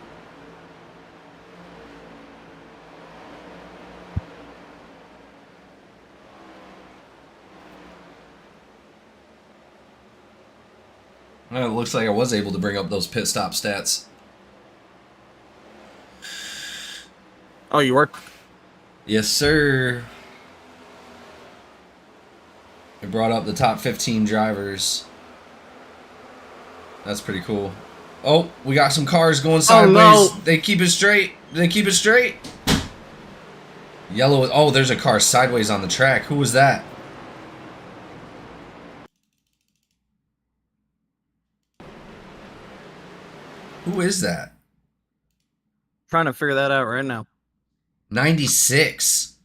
Well, it looks like I was able to bring up those pit stop stats. Oh, you were? Yes, sir. It brought up the top 15 drivers. That's pretty cool. Oh, we got some cars going sideways. Oh, no. They keep it straight. They keep it straight. Yellow. Oh, there's a car sideways on the track. Who was that? Who is that? Trying to figure that out right now. 96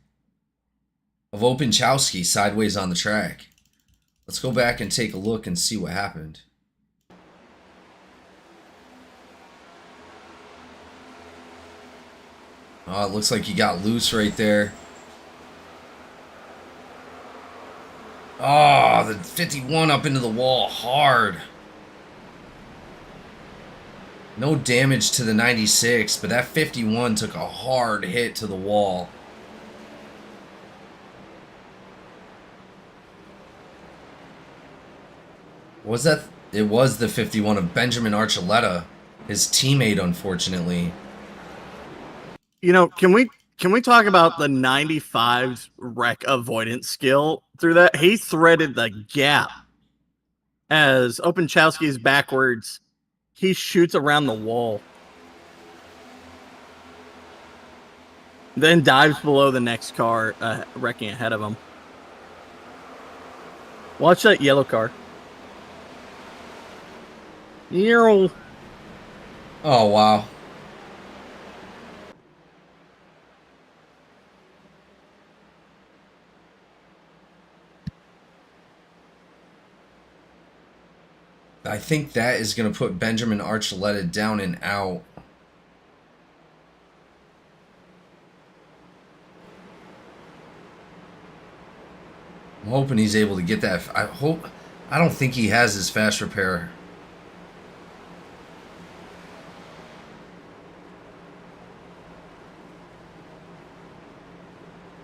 of Openchowski sideways on the track. Let's go back and take a look and see what happened. Oh, it looks like he got loose right there. Oh, the 51 up into the wall hard. No damage to the 96, but that 51 took a hard hit to the wall. Was that? It was the 51 of Benjamin Archuleta, his teammate, unfortunately. You know, can we talk about the 95's wreck avoidance skill through that? He threaded the gap as Openchowski's backwards. He shoots around the wall. Then dives below the next car, wrecking ahead of him. Watch that yellow car. Oh, wow. I think that is going to put Benjamin Archuleta down and out. I'm hoping he's able to get that. I don't think he has his fast repair.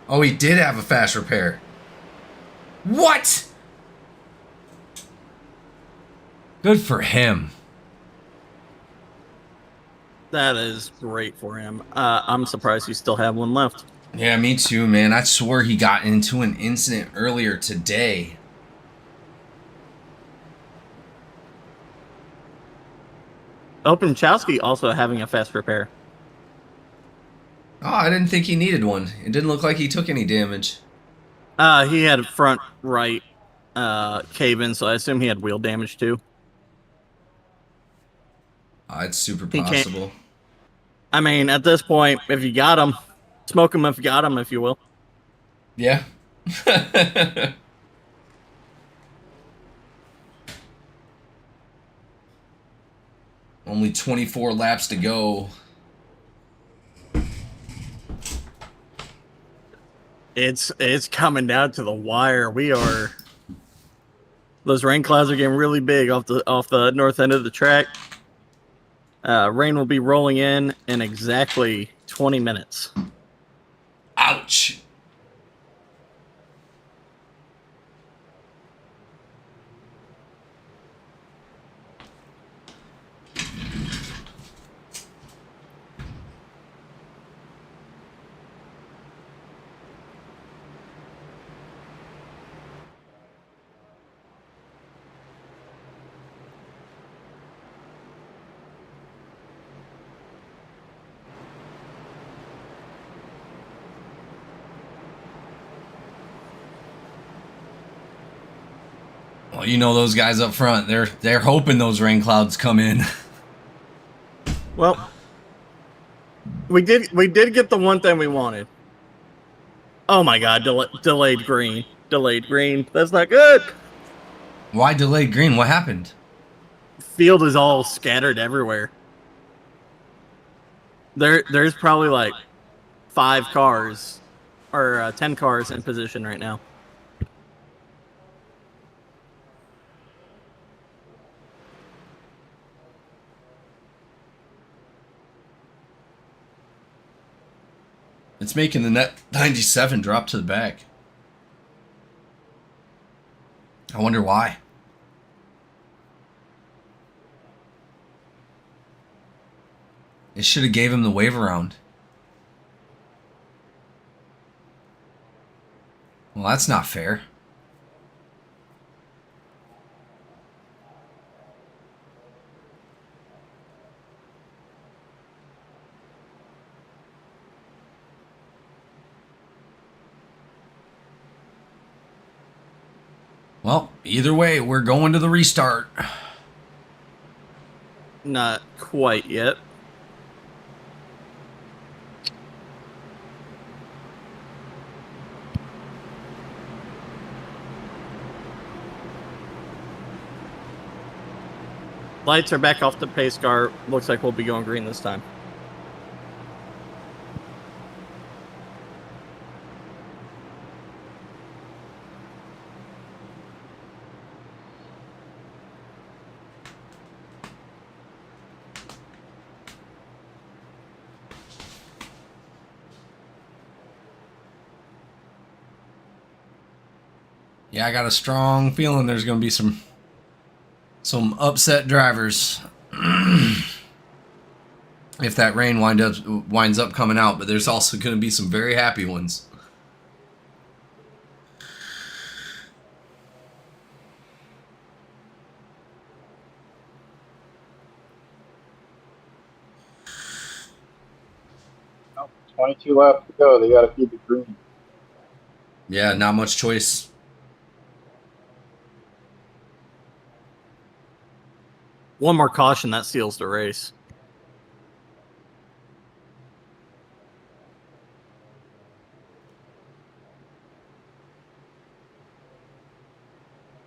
Oh, he did have a fast repair. What? Good for him. That is great for him. I'm surprised you still have one left. Yeah, me too, man. I swore he got into an incident earlier today. Openchowski also having a fast repair. Oh, I didn't think he needed one. It didn't look like he took any damage. He had front right cave in, so I assume he had wheel damage too. It's super He can't- possible. I mean, at this point, if you got him, smoke him if you got him, if you will. Yeah. Only 24 laps to go. It's coming down to the wire. Those rain clouds are getting really big off the north end of the track. Rain will be rolling in exactly 20 minutes. Ouch. Well, you know those guys up front. They're hoping those rain clouds come in. Well, we did get the one thing we wanted. Oh my God! Delayed green. Delayed green. That's not good. Why delayed green? What happened? Field is all scattered everywhere. There's probably like 5 cars or 10 cars in position right now. It's making the net 97 drop to the back. I wonder why. It should have gave him the wave around. Well, that's not fair. Well, either way, we're going to the restart. Not quite yet. Lights are back off the pace car. Looks like we'll be going green this time. Yeah, I got a strong feeling there's going to be some upset drivers if that rain winds up coming out, but there's also going to be some very happy ones. Oh, 22 left to go. They got to keep it green. Yeah, not much choice. One more caution, that seals the race.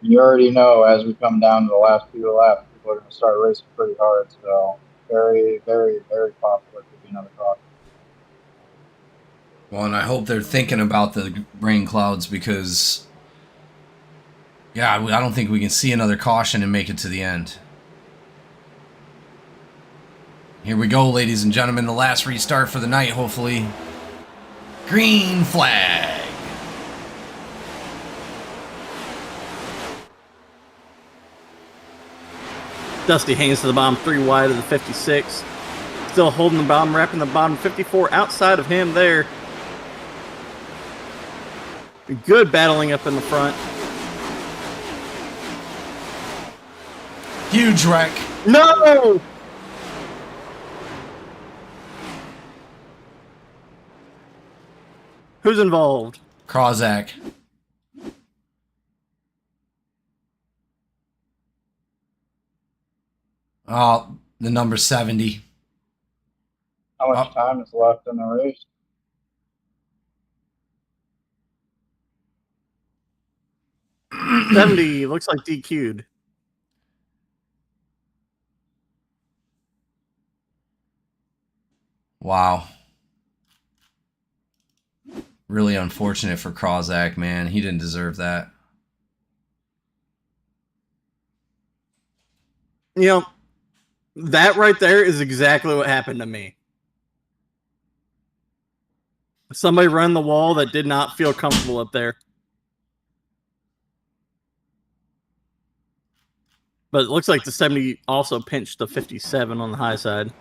You already know as we come down to the last few laps, people are going to start racing pretty hard. So very, very, very possible it could be another caution. Well, and I hope they're thinking about the rain clouds because, yeah, I don't think we can see another caution and make it to the end. Here we go, ladies and gentlemen. The last restart for the night, hopefully. Green flag. Dusty hangs to the bottom, 3 wide of the 56. Still holding the bottom, wrapping the bottom 54 outside of him there. Good battling up in the front. Huge wreck. No! Who's involved? Krozak. Oh, the number 70. How much time is left in the race? $70 looks like DQ'd. Wow. Really unfortunate for Krozak, man. He didn't deserve that. You know, that right there is exactly what happened to me. Somebody run the wall that did not feel comfortable up there. But it looks like the 70 also pinched the 57 on the high side.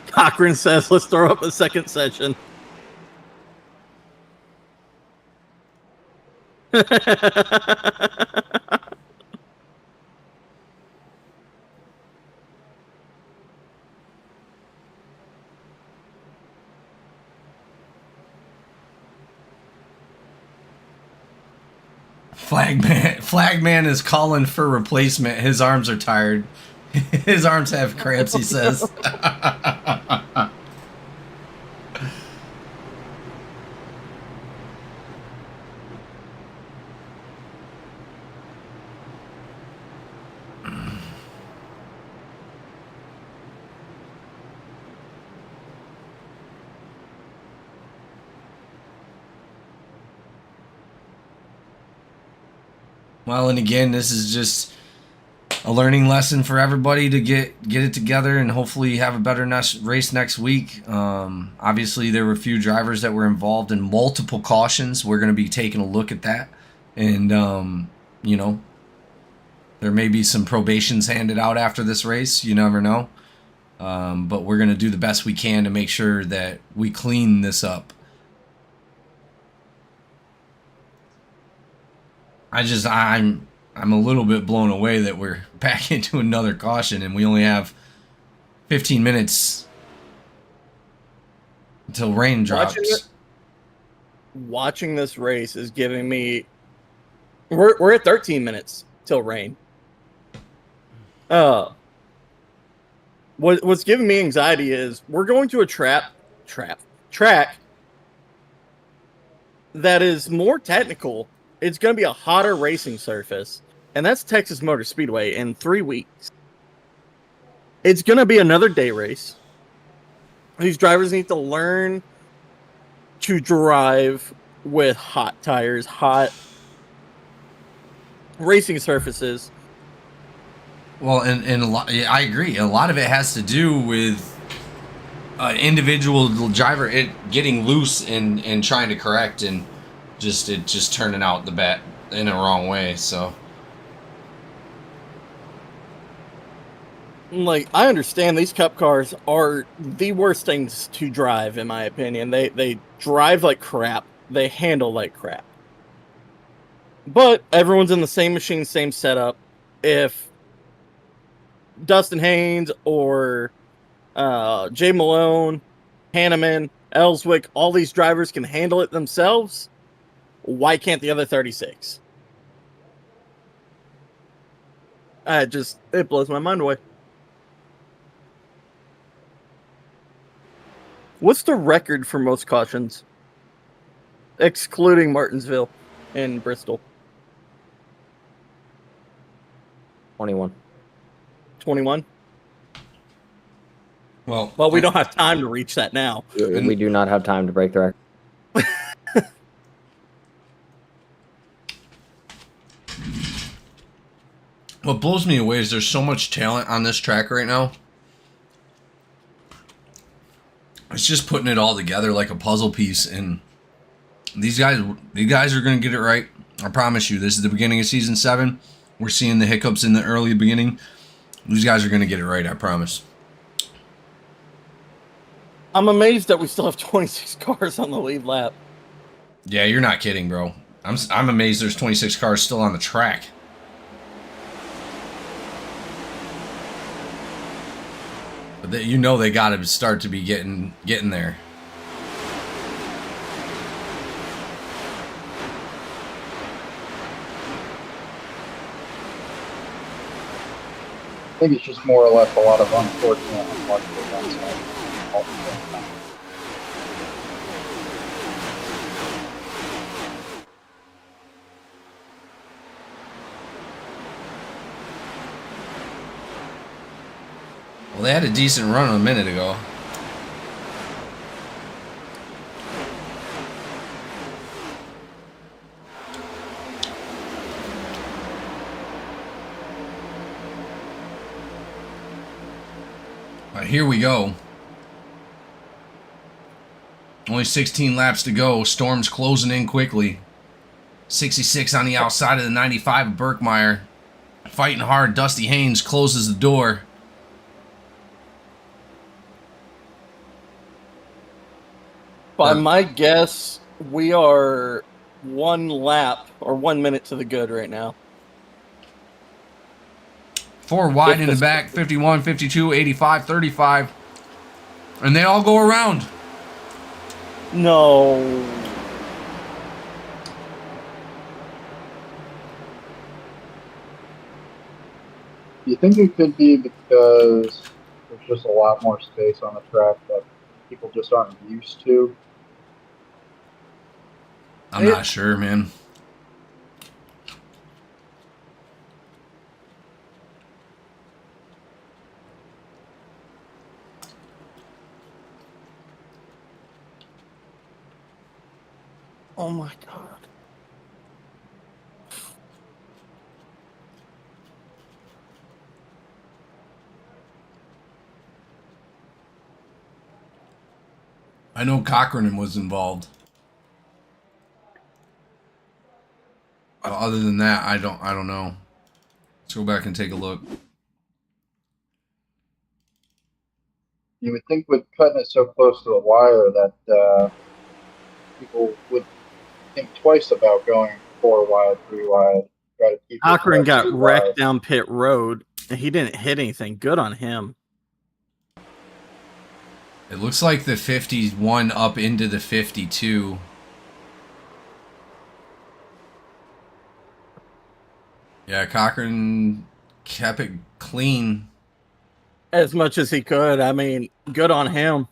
Cochran says, let's throw up a second session. Flagman is calling for replacement. His arms are tired. His arms have cramps, he says. Well, and again, this is just a learning lesson for everybody to get it together and hopefully have a better race next week. Obviously, there were a few drivers that were involved in multiple cautions. We're going to be taking a look at that. And, you know, There may be some probations handed out after this race. You never know. But we're going to do the best we can to make sure that we clean this up. I'm a little bit blown away that we're back into another caution and we only have 15 minutes until rain drops. Watching this race is giving me. We're at 13 minutes till rain. What's giving me anxiety is we're going to a track that is more technical. It's going to be a hotter racing surface, and that's Texas Motor Speedway in 3 weeks. It's going to be another day race. These drivers need to learn to drive with hot tires, hot racing surfaces. Well, and a lot, I agree. A lot of it has to do with an individual driver getting loose and trying to correct and just turning out the bat in a wrong way. So, like, I understand these cup cars are the worst things to drive, in my opinion. They drive like crap. They handle like crap. But everyone's in the same machine, same setup. If Dustin Haynes or Jay Malone, Hanneman, Ellswick, all these drivers can handle it themselves, why can't the other 36? It blows my mind away. What's the record for most cautions? Excluding Martinsville and Bristol. 21. 21? well, we don't have time to reach that now. We do not have time to break the record. What blows me away is there's so much talent on this track right now. It's just putting it all together like a puzzle piece, and these guys are going to get it right. I promise you. This is the beginning of season 7. We're seeing the hiccups in the early beginning. These guys are going to get it right, I promise. I'm amazed that we still have 26 cars on the lead lap. Yeah, you're not kidding, bro. I'm amazed there's 26 cars still on the track. But they got to start to be getting there. I think it's just more or less a lot of unfortunate unlucky events all at the same time. Well, they had a decent run a minute ago. Here we go. Only 16 laps to go. Storm's closing in quickly. 66 on the outside of the 95 of Birkmeyer. Fighting hard. Dusty Haynes closes the door. By my guess, we are 1 lap or 1 minute to the good right now. 4 wide in the back, 51, 52, 85, 35. And they all go around. No. Do you think it could be because there's just a lot more space on the track that people just aren't used to? I'm not sure, man. Oh my God. I know Cochran was involved. Other than that, I don't know. Let's go back and take a look. You would think with cutting it so close to the wire that people would think twice about going 4 wide, 3 wide. Try to keep Cochran it got 3 wrecked wide. down pit road, and he didn't hit anything. Good on him. It looks like the 51 up into the 52. Yeah, Cochran kept it clean. As much as he could. I mean, good on him.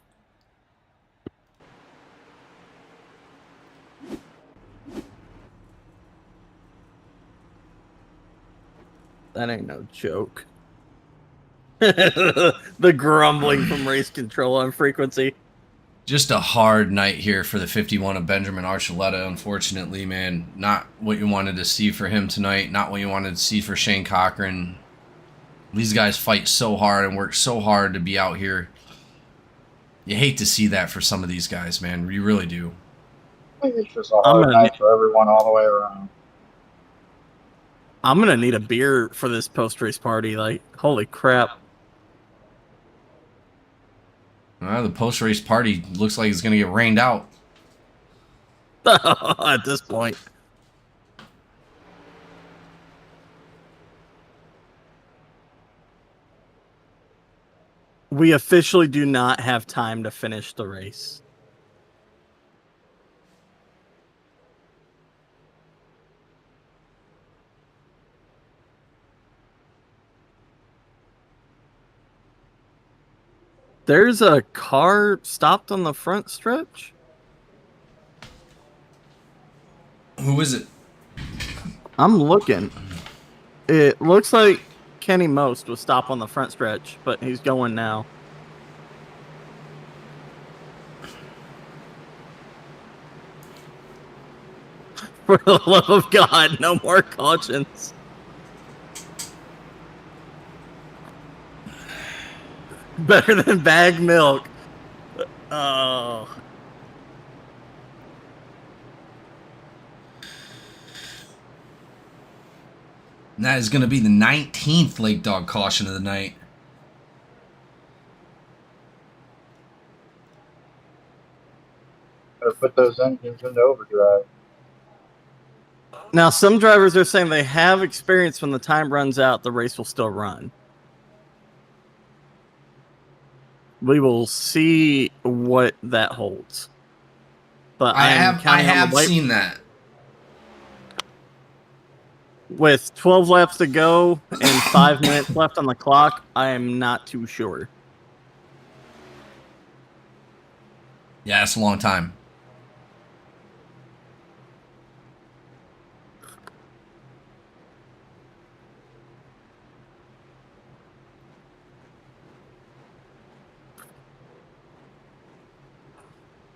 That ain't no joke. The grumbling from race control on frequency. Just a hard night here for the 51 of Benjamin Archuleta, unfortunately, man. Not what you wanted to see for him tonight. Not what you wanted to see for Shane Cochran. These guys fight so hard and work so hard to be out here. You hate to see that for some of these guys, man. You really do. It's just a hard night for everyone all the way around. I'm gonna need a beer for this post-race party. Like, holy crap. The post-race party looks like it's going to get rained out. At this point. We officially do not have time to finish the race. There's a car stopped on the front stretch. Who is it? I'm looking. It looks like Kenny Most was stopped on the front stretch, but he's going now. For the love of God, no more cautions. Better than bag milk. Oh. And that is going to be the 19th Lake Dog caution of the night. Gotta put those engines into overdrive. Now, some drivers are saying they have experience when the time runs out, the race will still run. We will see what that holds. But I have seen that. With 12 laps to go and 5 minutes left on the clock, I am not too sure. Yeah, that's a long time.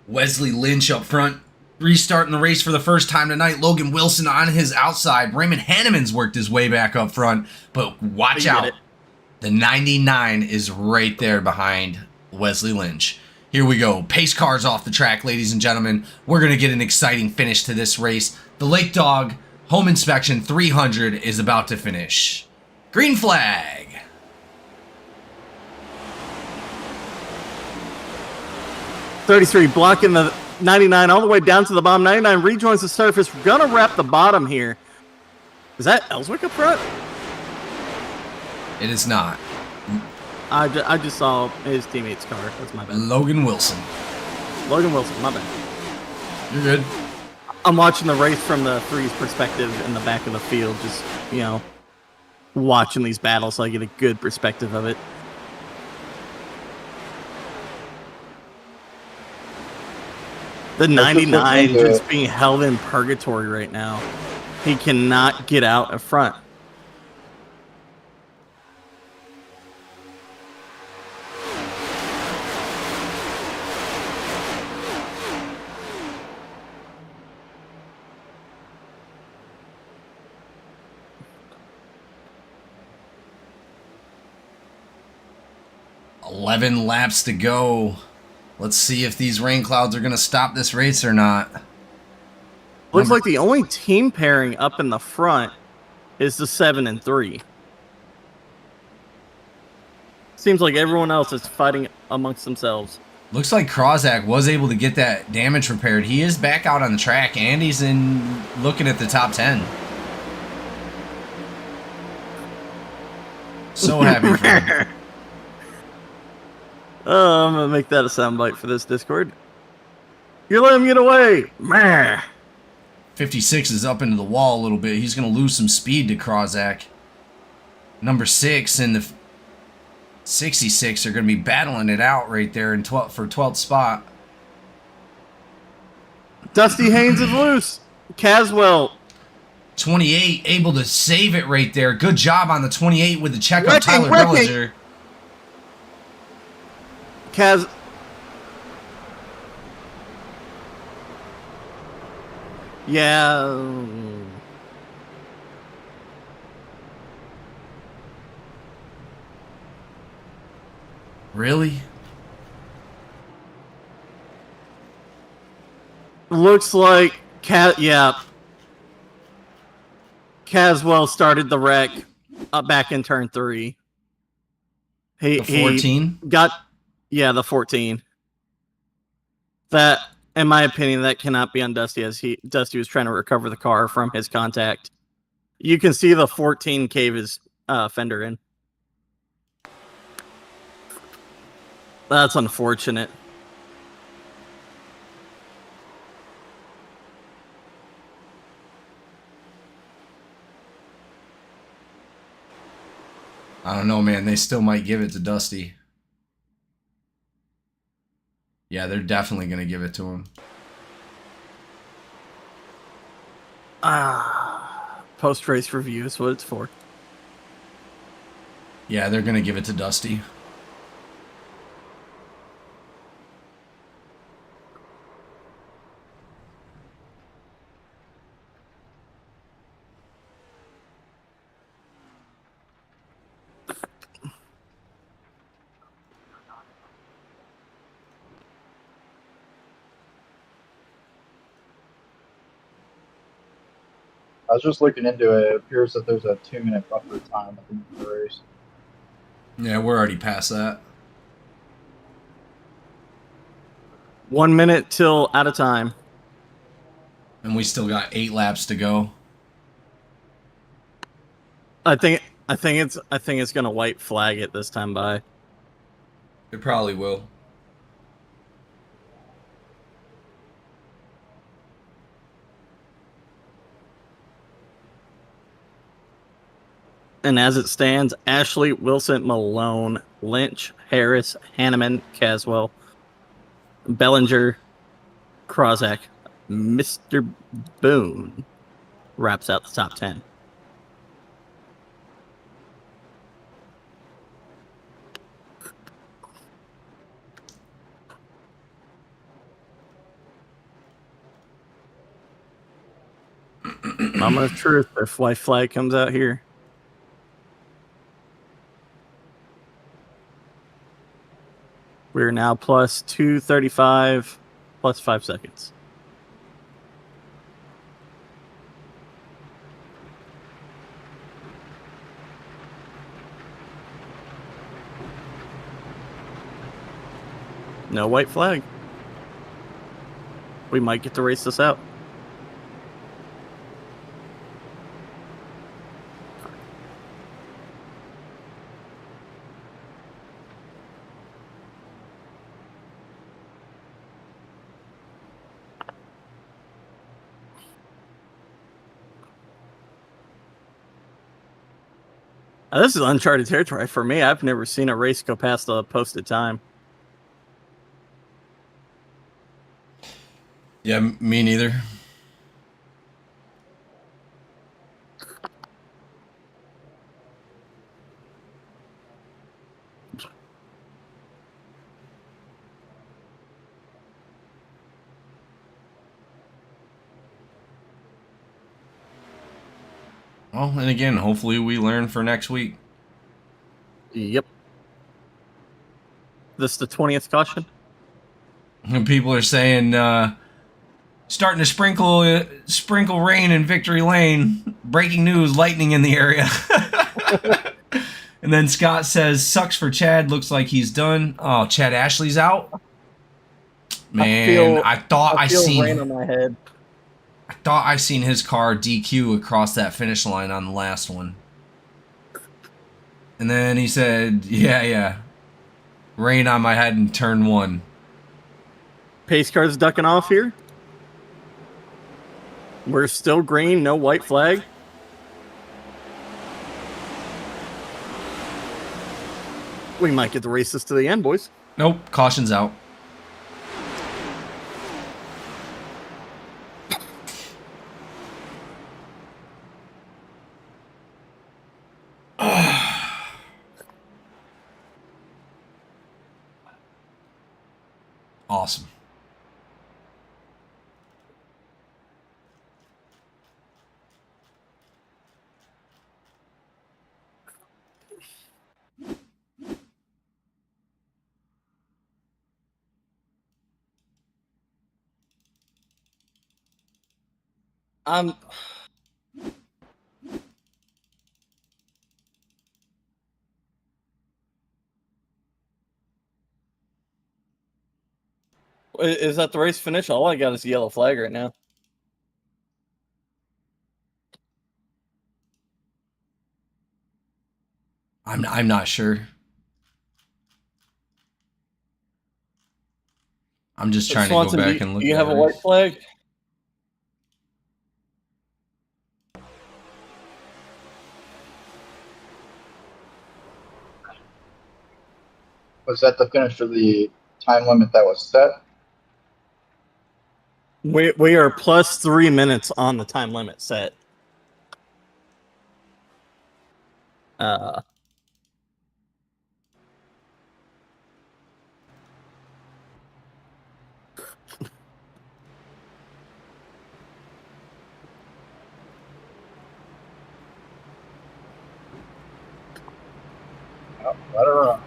Wesley Lynch up front, restarting the race for the first time tonight. Logan Wilson on his outside. Raymond Hanneman's worked his way back up front, but watch out. The 99 is right there behind Wesley Lynch. Here we go. Pace cars off the track, ladies and gentlemen. We're going to get an exciting finish to this race. The Lake Dog Home Inspection 300 is about to finish. Green flag. 33 blocking the 99 all the way down to the bottom. 99 rejoins the surface. We're going to wrap the bottom here. Is that Ellswick up front? It is not. I just saw his teammate's car. That's my bad. Logan Wilson. Logan Wilson, my bad. You're good. I'm watching the race from the three's perspective in the back of the field. Just, you know, watching these battles so I get a good perspective of it. The 99 just being held in purgatory right now. He cannot get out in front. $11 laps to go. Let's see if these rain clouds are going to stop this race or not. Looks like the only team pairing up in the front is the 7 and 3. seems like everyone else is fighting amongst themselves. Looks like Krozak was able to get that damage repaired. He is back out on the track, and he's looking at the top 10. So happy for him. Oh, I'm going to make that a soundbite for this Discord. You let him get away! Meh. 56 is up into the wall a little bit. He's going to lose some speed to Krozak. Number 6 and the 66 are going to be battling it out right there in for 12th spot. Dusty Haynes is loose. Caswell. 28 able to save it right there. Good job on the 28 with the checkup. Wrecking, Tyler wrecking. Bellinger. Yeah. Really? Looks like Caswell started the wreck back in turn 3. The 14? The 14. That, in my opinion, that cannot be on Dusty, as Dusty was trying to recover the car from his contact. You can see the 14 cave his fender in. That's unfortunate. I don't know, man. They still might give it to Dusty. Yeah, they're definitely going to give it to him. Post-race review is what it's for. Yeah, they're going to give it to Dusty. I was just looking into it. It appears that there's a 2-minute buffer time at the end of the race. Yeah, we're already past that. 1 minute till out of time. And we still got 8 laps to go. I think it's gonna white flag it this time by. It probably will. And as it stands, Ashley, Wilson, Malone, Lynch, Harris, Hanneman, Caswell, Bellinger, Krozak, Mr. Boone wraps out the top 10. Moment of truth if white flag comes out here. We're now plus 235 plus 5 seconds. No white flag. We might get to race this out. This is uncharted territory for me. I've never seen a race go past the posted time. Yeah, me neither. Well, and again, hopefully we learn for next week. Yep. This is the 20th caution? And people are saying, starting to sprinkle rain in Victory Lane. Breaking news, lightning in the area. And then Scott says, sucks for Chad. Looks like he's done. Oh, Chad Ashley's out. Man, I thought I feel seen rain on my head. I thought I seen his car DQ across that finish line on the last one. And then he said, yeah. Rain on my head in turn 1. Pace car's ducking off here. We're still green, no white flag. We might get the races to the end, boys. Nope, caution's out. Awesome. Is that the race finish? All I got is a yellow flag right now. I'm not sure. I'm just trying Swanson, to go back and look. Do you at have a it. white flag? Was that the finish of the time limit that was set? We are plus 3 minutes on the time limit set. Let her run.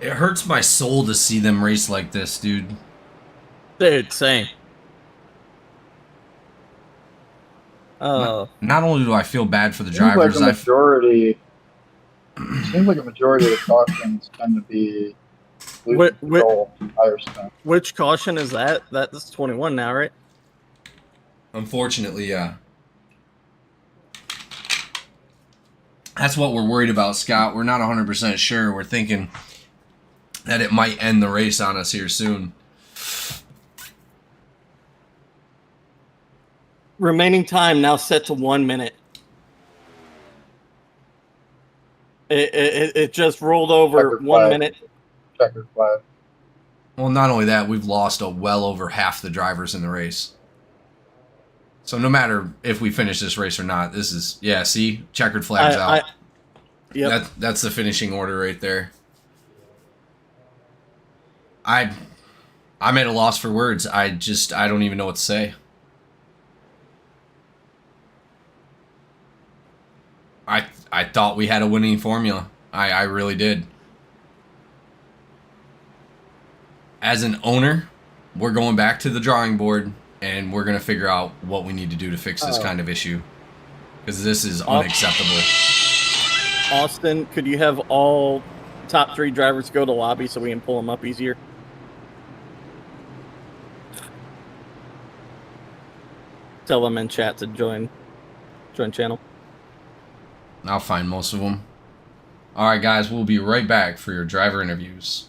It hurts my soul to see them race like this, dude. Dude, same. Not only do I feel bad for the Seems drivers, like a majority. Seems like a majority of the cautions tend to be lose control, higher spin. Which caution is that? That's 21 now, right? Unfortunately, yeah. That's what we're worried about, Scott. We're not 100% sure. We're thinking that it might end the race on us here soon. Remaining time now set to 1 minute. It just rolled over Checkered 1 flag. minute. Checkered flag. Well, not only that, we've lost well over half the drivers in the race. So no matter if we finish this race or not, this is, yeah, see? Checkered flag's out. Yep. That's the finishing order right there. I'm at a loss for words. I don't even know what to say. I thought we had a winning formula. I really did. As an owner, we're going back to the drawing board and we're going to figure out what we need to do to fix this kind of issue. Because this is unacceptable. Austin, could you have all top 3 drivers go to lobby so we can pull them up easier? Tell them in chat to join channel. I'll find most of them. All right, guys, we'll be right back for your driver interviews.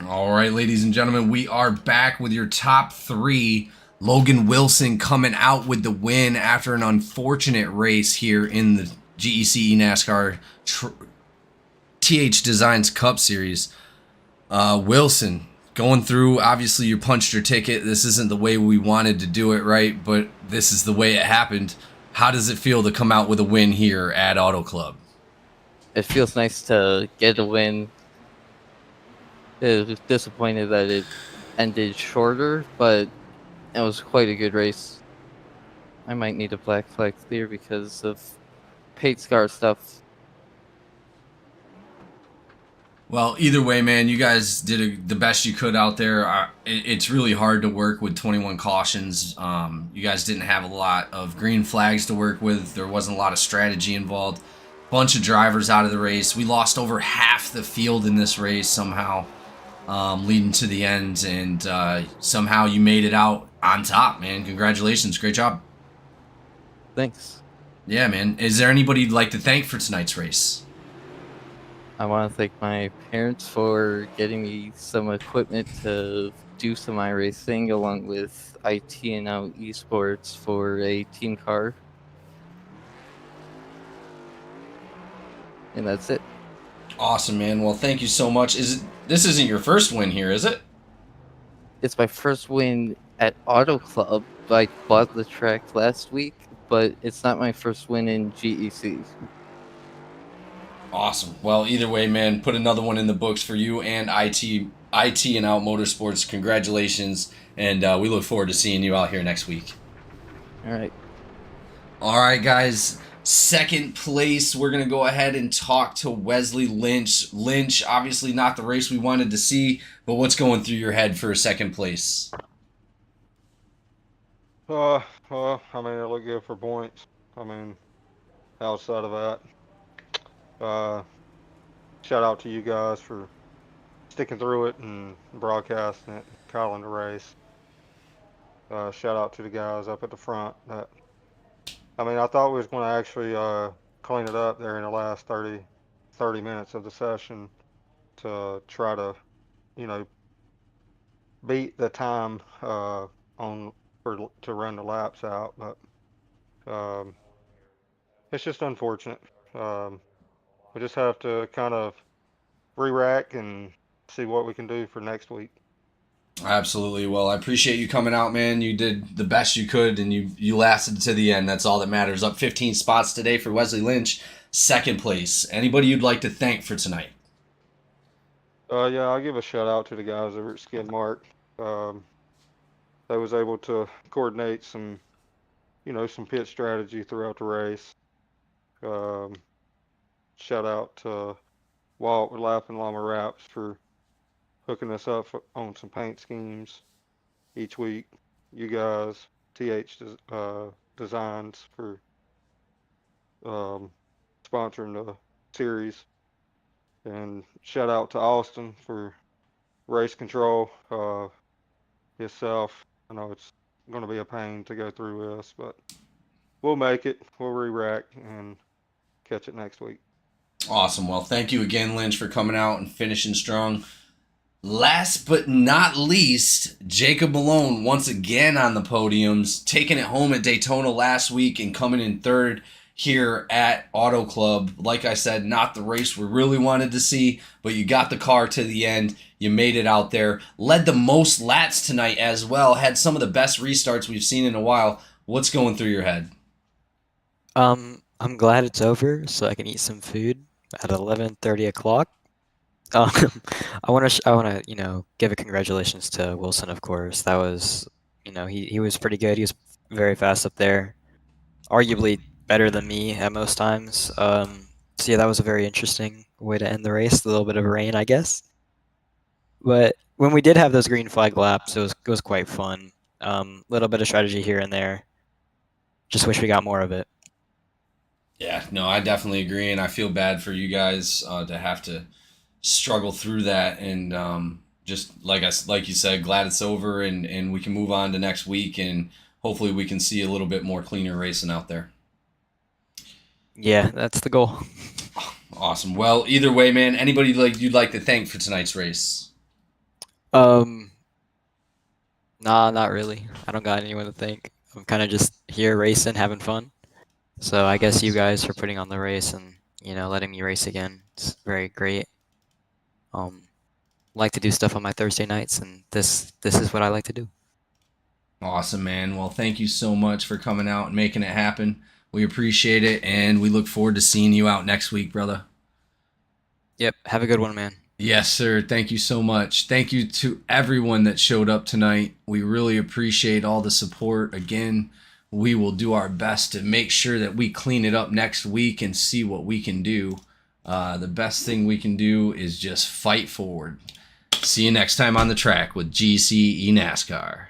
All right, ladies and gentlemen, we are back with your top three. Logan Wilson coming out with the win after an unfortunate race here in the GEC NASCAR THDesigns Cup Series. Wilson, going through, obviously you punched your ticket. This isn't the way we wanted to do it, right? But this is the way it happened. How does it feel to come out with a win here at Auto Club? It feels nice to get a win. It was disappointed that it ended shorter, but it was quite a good race. I might need a black flag clear because of paint scar stuff. Well, either way, man, you guys did the best you could out there. It's really hard to work with 21 cautions. You guys didn't have a lot of green flags to work with. There wasn't a lot of strategy involved. Bunch of drivers out of the race. We lost over half the field in this race somehow, leading to the end, and somehow you made it out on top, man. Congratulations. Great job. Thanks. Yeah, man. Is there anybody you'd like to thank for tonight's race? I want to thank my parents for getting me some equipment to do some iRacing, along with IT and now esports for a team car. And that's it. Awesome, man. Well, thank you so much. This isn't your first win here, is it? It's my first win at Auto Club. I bought the track last week, but it's not my first win in GEC. Awesome. Well, either way, man, put another one in the books for you and IT and Out Motorsports. Congratulations, and we look forward to seeing you out here next week. All right. All right, guys. Second place, we're going to go ahead and talk to Wesley Lynch. Lynch, obviously not the race we wanted to see, but what's going through your head for second place? Well, I mean, it looked good for points. I mean, outside of that, shout out to you guys for sticking through it and broadcasting it, calling the race. Shout out to the guys up at the front. I thought we was going to actually clean it up there in the last 30 minutes of the session to try to, beat the time to run the laps out, but it's just unfortunate. We just have to kind of re-rack and see what we can do for next week. Absolutely. Well, I appreciate you coming out, man. You did the best you could, and you lasted to the end. That's all that matters. Up 15 spots today for Wesley Lynch, second place. Anybody you'd like to thank for tonight? Yeah, I'll give a shout out to the guys over at Skidmark. They was able to coordinate some pit strategy throughout the race. Shout out to Walt with Laughing Llama Wraps for hooking us up on some paint schemes each week. You guys, Designs for sponsoring the series. And shout out to Austin for race control himself. I know it's going to be a pain to go through this, but we'll make it. We'll re-rack and catch it next week. Awesome. Well, thank you again, Lynch, for coming out and finishing strong. Last but not least, Jacob Malone once again on the podiums, taking it home at Daytona last week and coming in third here at Auto Club. Like I said, not the race we really wanted to see, but you got the car to the end. You made it out there. Led the most laps tonight as well. Had some of the best restarts we've seen in a while. What's going through your head? I'm glad it's over so I can eat some food at 11:30 o'clock. I want to, give a congratulations to Wilson, of course. That was, he was pretty good. He was very fast up there, arguably better than me at most times. So yeah, that was a very interesting way to end the race. A little bit of rain, I guess. But when we did have those green flag laps, it was quite fun. Little bit of strategy here and there. Just wish we got more of it. Yeah, no, I definitely agree, and I feel bad for you guys to have to struggle through that, and just like you said, glad it's over, and we can move on to next week, and hopefully we can see a little bit more cleaner racing out there. Yeah, that's the goal. Awesome. Well, either way, man, anybody you'd like to thank for tonight's race? Nah, not really. I don't got anyone to thank. I'm kind of just here racing, having fun. So I guess you guys for putting on the race and letting me race again. It's very great. Like to do stuff on my Thursday nights, and this is what I like to do. Awesome, man. Well, thank you so much for coming out and making it happen. We appreciate it, and we look forward to seeing you out next week, brother. Yep. Have a good one, man. Yes, sir. Thank you so much. Thank you to everyone that showed up tonight. We really appreciate all the support. Again, we will do our best to make sure that we clean it up next week and see what we can do. The best thing we can do is just fight forward. See you next time on the track with GCE NASCAR.